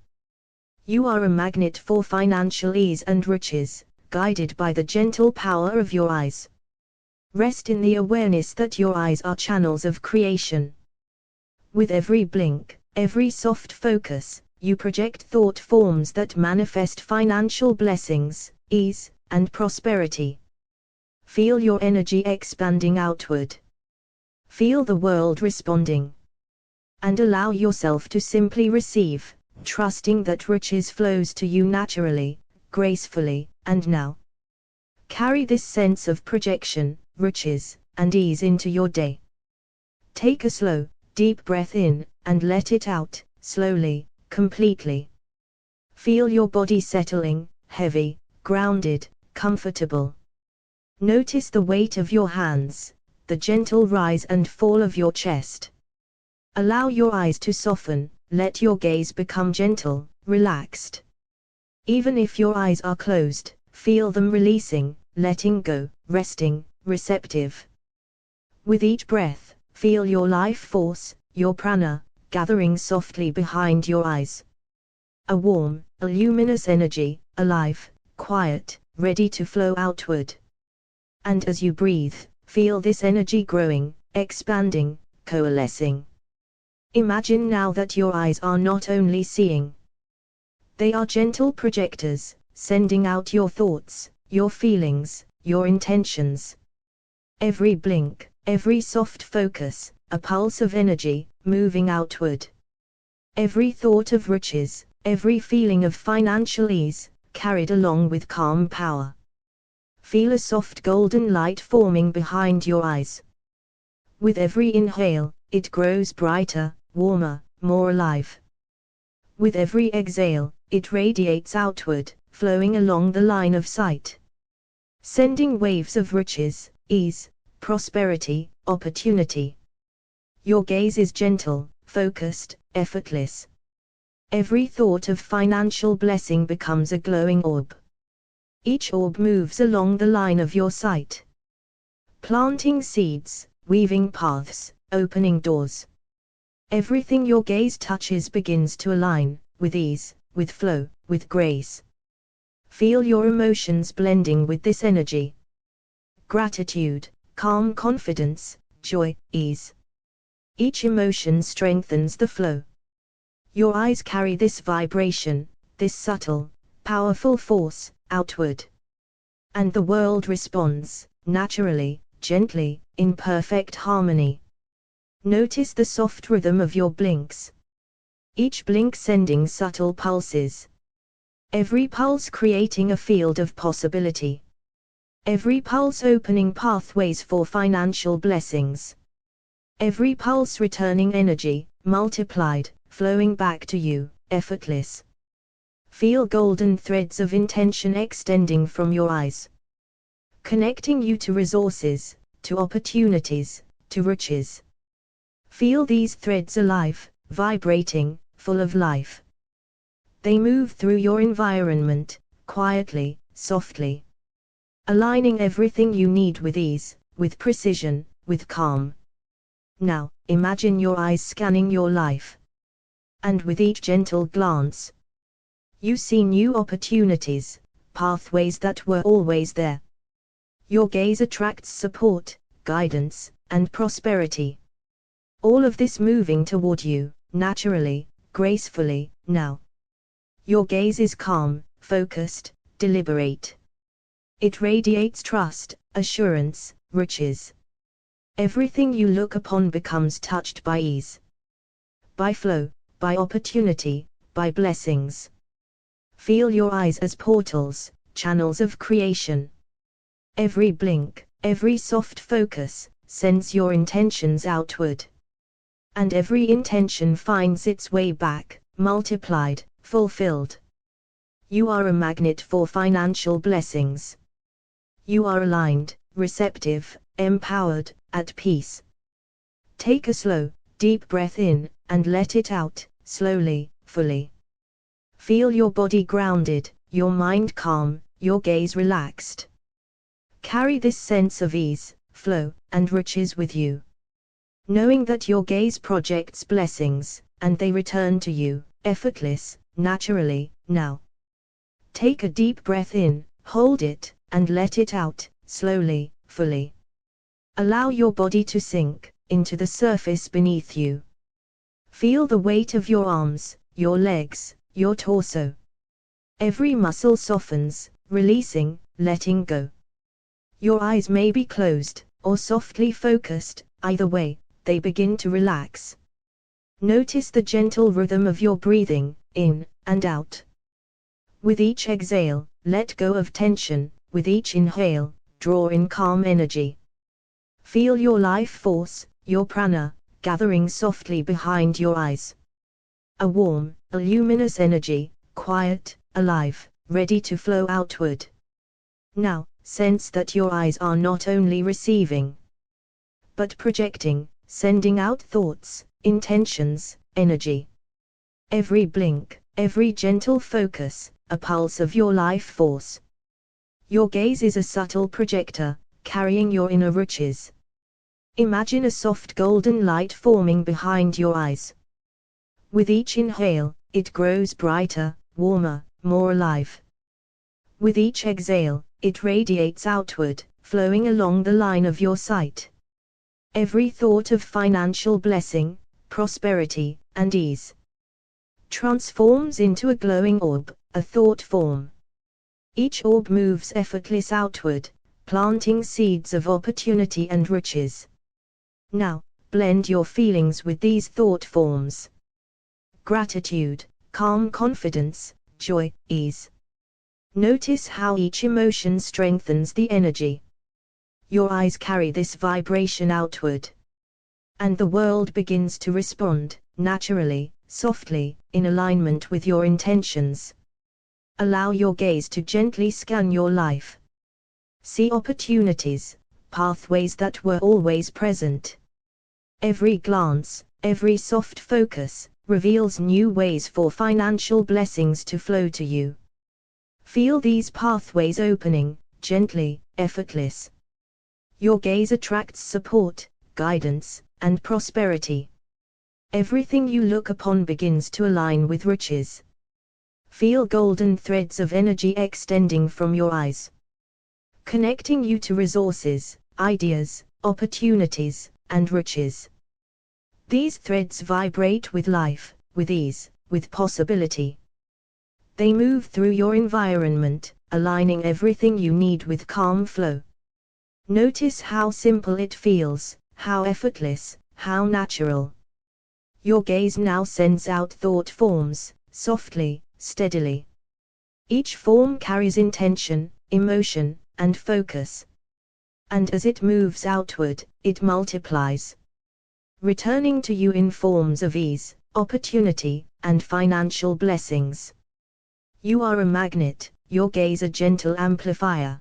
You are a magnet for financial ease and riches, guided by the gentle power of your eyes. Rest in the awareness that your eyes are channels of creation. With every blink, every soft focus, you project thought forms that manifest financial blessings, ease, and prosperity. Feel your energy expanding outward. Feel the world responding. And allow yourself to simply receive, trusting that riches flows to you naturally, gracefully, and now. Carry this sense of projection, riches, and ease into your day. Take a slow, deep breath in, and let it out, slowly, completely. Feel your body settling, heavy, grounded, comfortable. Notice the weight of your hands, the gentle rise and fall of your chest. Allow your eyes to soften, let your gaze become gentle, relaxed. Even if your eyes are closed, feel them releasing, letting go, resting, receptive. With each breath, feel your life force, your prana, gathering softly behind your eyes. A warm, a luminous energy, alive, quiet, ready to flow outward. And as you breathe, feel this energy growing, expanding, coalescing. Imagine now that your eyes are not only seeing. They are gentle projectors, sending out your thoughts, your feelings, your intentions. Every blink, every soft focus, a pulse of energy, moving outward. Every thought of riches, every feeling of financial ease, carried along with calm power. Feel a soft golden light forming behind your eyes. With every inhale, it grows brighter, warmer, more alive. With every exhale, it radiates outward, flowing along the line of sight. Sending waves of riches, ease, prosperity, opportunity. Your gaze is gentle, focused, effortless. Every thought of financial blessing becomes a glowing orb. Each orb moves along the line of your sight. Planting seeds, weaving paths, opening doors. Everything your gaze touches begins to align, with ease, with flow, with grace. Feel your emotions blending with this energy. Gratitude, calm confidence, joy, ease. Each emotion strengthens the flow. Your eyes carry this vibration, this subtle, powerful force, outward. And the world responds, naturally, gently, in perfect harmony. Notice the soft rhythm of your blinks. Each blink sending subtle pulses. Every pulse creating a field of possibility. Every pulse opening pathways for financial blessings. Every pulse returning energy, multiplied, flowing back to you, effortless. Feel golden threads of intention extending from your eyes. Connecting you to resources, to opportunities, to riches. Feel these threads alive, vibrating, full of life. They move through your environment, quietly, softly. Aligning everything you need with ease, with precision, with calm. Now, imagine your eyes scanning your life. And with each gentle glance, you see new opportunities, pathways that were always there. Your gaze attracts support, guidance, and prosperity. All of this moving toward you, naturally, gracefully, now. Your gaze is calm, focused, deliberate. It radiates trust, assurance, riches. Everything you look upon becomes touched by ease. By flow, by opportunity, by blessings. Feel your eyes as portals, channels of creation. Every blink, every soft focus, sends your intentions outward. And every intention finds its way back, multiplied, fulfilled. You are a magnet for financial blessings. You are aligned, receptive, empowered, at peace. Take a slow, deep breath in, and let it out, slowly, fully. Feel your body grounded, your mind calm, your gaze relaxed. Carry this sense of ease, flow, and riches with you. Knowing that your gaze projects blessings, and they return to you, effortless, naturally, now. Take a deep breath in, hold it, and let it out, slowly, fully. Allow your body to sink into the surface beneath you. Feel the weight of your arms, your legs, your torso. Every muscle softens, releasing, letting go. Your eyes may be closed, or softly focused, either way, they begin to relax. Notice the gentle rhythm of your breathing, in and out. With each exhale, let go of tension, with each inhale, draw in calm energy. Feel your life force, your prana, gathering softly behind your eyes. A warm, a luminous energy, quiet, alive, ready to flow outward. Now, sense that your eyes are not only receiving, but projecting, sending out thoughts, intentions, energy. Every blink, every gentle focus, a pulse of your life force. Your gaze is a subtle projector, carrying your inner riches. Imagine a soft golden light forming behind your eyes. With each inhale, it grows brighter, warmer, more alive. With each exhale, it radiates outward, flowing along the line of your sight. Every thought of financial blessing, prosperity, and ease transforms into a glowing orb, a thought form. Each orb moves effortless outward, planting seeds of opportunity and riches. Now, blend your feelings with these thought forms. Gratitude, calm confidence, joy, ease. Notice how each emotion strengthens the energy. Your eyes carry this vibration outward. And the world begins to respond, naturally, softly, in alignment with your intentions. Allow your gaze to gently scan your life. See opportunities, pathways that were always present. Every glance, every soft focus, reveals new ways for financial blessings to flow to you. Feel these pathways opening, gently, effortless. Your gaze attracts support, guidance, and prosperity. Everything you look upon begins to align with riches. Feel golden threads of energy extending from your eyes, connecting you to resources, ideas, opportunities, and riches. These threads vibrate with life, with ease, with possibility. They move through your environment, aligning everything you need with calm flow. Notice how simple it feels, how effortless, how natural. Your gaze now sends out thought forms, softly, steadily. Each form carries intention, emotion, and focus. And as it moves outward, it multiplies, returning to you in forms of ease, opportunity, and financial blessings. You are a magnet, your gaze a gentle amplifier.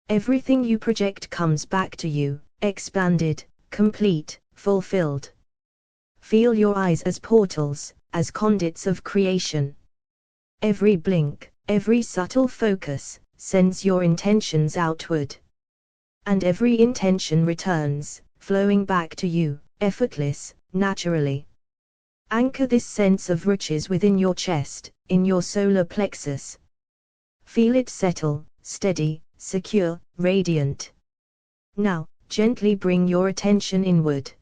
Everything you project comes back to you, expanded, complete, fulfilled. Feel your eyes as portals, as conduits of creation. Every blink, every subtle focus, sends your intentions outward. And every intention returns, flowing back to you, effortless, naturally. Anchor this sense of riches within your chest, in your solar plexus. Feel it settle, steady, secure, radiant. Now, gently bring your attention inward.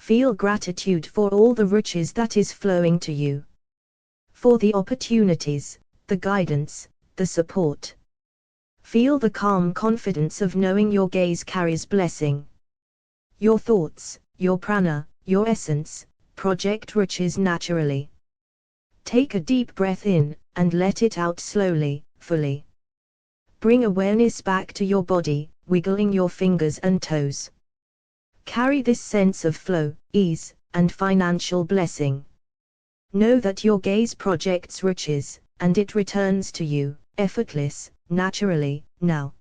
Feel gratitude for all the riches that is flowing to you. For the opportunities, the guidance, the support. Feel the calm confidence of knowing your gaze carries blessing. Your thoughts, your prana, your essence, project riches naturally. Take a deep breath in, and let it out slowly, fully. Bring awareness back to your body, wiggling your fingers and toes. Carry this sense of flow, ease, and financial blessing. Know that your gaze projects riches, and it returns to you, effortless, naturally, now.